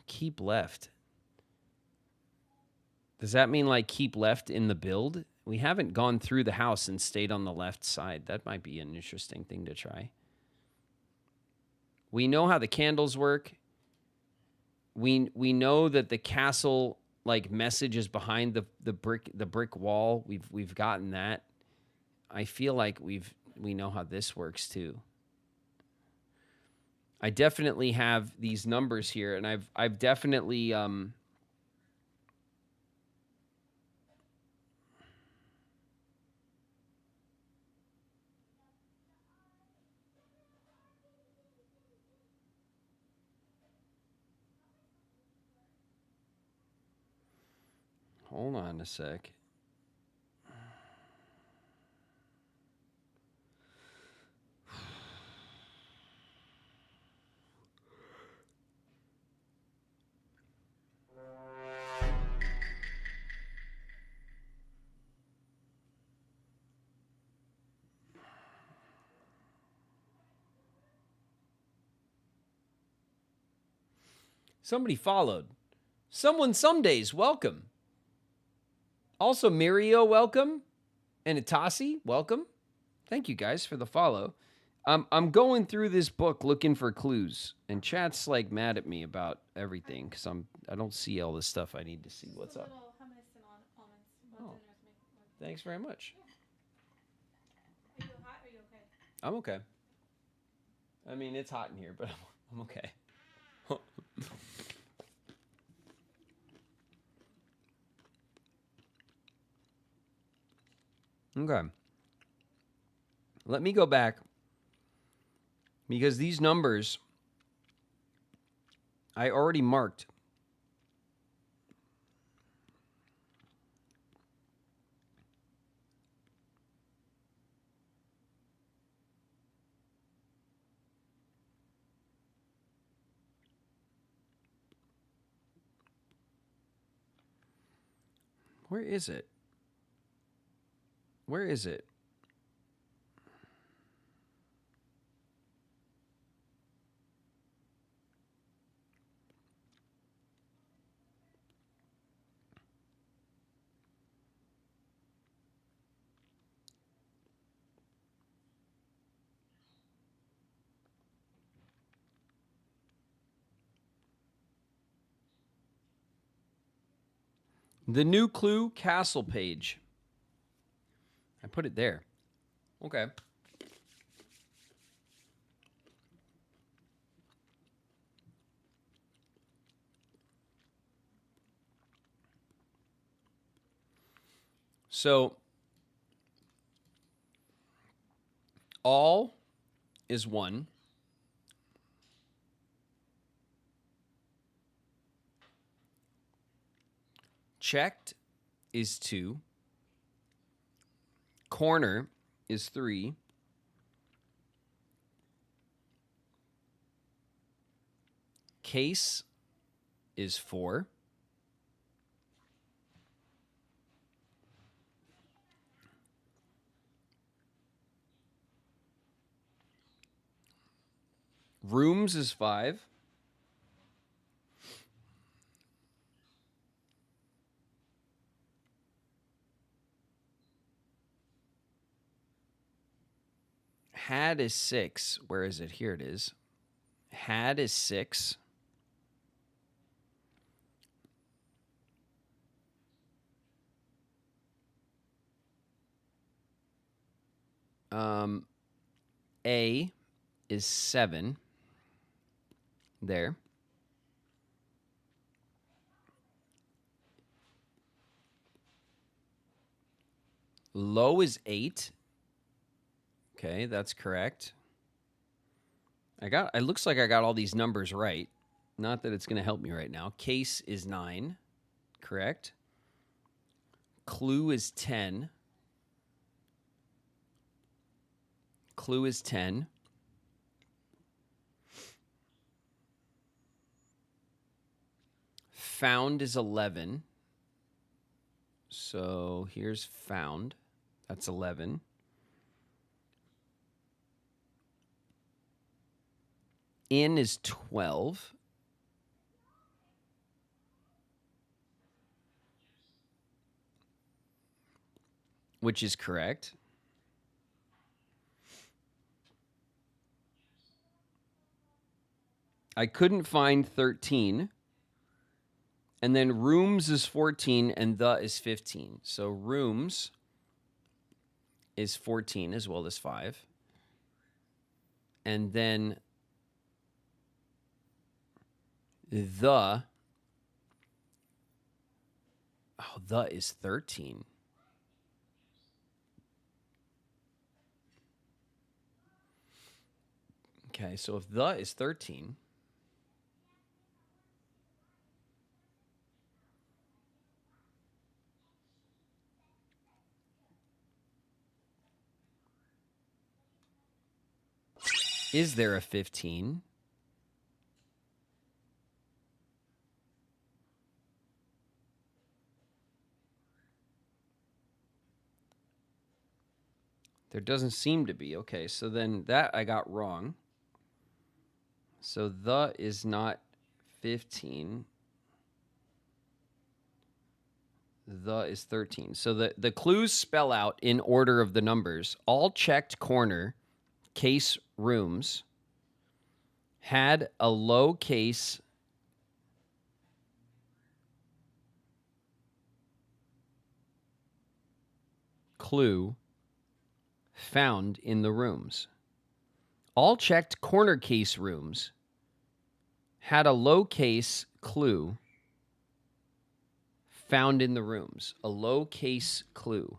Keep left. Does that mean like keep left in the build? We haven't gone through the house and stayed on the left side. That might be an interesting thing to try. We know how the candles work. We know that the castle like message is behind the brick wall. We've gotten that. I feel like we know how this works too. I definitely have these numbers here, and I've definitely hold on a sec. Somebody followed. Someone some days, welcome. Also, Mirio, welcome. And Itasi, welcome. Thank you guys for the follow. I'm going through this book looking for clues, and chat's like mad at me about everything because I don't see all this stuff I need to see. What's up? Oh, thanks very much. Are you hot? Are you okay? I'm okay. I mean, it's hot in here, but I'm okay. Okay. Let me go back because these numbers I already marked. Where is it? Where is it? The new clue castle page. I put it there. Okay. So all is 1. Checked is 2. Corner is 3. Case is 4. Rooms is 5. Had is 6. Where is it? Here it is. Had is 6. A is 7. There. Low is 8. Okay, that's correct. It looks like I got all these numbers right. Not that it's going to help me right now. Case is 9. Correct. Clue is 10. Clue is 10. Found is 11. So here's found. That's 11. In is 12. Which is correct. I couldn't find 13. And then rooms is 14 and the is 15. So rooms is 14 as well as 5. And then the is 13. Okay, so if the is 13, is there a 15? There doesn't seem to be. Okay, so then that I got wrong. So the is not 15. The is 13. So the clues spell out in order of the numbers. All checked corner case rooms had a low case clue found in the rooms. All checked corner case rooms had a low case clue found in the rooms. A low case clue.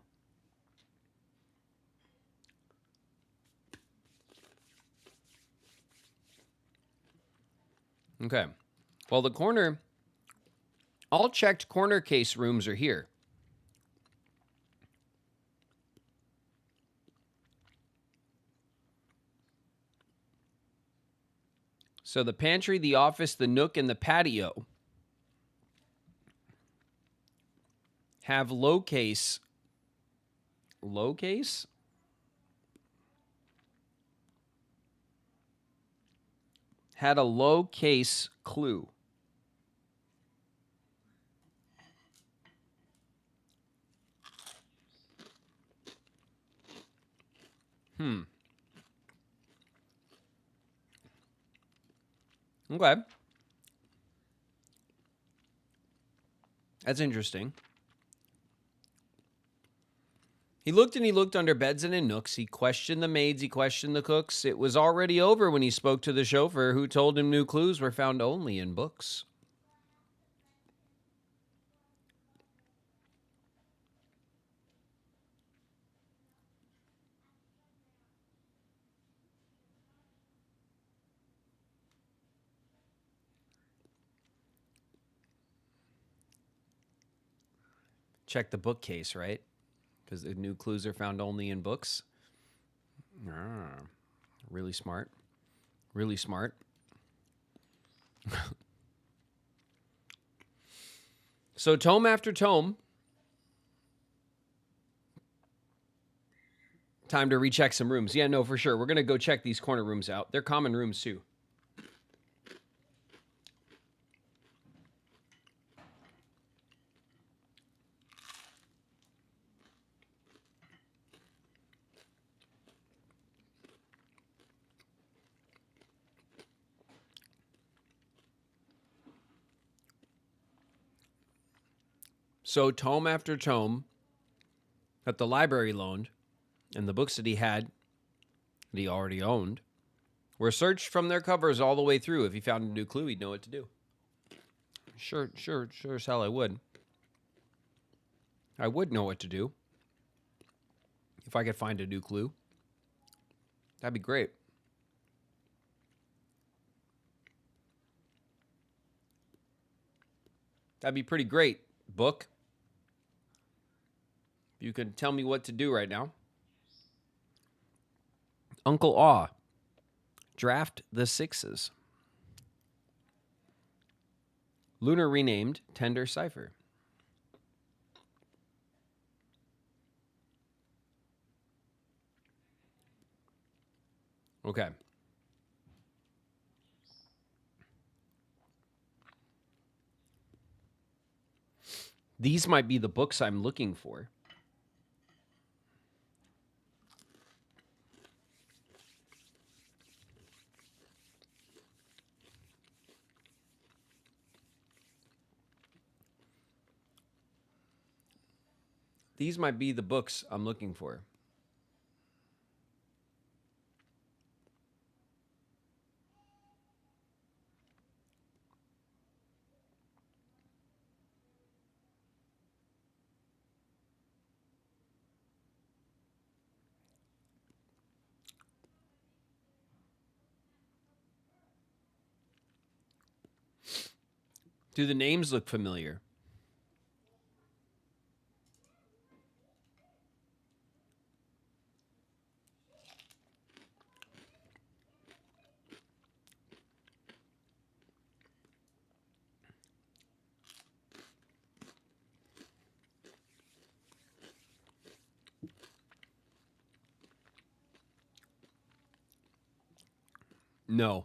Okay. Well, all checked corner case rooms are here. So the pantry, the office, the nook, and the patio have low case. Low case? Had a low case clue. Okay. That's interesting. He looked and he looked under beds and in nooks. He questioned the maids. He questioned the cooks. It was already over when he spoke to the chauffeur, who told him new clues were found only in books. Check the bookcase, right? Because the new clues are found only in books. Really smart. Really smart. So tome after tome. Time to recheck some rooms. Yeah, no, for sure. We're going to go check these corner rooms out. They're common rooms, too. So tome after tome that the library loaned and the books that he had that he already owned were searched from their covers all the way through. If he found a new clue, he'd know what to do. Sure as hell I would. I would know what to do if I could find a new clue. That'd be great. That'd be pretty great, book. You could tell me what to do right now. Uncle Aw. Draft the sixes. Lunar renamed Tender Cipher. Okay. These might be the books I'm looking for. These might be the books I'm looking for. Do the names look familiar? No.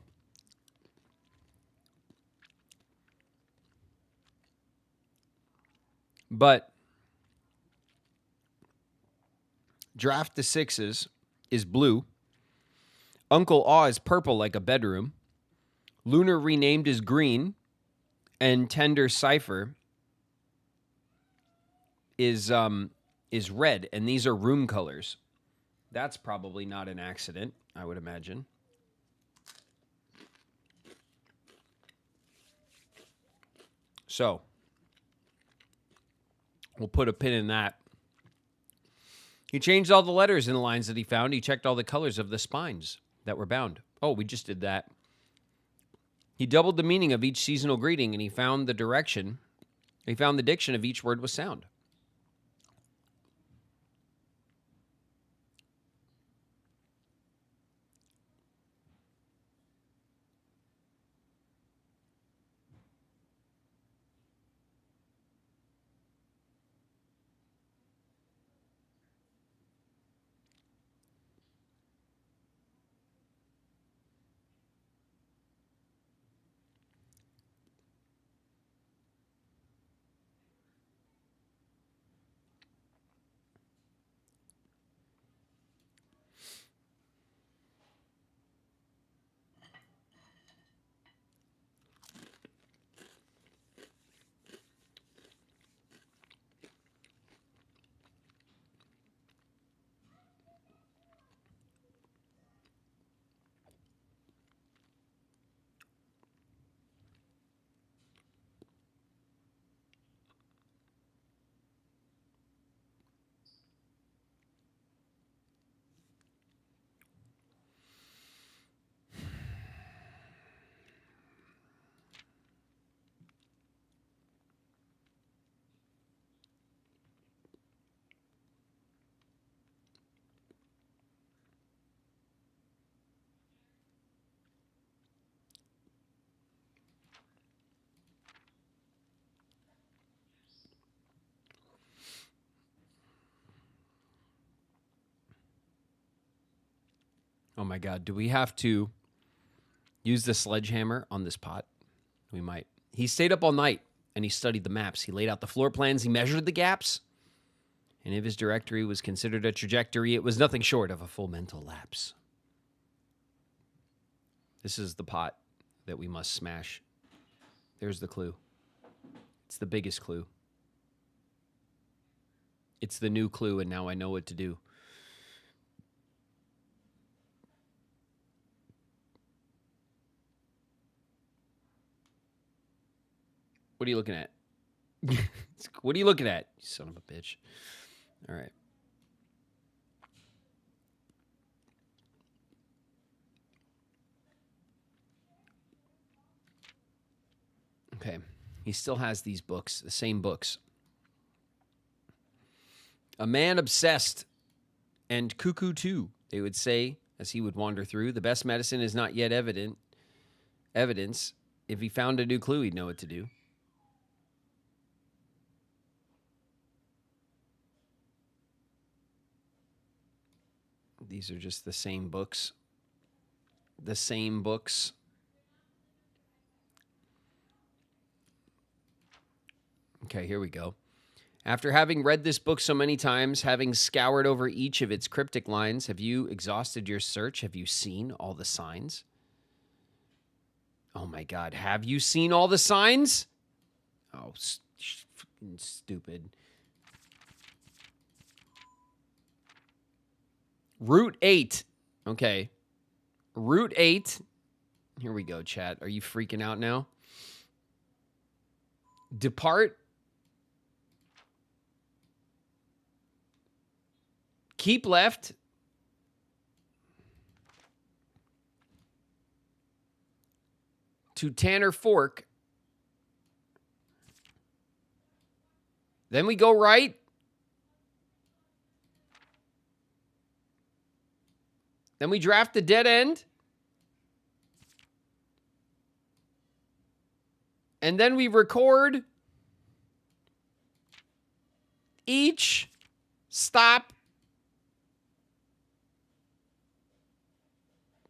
But Draft the Sixes is blue. Uncle Aw is purple like a bedroom. Lunar renamed is green. And Tender Cipher is red. And these are room colors. That's probably not an accident, I would imagine. So, we'll put a pin in that. He changed all the letters in the lines that he found. He checked all the colors of the spines that were bound. Oh, we just did that. He doubled the meaning of each seasonal greeting, and he found the direction. He found the diction of each word with sound. Oh my God. Do we have to use the sledgehammer on this pot? We might. He stayed up all night and he studied the maps. He laid out the floor plans. He measured the gaps. And if his directory was considered a trajectory, it was nothing short of a full mental lapse. This is the pot that we must smash. There's the clue. It's the biggest clue. It's the new clue, and now I know what to do. What are you looking at? What are you looking at, you son of a bitch? All right. Okay. He still has these books, the same books. A man obsessed and cuckoo too, they would say as he would wander through. The best medicine is not yet evidence. If he found a new clue, he'd know what to do. These are just the same books. The same books. Okay, here we go. After having read this book so many times, having scoured over each of its cryptic lines, have you exhausted your search? Have you seen all the signs? Oh my God, have you seen all the signs? Oh, stupid. Route 8. Okay. Route 8. Here we go, chat. Are you freaking out now? Depart. Keep left. To Tanner Fork. Then we go right. Then we draft the dead end. And then we record each stop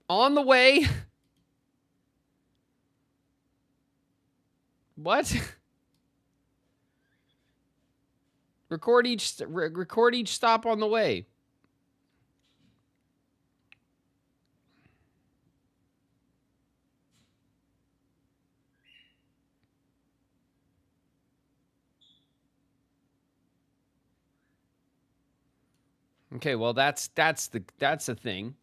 on the way. What? Record each stop on the way. Okay, well that's the thing.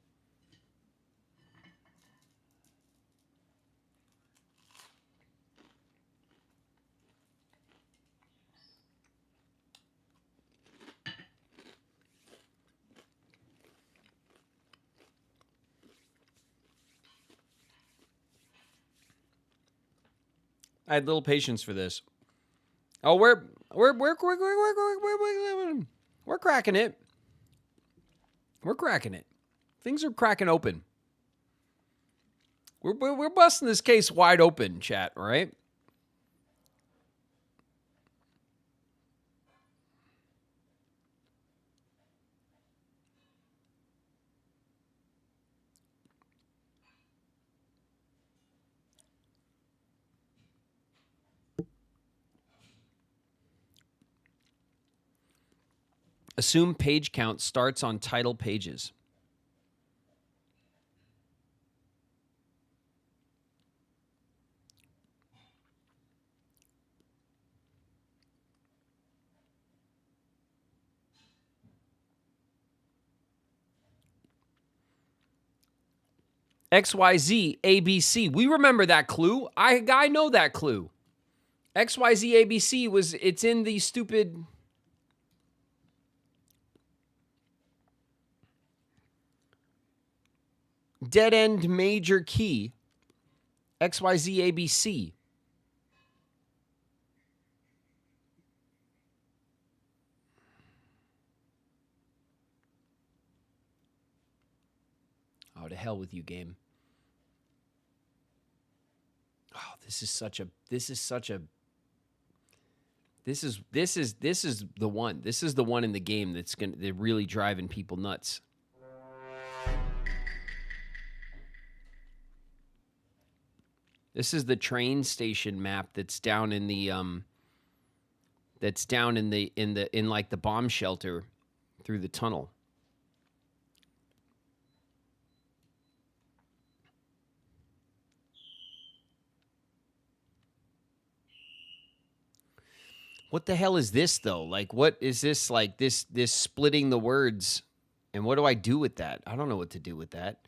I had little patience for this. Oh, we're cracking it. We're cracking it. Things are cracking open. We're busting this case wide open, chat, all right? Assume page count starts on title pages. XYZ ABC. We remember that clue. I know that clue. XYZ ABC it's in the stupid dead end major key. XYZ ABC. Oh, to hell with you, game. Oh, this is the one. This is the one in the game they're really driving people nuts. This is the train station map that's down in the like the bomb shelter through the tunnel. What the hell is this though? Like, what is this? Like this splitting the words, and what do I do with that? I don't know what to do with that.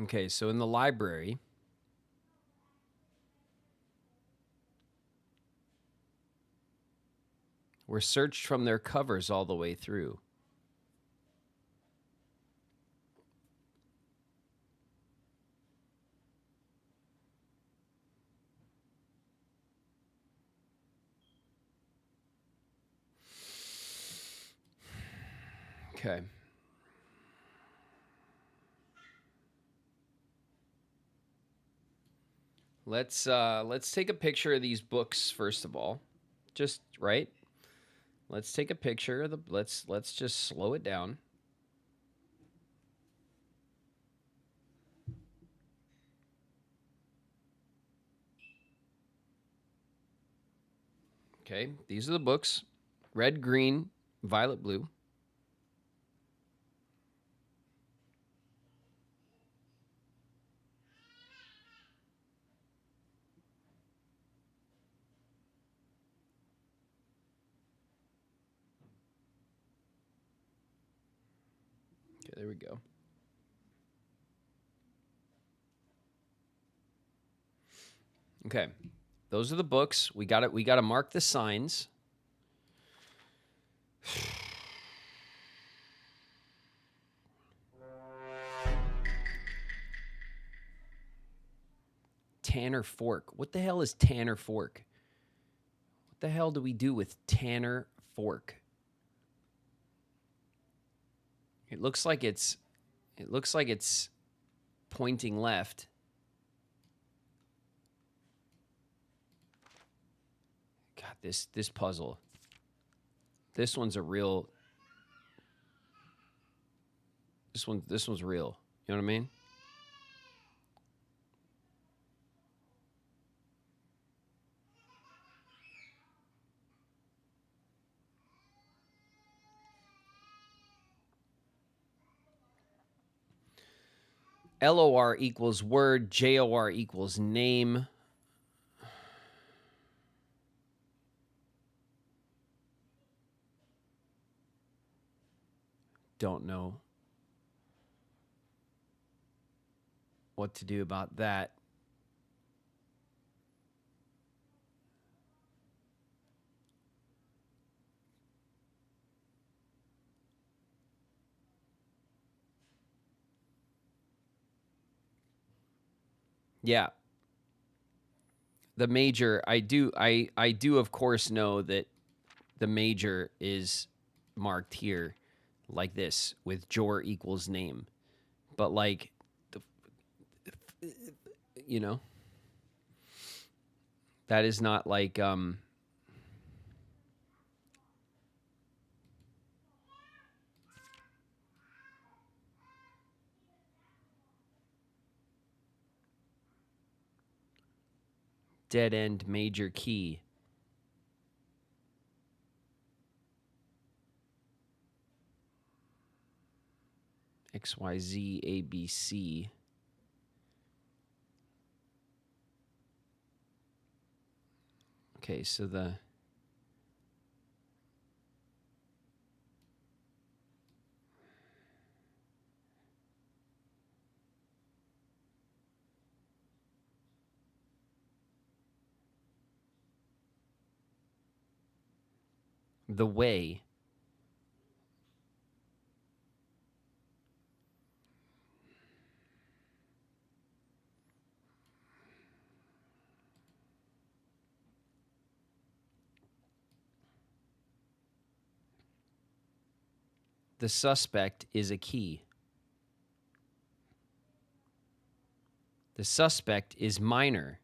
Okay, so in the library, we're searched from their covers all the way through. Okay. Let's take a picture of these books first of all. Just right. Let's take a picture of the. Let's just slow it down. Okay, these are the books: red, green, violet, blue. Okay, there we go. Okay, those are the books. We got it. We got to mark the signs. Tanner Fork. What the hell is Tanner Fork? What the hell do we do with Tanner Fork? It looks like it's pointing left. God, this puzzle. This one's a real this one's real. You know what I mean? LOR equals word, JOR equals name. Don't know what to do about that. Yeah. The major, I do of course know that the major is marked here like this with JOR equals name. But like you know, that is not like dead end major key. XYZ ABC. Okay, so the way. The suspect is a key. The suspect is minor.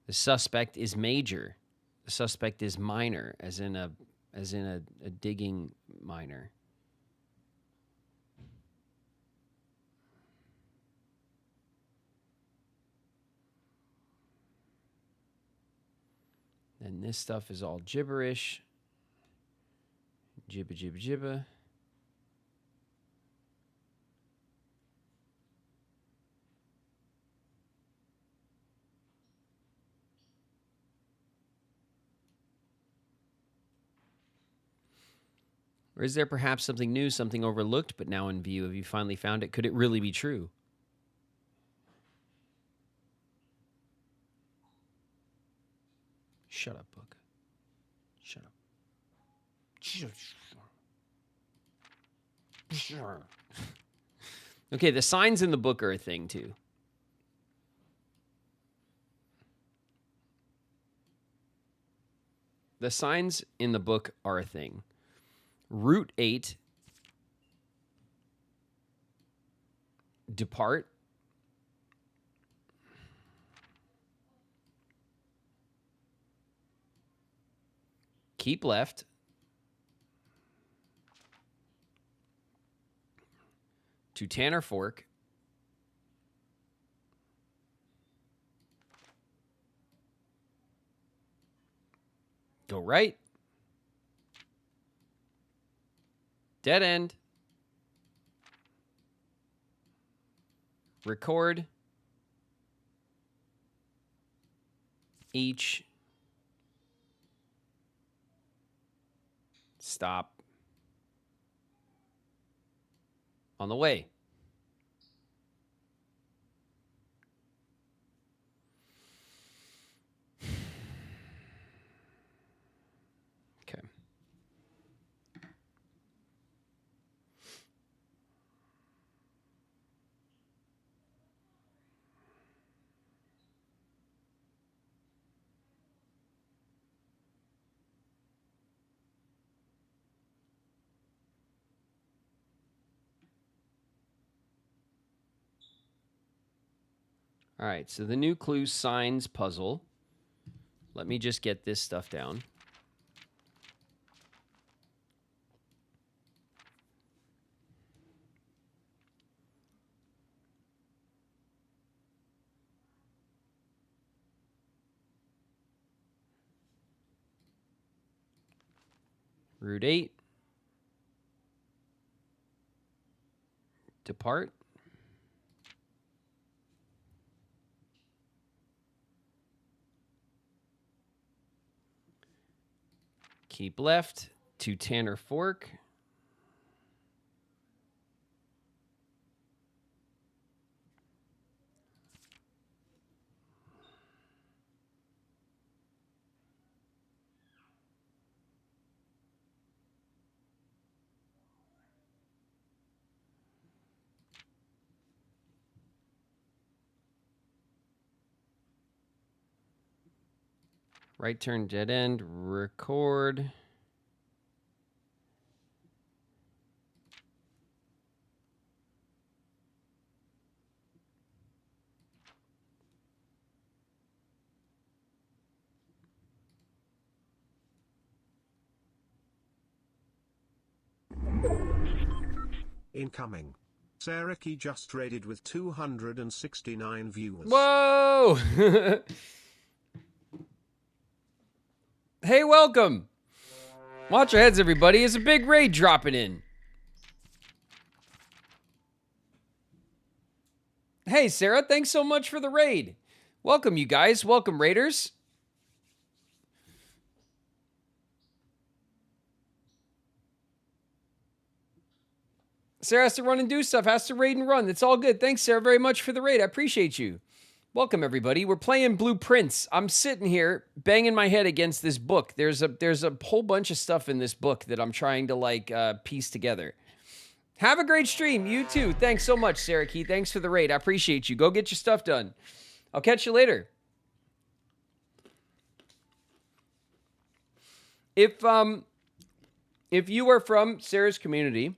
The suspect is major. The suspect is minor, as in a digging minor. Then this stuff is all gibberish. Jibba jibba jibba. Or is there perhaps something new, something overlooked, but now in view? Have you finally found it? Could it really be true? Shut up, book. Shut up. Sure. Okay, the signs in the book are a thing too. The signs in the book are a thing. Route 8, depart. Keep left. To Tanner Fork. Go right. Dead end. Record each stop on the way. Okay. All right, so the new clue signs puzzle. Let me just get this stuff down. Route 8. Depart. Keep left to Tanner Fork. Right turn, dead end, record. Incoming. Sarah Key just raided with 269 viewers. Whoa! Hey, welcome. Watch your heads, everybody. It's a big raid dropping in. Hey, Sarah, thanks so much for the raid. Welcome, you guys. Welcome, raiders. Sarah has to run and do stuff, has to raid and run. It's all good. Thanks, Sarah, very much for the raid. I appreciate you. Welcome, everybody. We're playing Blueprints. I'm sitting here banging my head against this book. There's a whole bunch of stuff in this book that I'm trying to piece together. Have a great stream. You too. Thanks so much, Sarah Key. Thanks for the raid. I appreciate you. Go get your stuff done. I'll catch you later. If you are from Sarah's community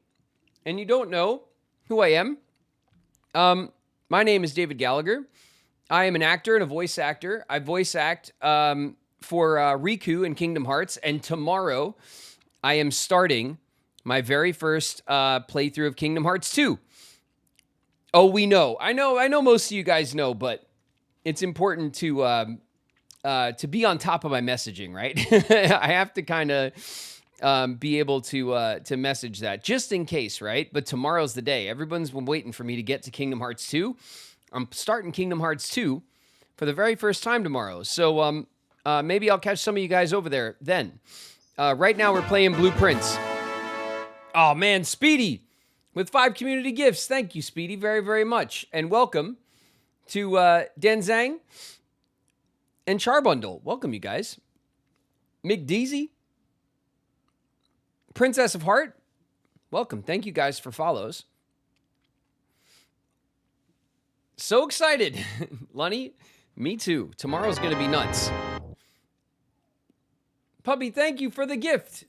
and you don't know who I am, my name is David Gallagher. I am an actor and a voice actor. I voice act for Riku in Kingdom Hearts, and tomorrow I am starting my very first playthrough of Kingdom Hearts 2. Oh, we know. I know most of you guys know, but it's important to be on top of my messaging, right? I have to kind of be able to message that just in case, right? But tomorrow's the day. Everyone's been waiting for me to get to Kingdom Hearts 2. I'm starting Kingdom Hearts 2 for the very first time tomorrow. So maybe I'll catch some of you guys over there then. Right now we're playing Blueprints. Oh, man, Speedy with 5 community gifts. Thank you, Speedy, very, very much. And welcome to Denzang and Charbundle. Welcome, you guys. McDeezy, Princess of Heart, welcome. Thank you guys for follows. So excited. Lunny, me too. Tomorrow's going to be nuts. Puppy, thank you for the gift.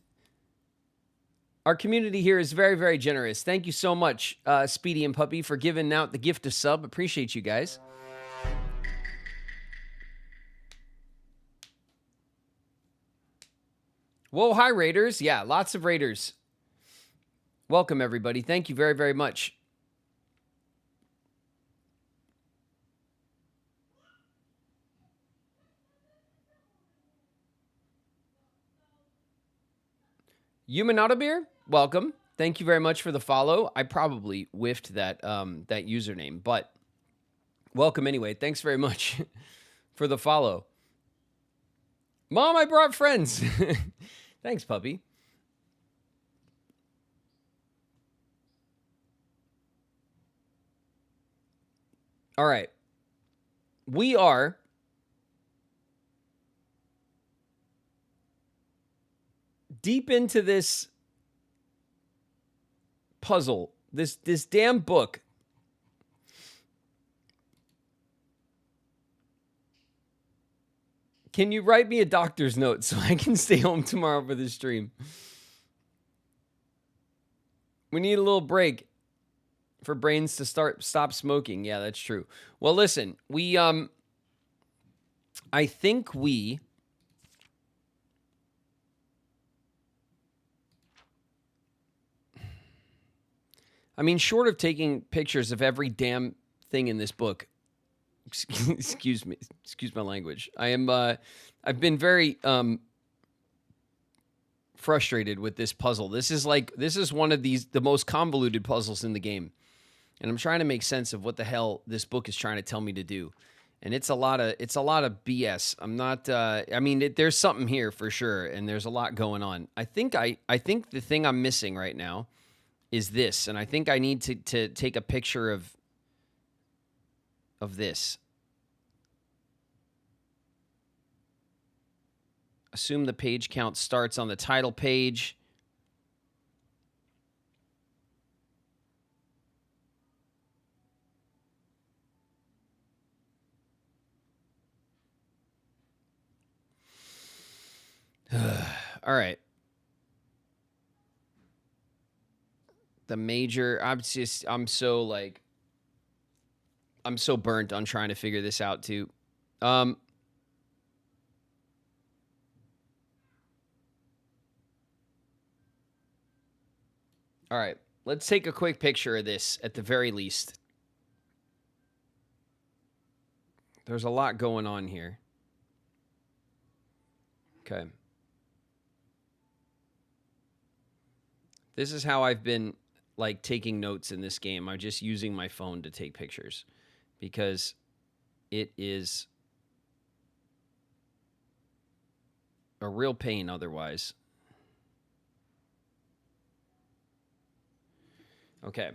Our community here is very, very generous. Thank you so much, Speedy and Puppy, for giving out the gift of sub. Appreciate you guys. Whoa, hi, Raiders. Yeah, lots of Raiders. Welcome, everybody. Thank you very, very much. Humanata Beer, welcome. Thank you very much for the follow. I probably whiffed that that username, but welcome anyway. Thanks very much for the follow. Mom, I brought friends. Thanks, puppy. All right. We are deep into this puzzle, this damn book. Can you write me a doctor's note so I can stay home tomorrow for the stream? We need a little break for brains to stop smoking. Yeah, that's true. Well, listen, we I think we short of taking pictures of every damn thing in this book, excuse my language. I've been very frustrated with this puzzle. This is one of the most convoluted puzzles in the game. And I'm trying to make sense of what the hell this book is trying to tell me to do. And it's a lot of BS. I'm not there's something here for sure, and there's a lot going on. I think the thing I'm missing right now is this, and I think I need to take a picture of this. Assume the page count starts on the title page. All right. The major, I'm so burnt on trying to figure this out too. All right. Let's take a quick picture of this at the very least. There's a lot going on here. Okay. This is how I've been taking notes in this game. I'm just using my phone to take pictures because it is a real pain otherwise. Okay.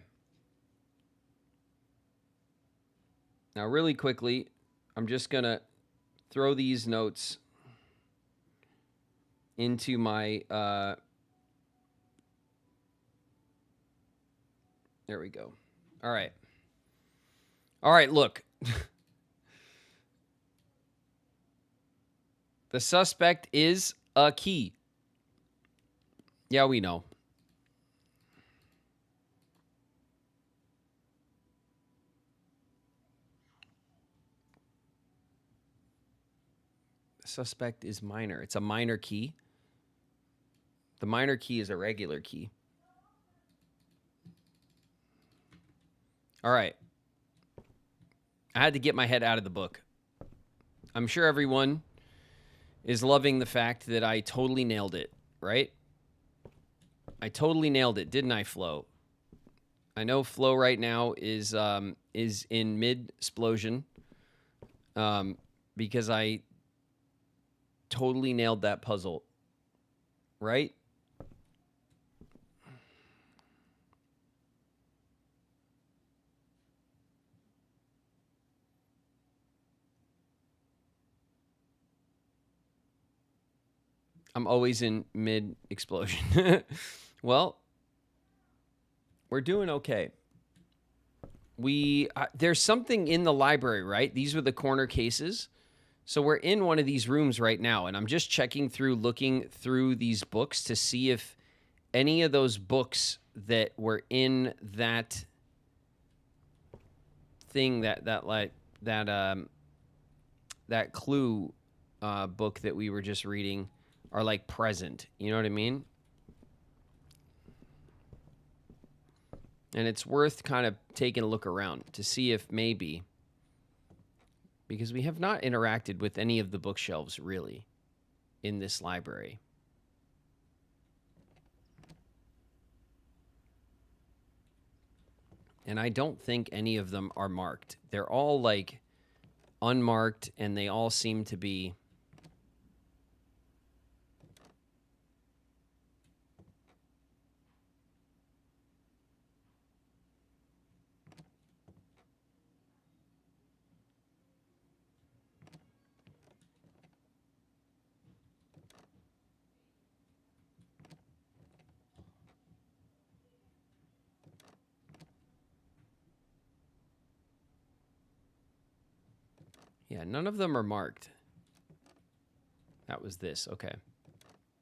Now, really quickly, I'm just going to throw these notes into my... there we go. All right. All right, look. The suspect is a key. Yeah, we know. The suspect is minor. It's a minor key. The minor key is a regular key. All right. I had to get my head out of the book. I'm sure everyone is loving the fact that I totally nailed it, right? I totally nailed it, didn't I, Flo? I know Flo right now is in mid-splosion because I totally nailed that puzzle, right? I'm always in mid explosion. Well, we're doing okay. There's something in the library, right? These were the corner cases. So we're in one of these rooms right now, and I'm just checking through, looking through these books to see if any of those books that were in that thing, that clue book that we were just reading, are like present. You know what I mean? And it's worth kind of taking a look around to see if maybe, because we have not interacted with any of the bookshelves really in this library. And I don't think any of them are marked. They're all like unmarked, and they all seem to be yeah, none of them are marked. That was this. Okay.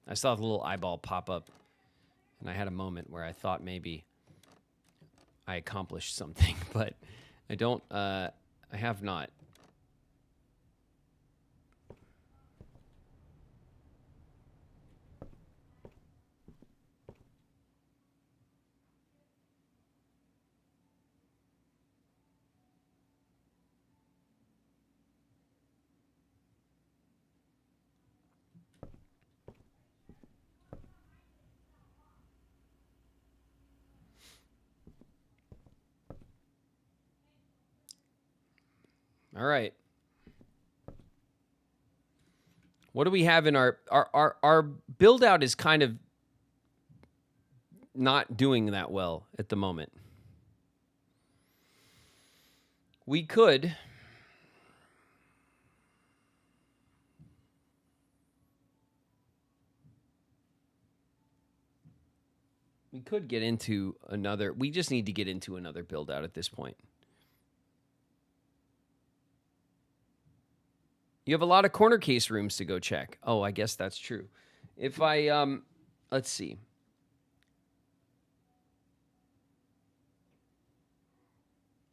I saw the little eyeball pop up, and I had a moment where I thought maybe I accomplished something, but I don't, I have not. All right. What do we have in our build out is kind of not doing that well at the moment. We could get into another. We just need to get into another build out at this point. You have a lot of corner case rooms to go check. Oh, I guess that's true. If I let's see.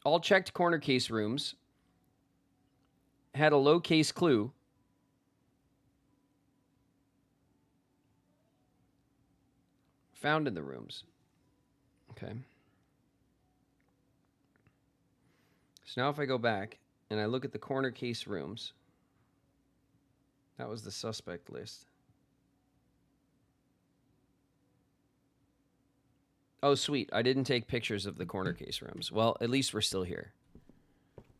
All checked corner case rooms had a low case clue. Found in the rooms. Okay. So now if I go back and I look at the corner case rooms, that was the suspect list. Oh, sweet. I didn't take pictures of the corner case rooms. Well, at least we're still here.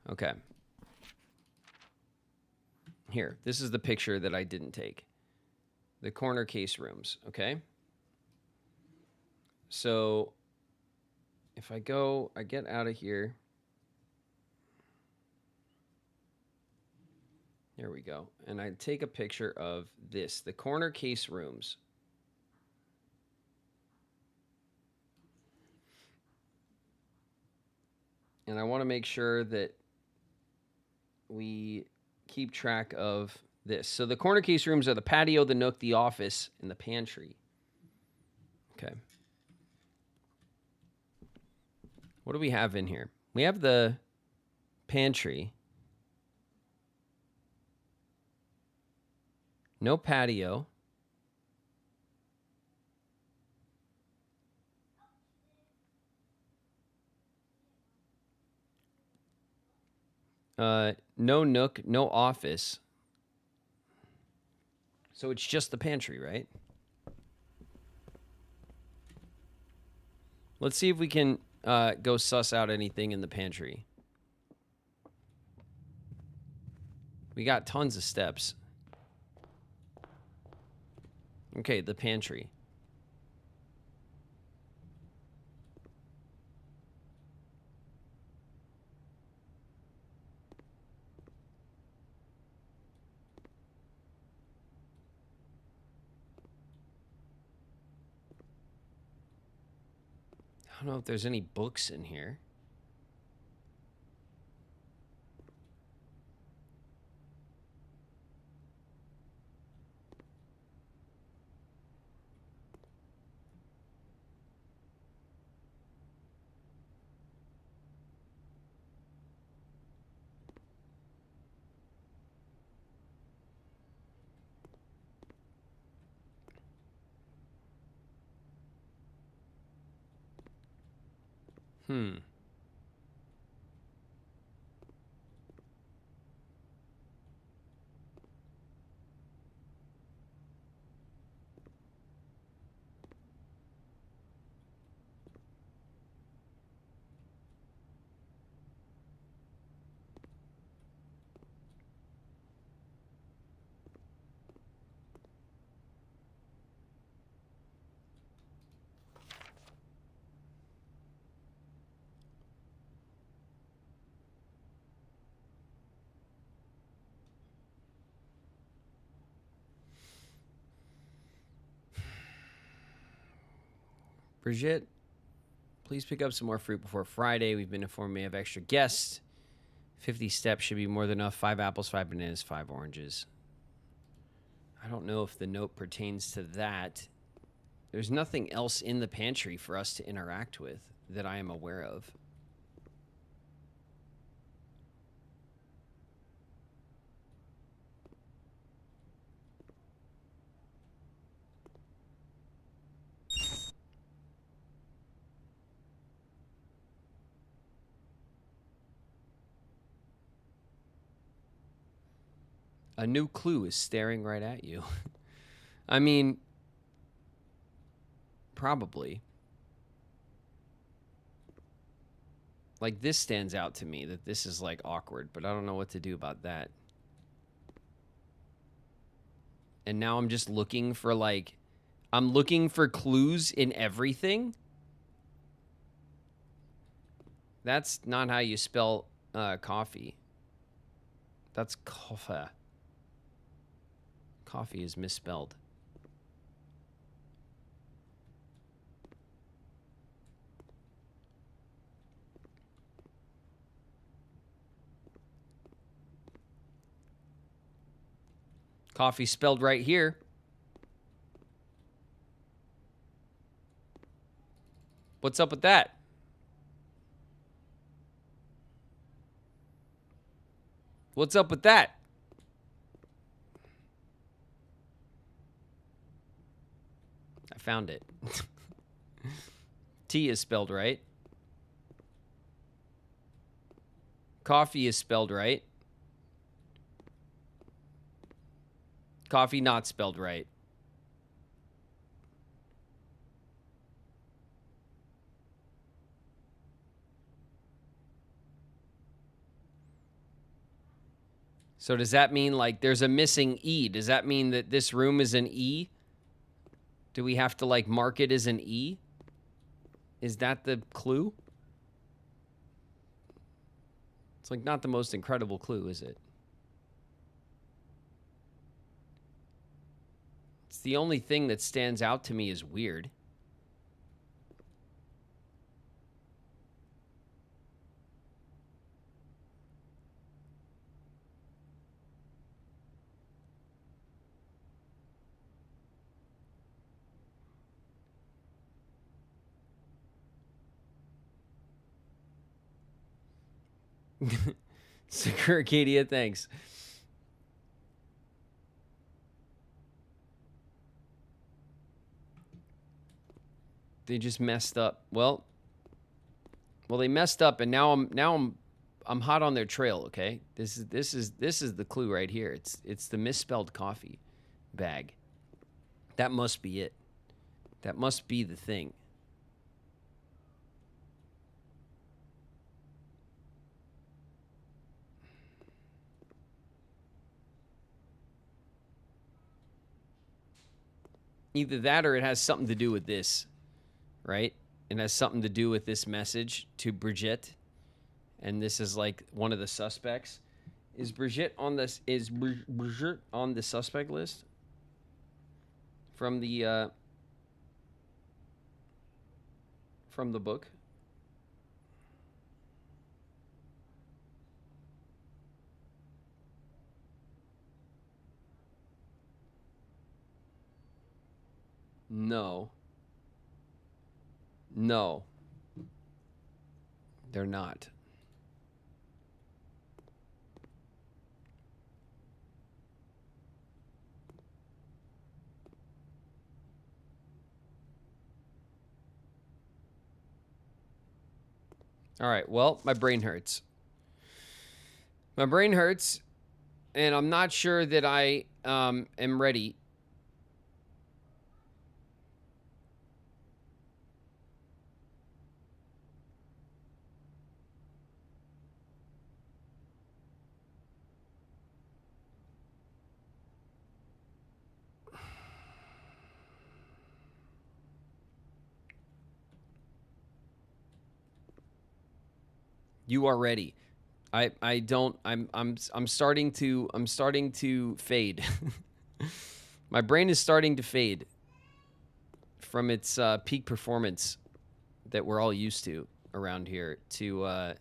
Okay. Here, this is the picture that I didn't take. The corner case rooms, okay? So if I get out of here. There we go. And I take a picture of this, the corner case rooms. And I want to make sure that we keep track of this. So the corner case rooms are the patio, the nook, the office, and the pantry. Okay. What do we have in here? We have the pantry. No patio. No nook, no office. So it's just the pantry, right? Let's see if we can go suss out anything in the pantry. We got tons of steps. Okay, the pantry. I don't know if there's any books in here. Hmm. Brigitte, please pick up some more fruit before Friday. We've been informed we have extra guests. 50 steps should be more than enough. 5 apples, 5 bananas, 5 oranges. I don't know if the note pertains to that. There's nothing else in the pantry for us to interact with that I am aware of. A new clue is staring right at you. I mean, probably. Like, this stands out to me that this is, like, awkward, but I don't know what to do about that. And now I'm just looking for, like, I'm looking for clues in everything. That's not how you spell coffee. That's coffee. Coffee is misspelled. Coffee spelled right here. What's up with that? What's up with that? I found it. T is spelled right. Coffee is spelled right. Coffee not spelled right. So does that mean, like, there's a missing E? Does that mean that this room is an E? Do we have to, like, mark it as an E? Is that the clue? It's, like, not the most incredible clue, is it? It's the only thing that stands out to me as weird. Arcadia, thanks. They just messed up. Well, they messed up, and now I'm hot on their trail. Okay, this is the clue right here. It's the misspelled coffee bag. That must be it. That must be the thing. Either that or it has something to do with this, right? It has something to do with this message to Brigitte, and this is like one of the suspects. Is Brigitte on this? Is Brigitte on the suspect list from the from the book. No. No. They're not. All right. Well, my brain hurts. My brain hurts, and I'm not sure that I am ready. You are ready. I don't I'm starting to fade. My brain is starting to fade from its peak performance that we're all used to around here to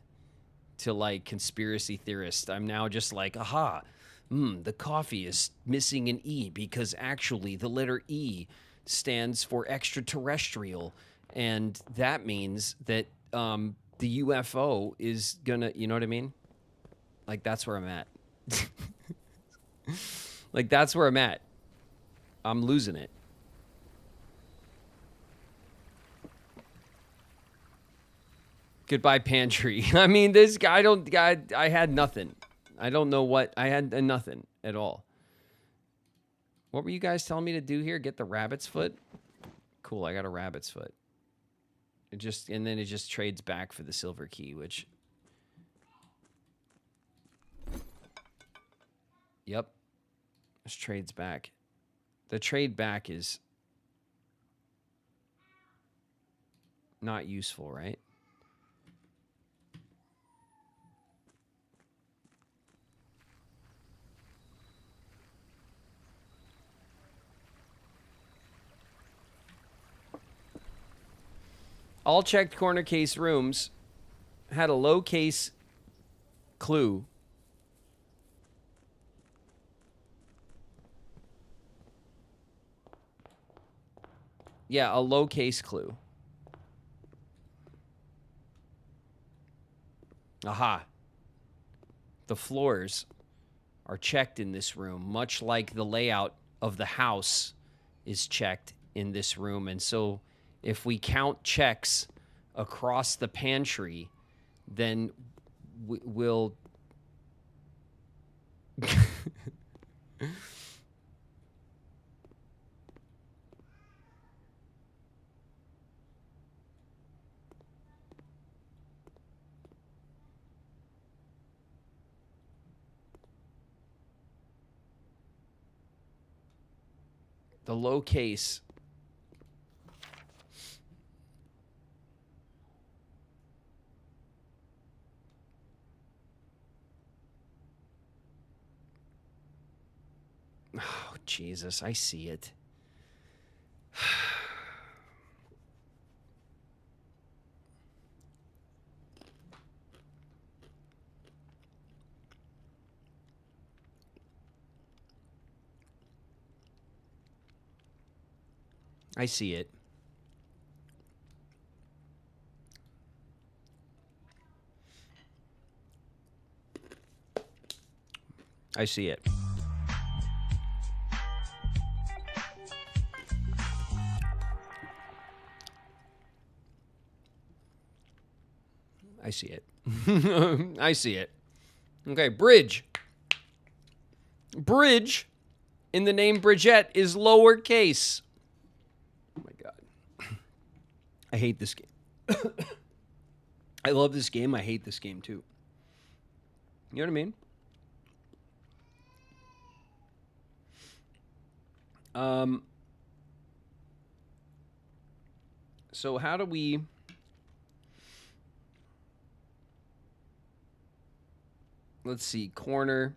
like conspiracy theorist. I'm now just like, aha, the coffee is missing an E because actually the letter E stands for extraterrestrial, and that means that the UFO is gonna, you know what I mean? Like that's where I'm at. Like that's where I'm at. I'm losing it. Goodbye pantry. I mean, this guy I had nothing. I don't know what I had nothing at all. What were you guys telling me to do here? Get the rabbit's foot? Cool, I got a rabbit's foot. And then it just trades back for the silver key, which yep. Just trades back. The trade back is not useful, right? All checked corner case rooms had a low case clue. Yeah, a low case clue. Aha. The floors are checked in this room, much like the layout of the house is checked in this room. And so if we count checks across the pantry, then we'll... the low case. Oh, Jesus, I see it. I see it. I see it. I see it. I see it. Okay, bridge. Bridge in the name Bridgette is lowercase. Oh my God. I hate this game. I love this game. I hate this game too. You know what I mean? So how do we... Let's see. Corner.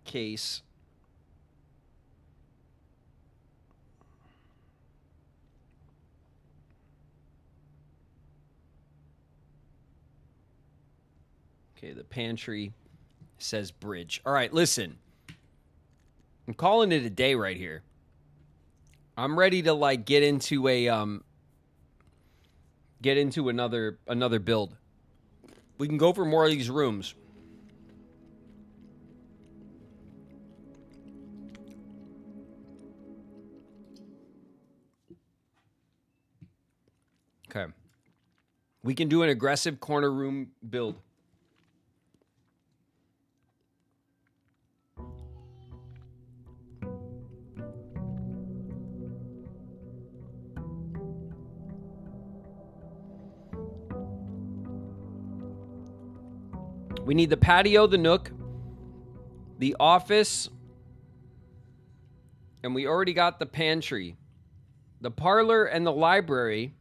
Case. Okay, the pantry says bridge. All right, listen. I'm calling it a day right here. I'm ready to like get into another build. We can go for more of these rooms. Okay. We can do an aggressive corner room build. We need the patio, the nook, the office, and we already got the pantry. The parlor and the library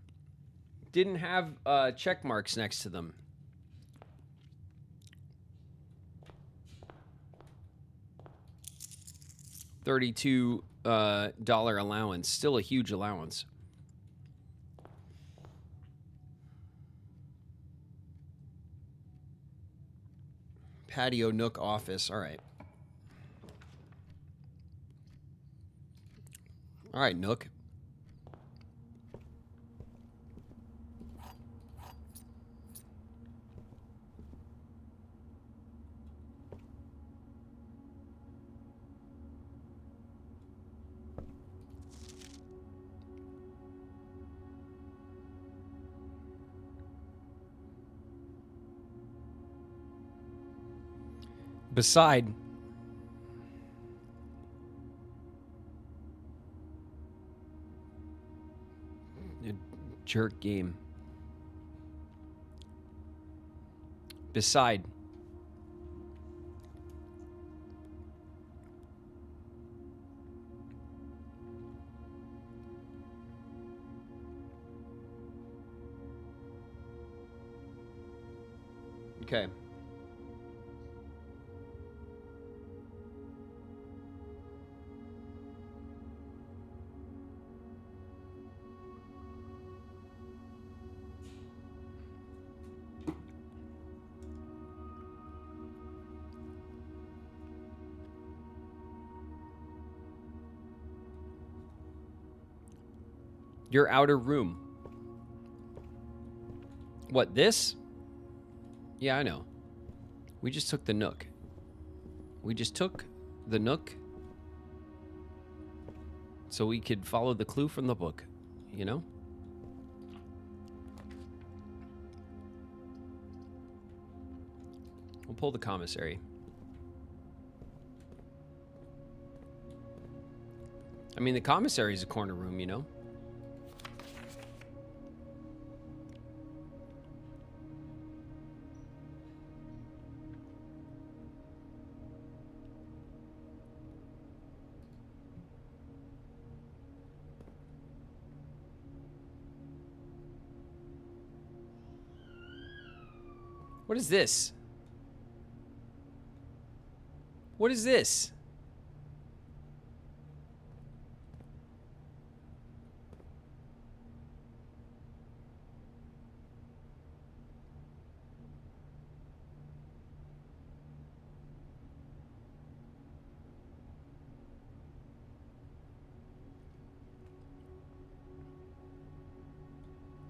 didn't have check marks next to them. $32 allowance. Still a huge allowance. Patio, nook, office. All right. All right, nook. Beside a jerk game. Beside. Okay. Your outer room. What, this? Yeah, I know. We just took the nook. We just took the nook so we could follow the clue from the book, you know? We'll pull the commissary. I mean, the commissary is a corner room, you know? What is this? What is this?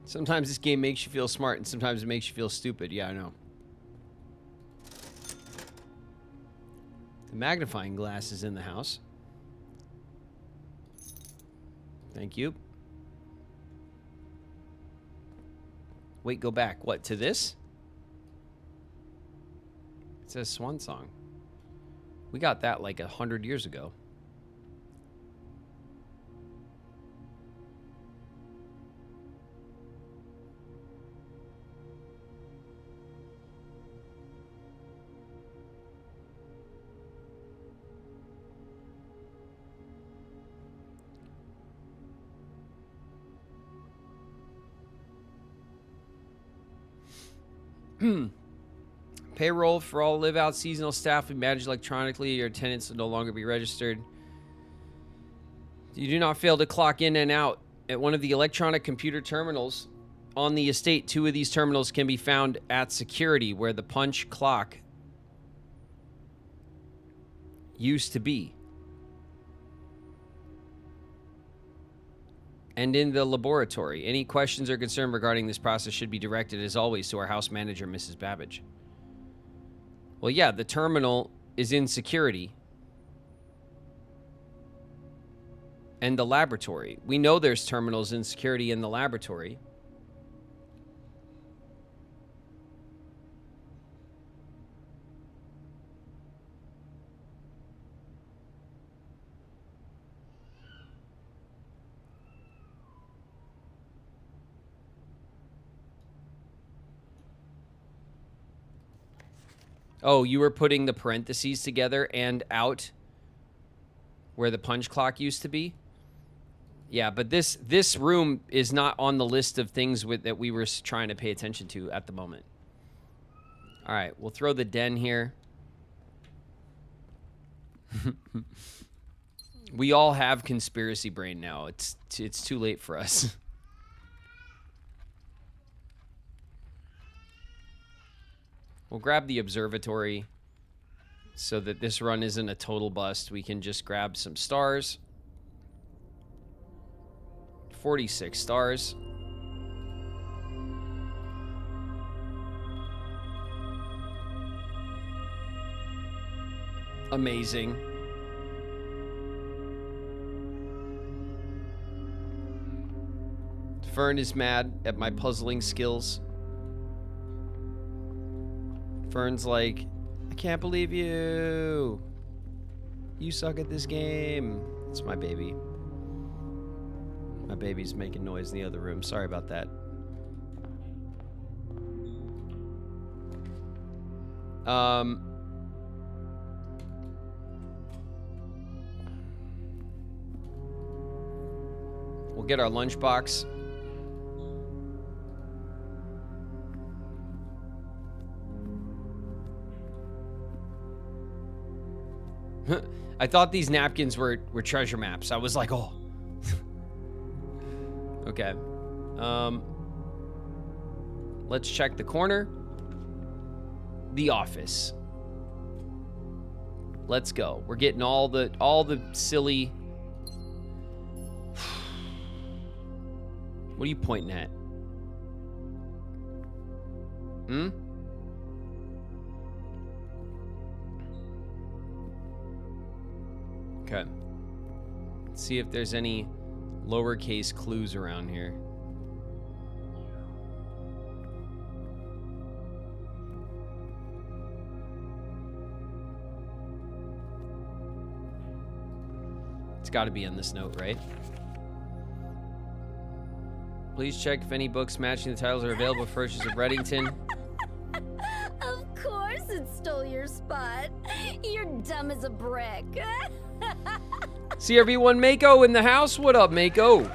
Sometimes this game makes you feel smart and sometimes it makes you feel stupid. Yeah, I know. The magnifying glass is in the house. Thank you. Wait, go back. What, to this? It says Swan Song. We got that like 100 years ago. Payroll for all live-out seasonal staff will be managed electronically. Your attendance will no longer be registered. You do not fail to clock in and out at one of the electronic computer terminals on the estate, 2 of these terminals can be found at security, where the punch clock used to be. And in the laboratory. Any questions or concern regarding this process should be directed, as always, to our house manager, Mrs. Babbage. Well, yeah, the terminal is in security. And the laboratory. We know there's terminals in security in the laboratory. Oh, you were putting the parentheses together and out where the punch clock used to be? Yeah, but this room is not on the list of things that we were trying to pay attention to at the moment. All right, we'll throw the den here. We all have conspiracy brain now. It's too late for us. We'll grab the observatory so that this run isn't a total bust. We can just grab some stars. 46 stars. Amazing. Fern is mad at my puzzling skills. Fern's like, I can't believe you. You suck at this game. It's my baby. My baby's making noise in the other room. Sorry about that. We'll get our lunchbox. I thought these napkins were treasure maps. I was like, oh. Okay. Let's check the corner. The office. Let's go. We're getting all the silly. What are you pointing at? Hmm? Okay. Let's see if there's any lowercase clues around here. It's got to be on this note, right? Please check if any books matching the titles are available for purchase of Reddington. Of course it stole your spot. You're dumb as a brick. CRV1 Mako in the house. What up, Mako?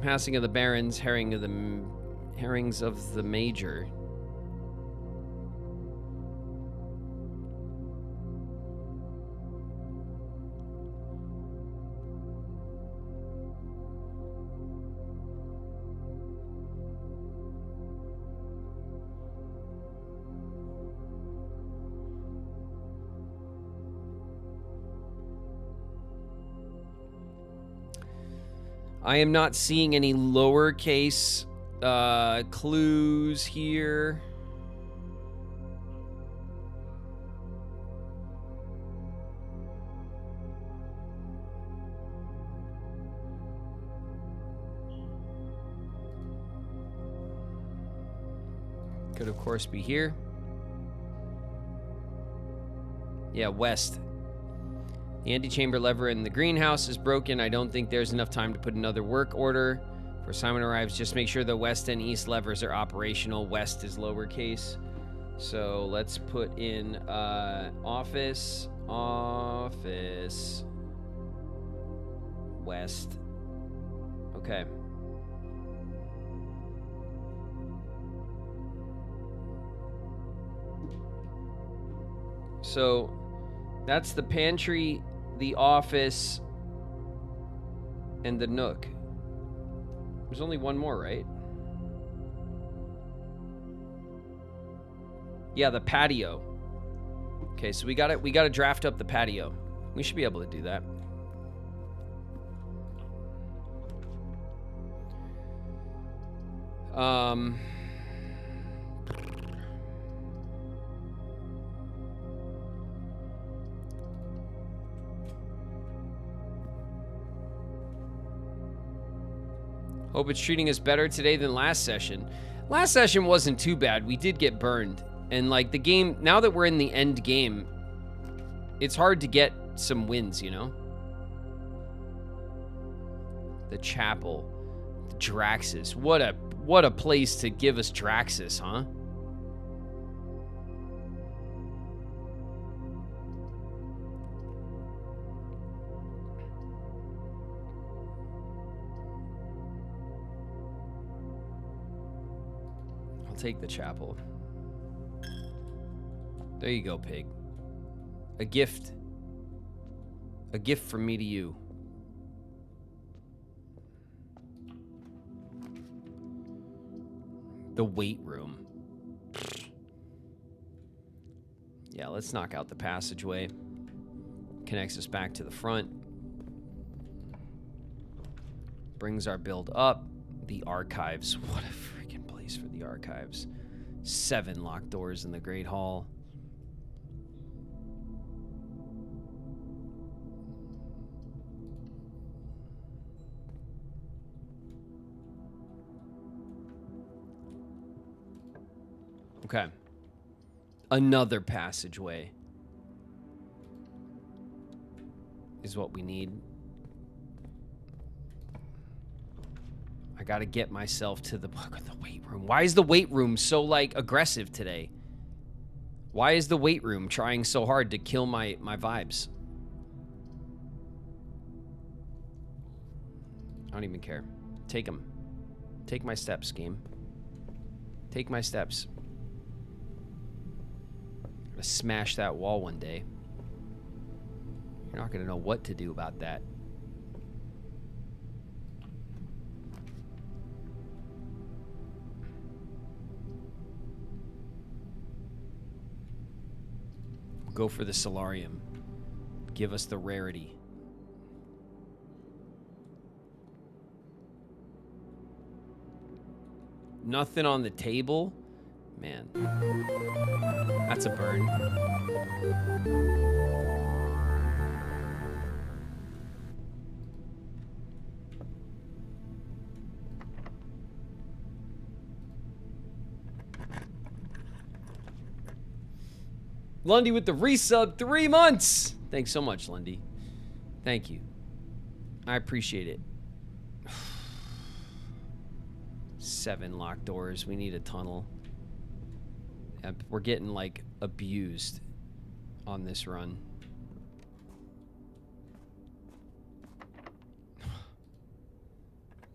Passing of the barons, herrings of the major. I am not seeing any lowercase clues here. Could, of course, be here. Yeah, west. The antechamber lever in the greenhouse is broken. I don't think there's enough time to put another work order. Before Simon arrives, just make sure the west and east levers are operational. West is lowercase. So let's put in office, west. Okay. So that's the pantry the office, and the Nook. There's only one more, right? Yeah, the patio. Okay, so we gotta draft up the patio. We should be able to do that. Hope it's treating us better today than last session. Last session wasn't too bad. We did get burned. And like the game, now that we're in the end game, it's hard to get some wins, you know? The chapel. Draxus. What a place to give us Draxus, huh? I'll take the chapel. There you go, pig. A gift. A gift from me to you. The weight room. Yeah, let's knock out the passageway. Connects us back to the front. Brings our build up. The archives. What a freaking place for the archives. 7 locked doors in the Great Hall. Okay. Another passageway is what we need. I gotta get myself to the weight room. Why is the weight room so, like, aggressive today? Why is the weight room trying so hard to kill my vibes? I don't even care. Take them. Take my steps, game. Take my steps. Gonna smash that wall one day. You're not gonna know what to do about that. Go for the solarium. Give us the rarity. Nothing on the table? Man. That's a burn. Lundy with the resub, 3 months. Thanks so much, Lundy. Thank you. I appreciate it. 7 locked doors. We need a tunnel. We're getting, like, abused on this run.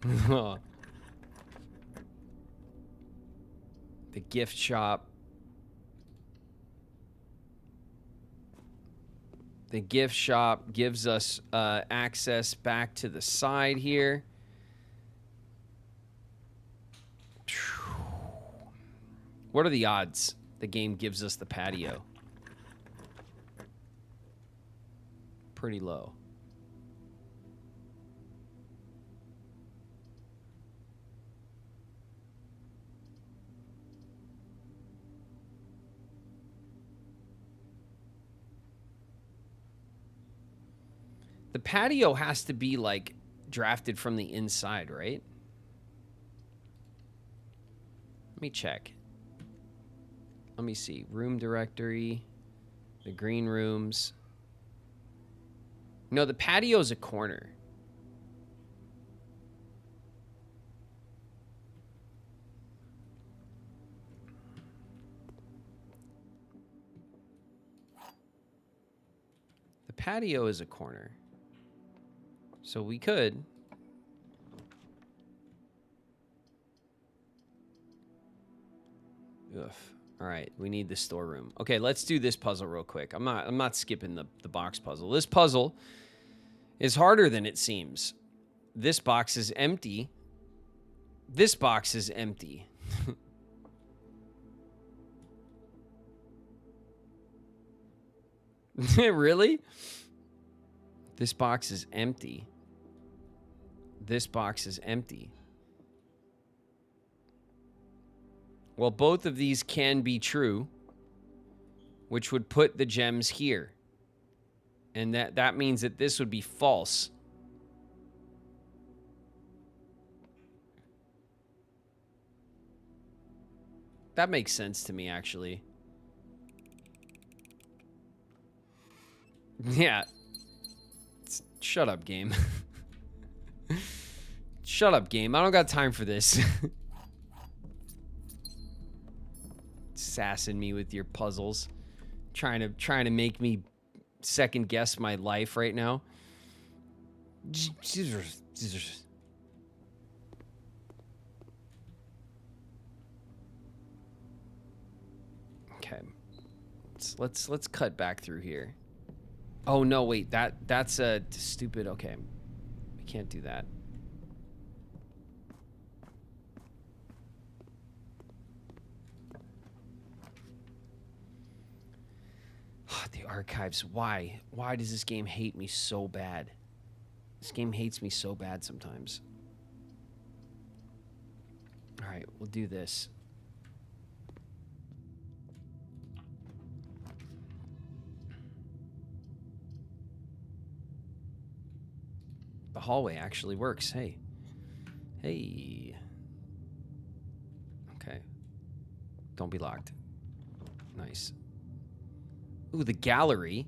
The gift shop. The gift shop gives us access back to the side here. What are the odds the game gives us the patio? Pretty low. The patio has to be, like, drafted from the inside, right? Let me check. Let me see. Room directory. The green rooms. No, the patio's a corner. The patio is a corner. So we could. Ugh. All right, we need the storeroom. Okay, let's do this puzzle real quick. I'm not skipping the box puzzle. This puzzle is harder than it seems. This box is empty. This box is empty. Really? This box is empty. This box is empty. Well, both of these can be true, which would put the gems here. And that means that this would be false. That makes sense to me, actually. Yeah. Shut up, game. Shut up, game. I don't got time for this. Sassing me with your puzzles. Trying to make me second guess my life right now. Okay. Let's cut back through here. Oh no, wait, that's a stupid. Okay. I can't do that. The archives. Why? Why does this game hate me so bad? This game hates me so bad sometimes. All right, we'll do this. The hallway actually works. Hey. Hey. Okay. Don't be locked. Nice. Ooh, the gallery.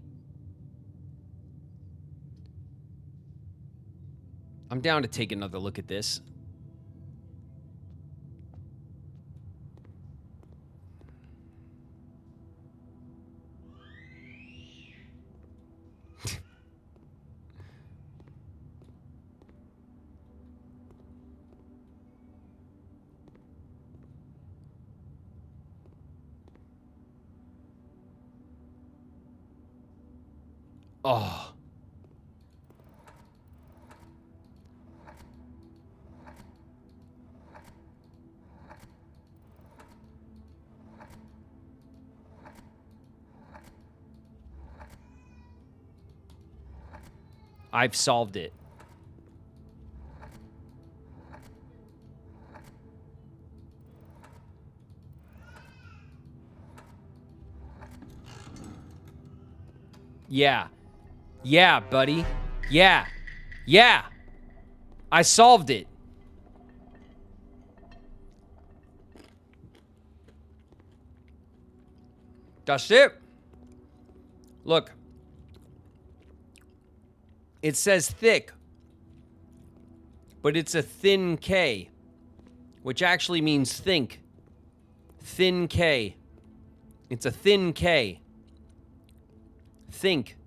I'm down to take another look at this. Oh. I've solved it. Yeah. Yeah, buddy. Yeah. Yeah. I solved it. That's it. Look. It says thick, but it's a thin K, which actually means think. Thin K. It's a thin K. Think.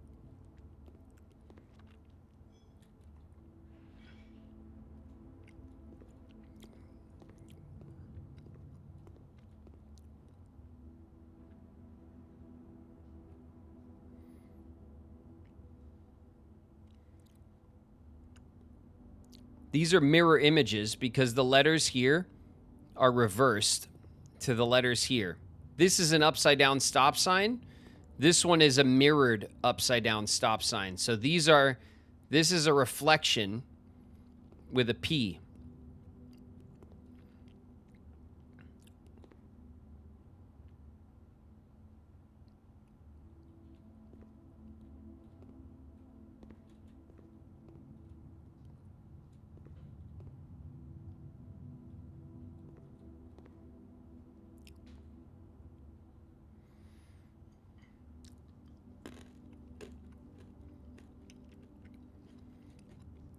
These are mirror images because the letters here are reversed to the letters here. This is an upside down stop sign. This one is a mirrored upside down stop sign. So this is a reflection with a P.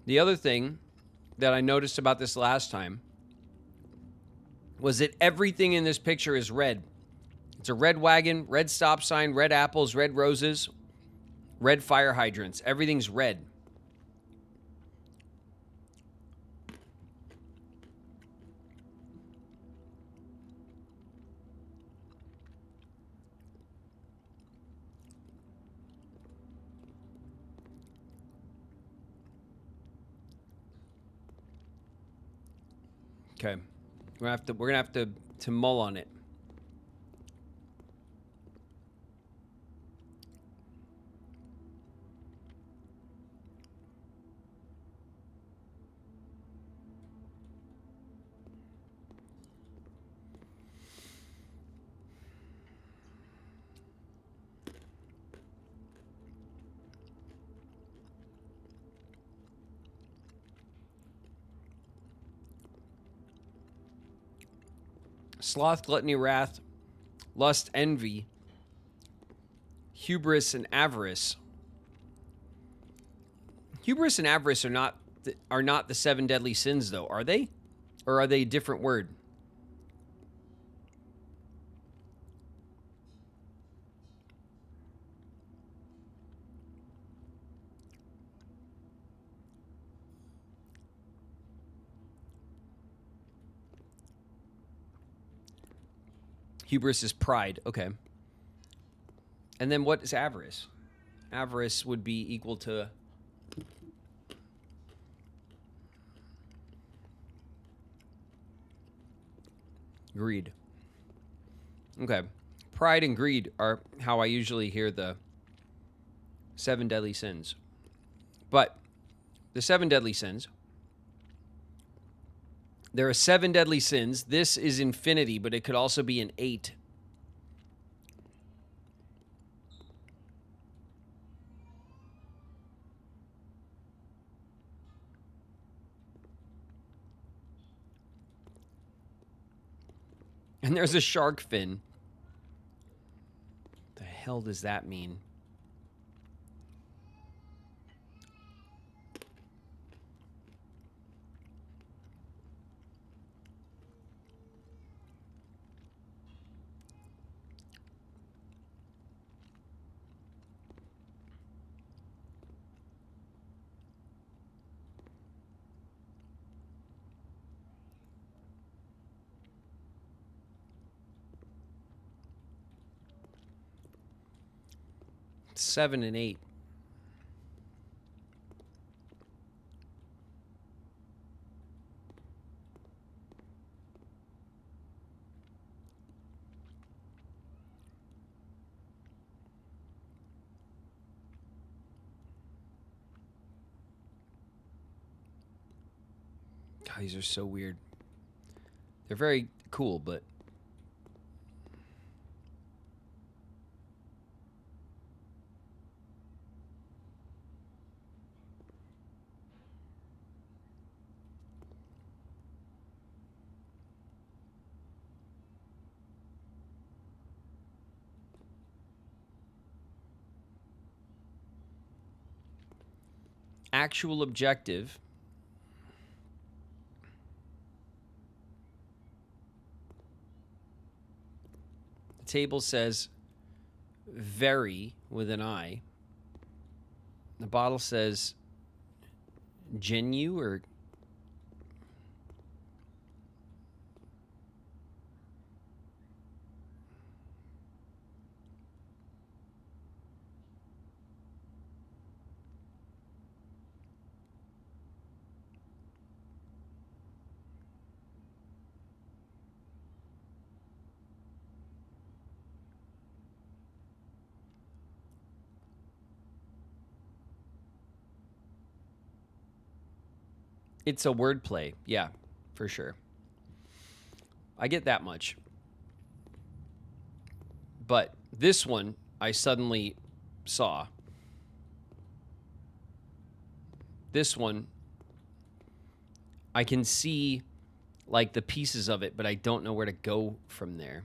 The other thing that I noticed about this last time was that everything in this picture is red. It's a red wagon, red stop sign, red apples, red roses, red fire hydrants. Everything's red. Okay. We're gonna have to mull on it. Sloth, gluttony, wrath, lust, envy, hubris, and avarice. Hubris and avarice are not the 7 deadly sins, though, are they? Or are they a different word? Hubris is pride. Okay. And then what is avarice? Avarice would be equal to greed. Okay. Pride and greed are how I usually hear the 7 deadly sins. But the 7 deadly sins, there are 7 deadly sins. This is infinity, but it could also be an 8. And there's a shark fin. The hell does that mean? It's 7 and 8. God, these are so weird. They're very cool, but actual objective. The table says very with an I. The bottle says genu or it's a wordplay. Yeah, for sure. I get that much. But this one, I suddenly saw. This one, I can see like the pieces of it, but I don't know where to go from there.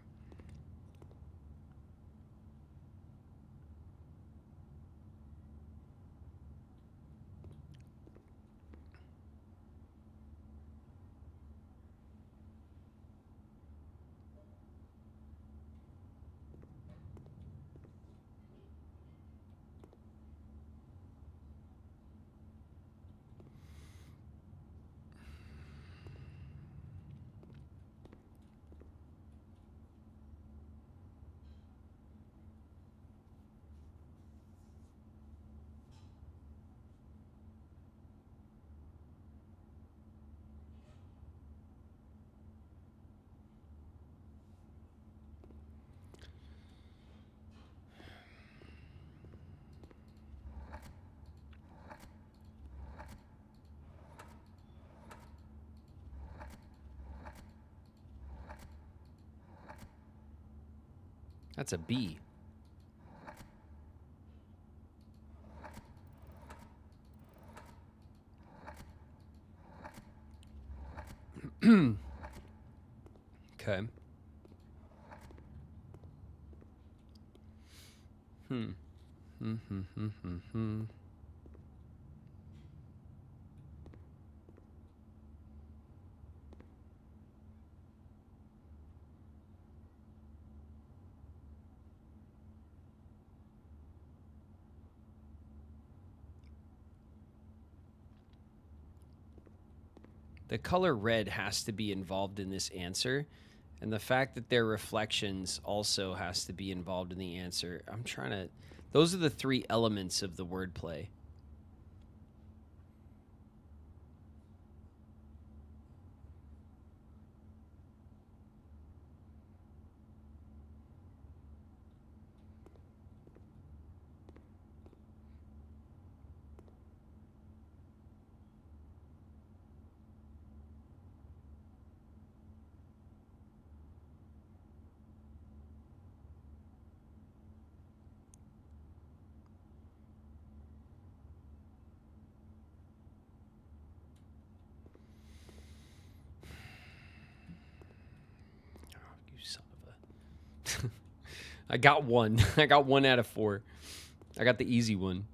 That's a B. Okay. The color red has to be involved in this answer. And the fact that they're reflections also has to be involved in the answer. I'm trying to... Those are the three elements of the wordplay. You son of a... I got one. I got 1 out of 4. I got the easy one.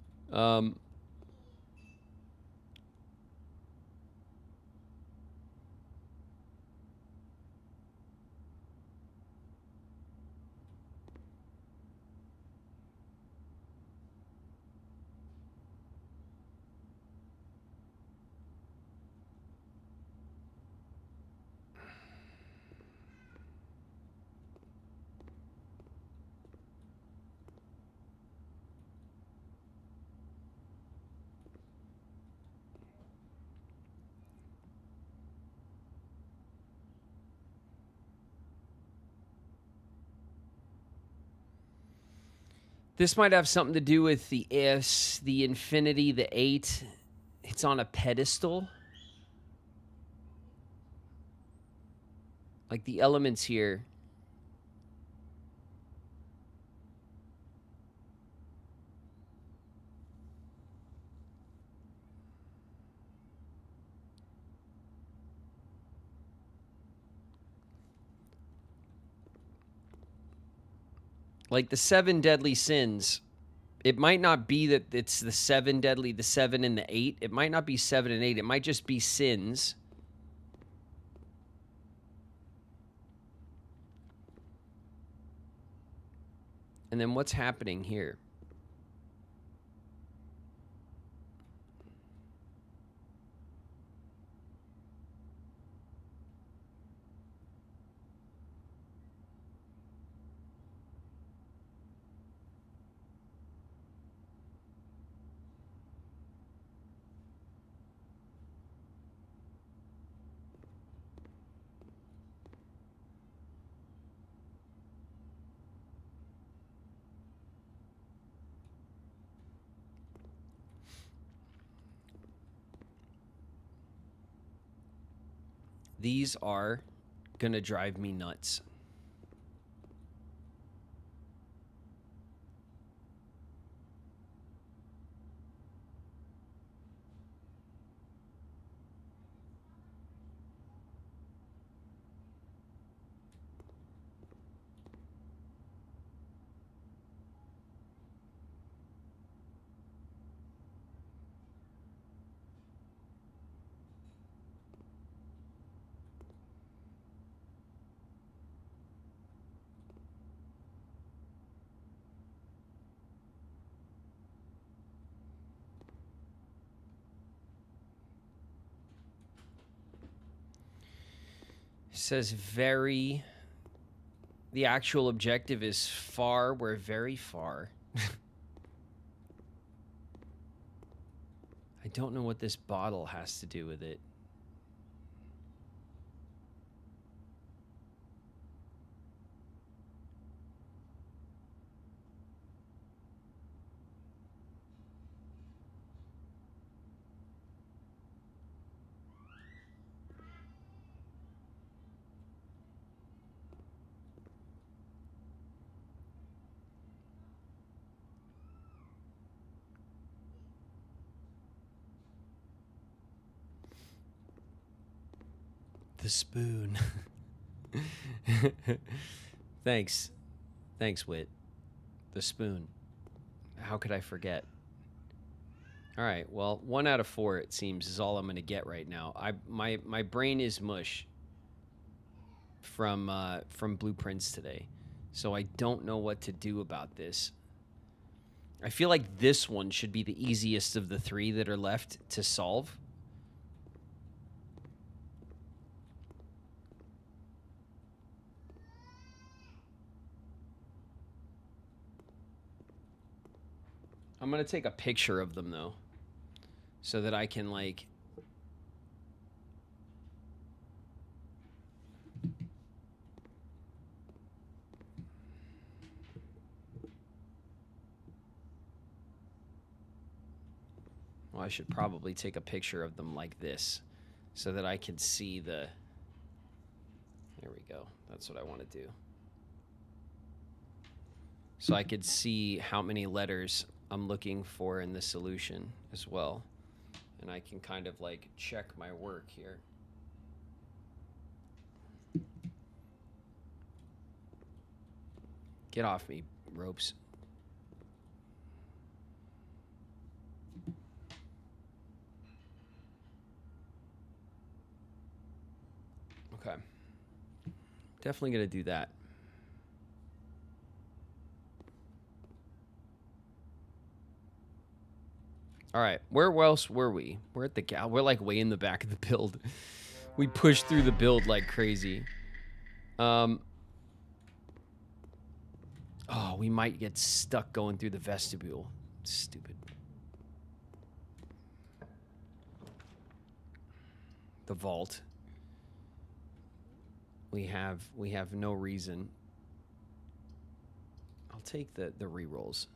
This might have something to do with the ifs, the infinity, the 8. It's on a pedestal. Like the elements here. Like the 7 deadly sins. It might not be that it's the 7 deadly, the 7 and the 8. It might not be 7 and 8. It might just be sins. And then what's happening here? These are going to drive me nuts. It says very. The actual objective is far. We're very far. I don't know what this bottle has to do with it. The spoon. Thanks. Thanks, Wit. The spoon. How could I forget? All right. Well, 1 out of 4, it seems, is all I'm going to get right now. My brain is mush from blueprints today, so I don't know what to do about this. I feel like this one should be the easiest of the 3 that are left to solve. I'm going to take a picture of them, though, so that I can, like... Well, I should probably take a picture of them like this, so that I can see the... There we go. That's what I want to do. So I could see how many letters I'm looking for in the solution as well. And I can kind of like check my work here. Get off me, ropes. Okay. Definitely gonna do that. All right, where else were we? We're at the we're like way in the back of the build. We pushed through the build like crazy. Oh, we might get stuck going through the vestibule. Stupid. The vault. We have no reason. I'll take the rerolls.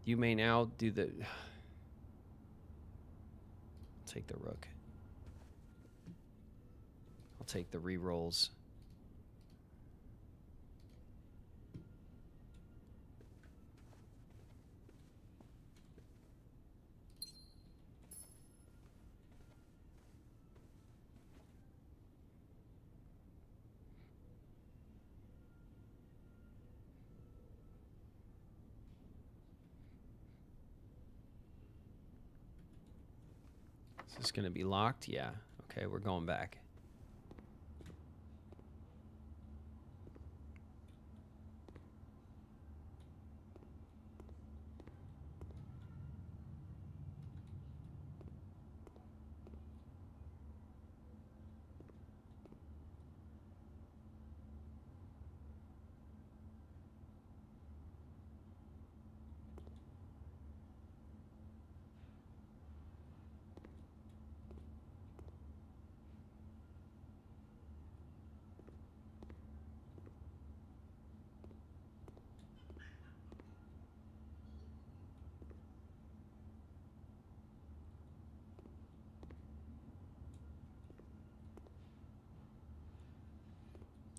You may now do the... I'll take the rook. I'll take the rerolls. Is this going to be locked? Yeah. Okay, we're going back.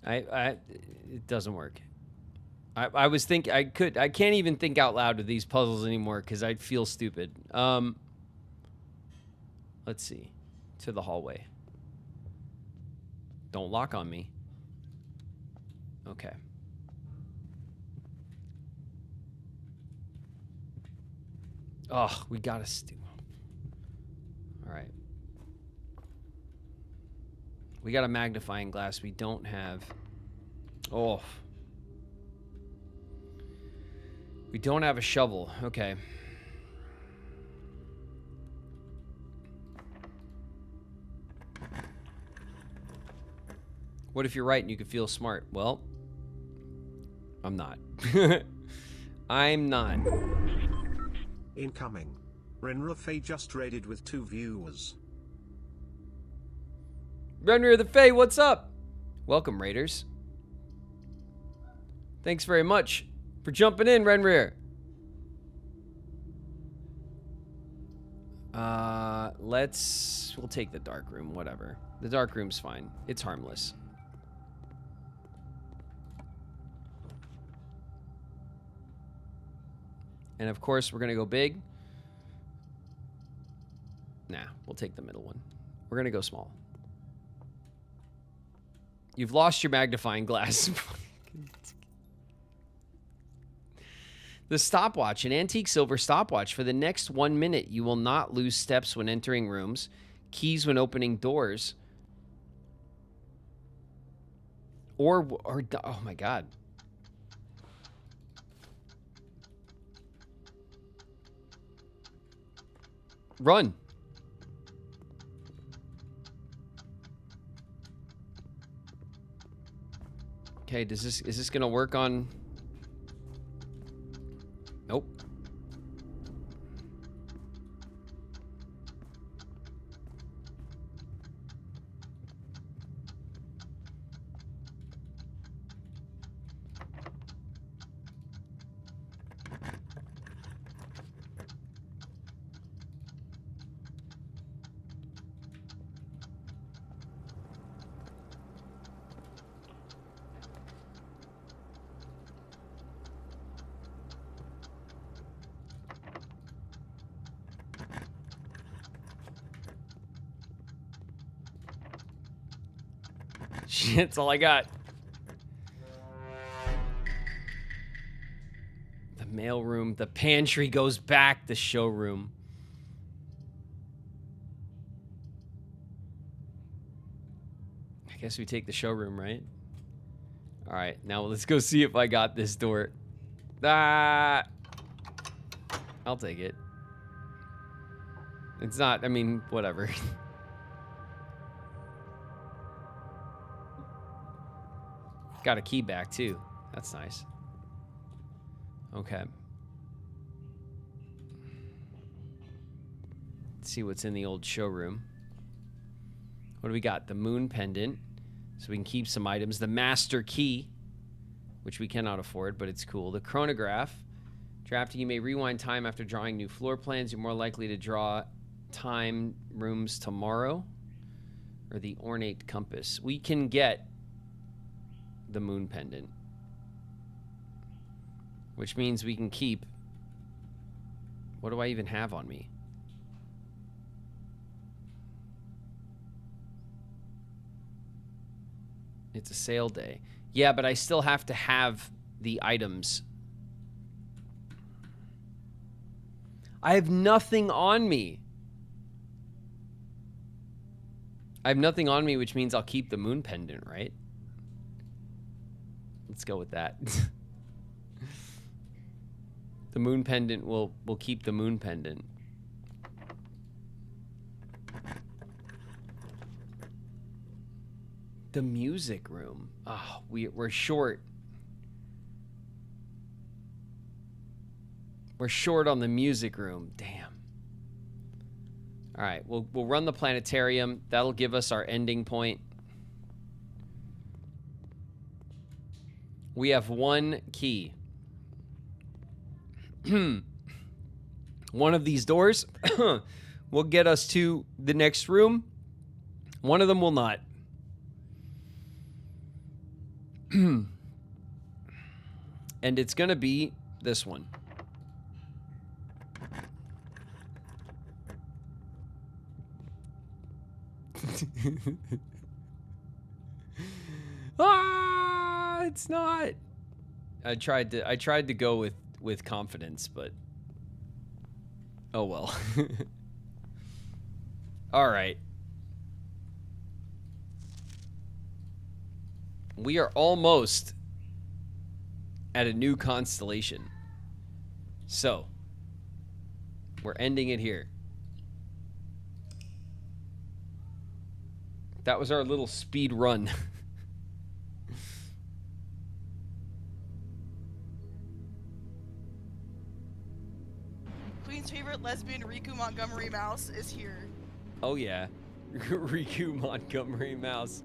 It doesn't work. I was think I can't even think out loud with these puzzles anymore because I'd feel stupid. Let's see. To the hallway. Don't lock on me. Okay. Oh, we gotta all right. We got a magnifying glass. We don't have... Oh. We don't have a shovel. Okay. What if you're right and you could feel smart? Well, I'm not. I'm not. Incoming. Renrafay just raided with 2 viewers. Renrir the Fae, what's up? Welcome, Raiders. Thanks very much for jumping in, Renrir. We'll take the dark room, whatever. The dark room's fine. It's harmless. And of course, we're gonna go big. Nah, we'll take the middle one. We're going to go small. You've lost your magnifying glass. The stopwatch, an antique silver stopwatch. For the next 1 minute, you will not lose steps when entering rooms, keys when opening doors, or oh my God. Run. Okay, is this gonna work on? Nope. Shit, that's all I got. The mailroom, the pantry goes back, the showroom. I guess we take the showroom, right? All right, now let's go see if I got this door. Ah, I'll take it. It's not, I mean, whatever. Got a key back too. That's nice. Okay. Let's see what's in the old showroom. What do we got? The moon pendant. So we can keep some items. The master key, which we cannot afford, but it's cool. The chronograph. Drafting, you may rewind time after drawing new floor plans. You're more likely to draw time rooms tomorrow. Or the ornate compass. We can get the moon pendant, which means we can keep. What do I even have on me? It's a sale day. Yeah, but I still have to have the items. I have nothing on me. I have nothing on me, which means I'll keep the moon pendant, right? Let's go with that. The moon pendant will keep the moon pendant. The music room. Oh, we're short. We're short on the music room. Damn. All right, we'll run the planetarium. That'll give us our ending point. We have one key. One of these doors will get us to the next room. One of them will not. And it's going to be this one. It's not. I tried to go with confidence, but oh well. All right. We are almost at a new constellation. So, we're ending it here. That was our little speed run. Queen's favorite lesbian Riku Montgomery Mouse is here. Oh yeah. Riku Montgomery Mouse.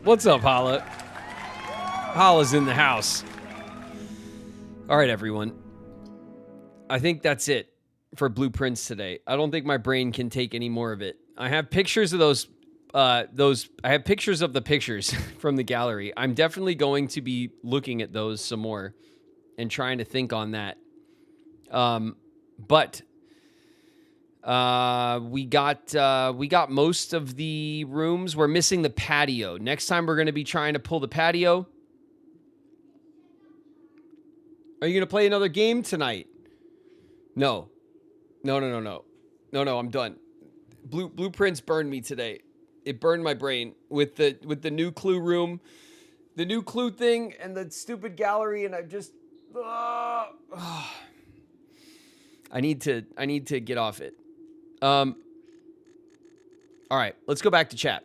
What's up, Hala? Hala's in the house. All right, everyone. I think that's it for blueprints today. I don't think my brain can take any more of it. I have pictures of those I have pictures of the pictures from the gallery. I'm definitely going to be looking at those some more and trying to think on that. But We got most of the rooms. We're missing the patio. Next time we're going to be trying to pull the patio. Are you going to play another game tonight? No. No, I'm done. Blueprints burned me today. It burned my brain with the new clue room, the new clue thing, and the stupid gallery, and I just I need to get off it. All right, let's go back to chat.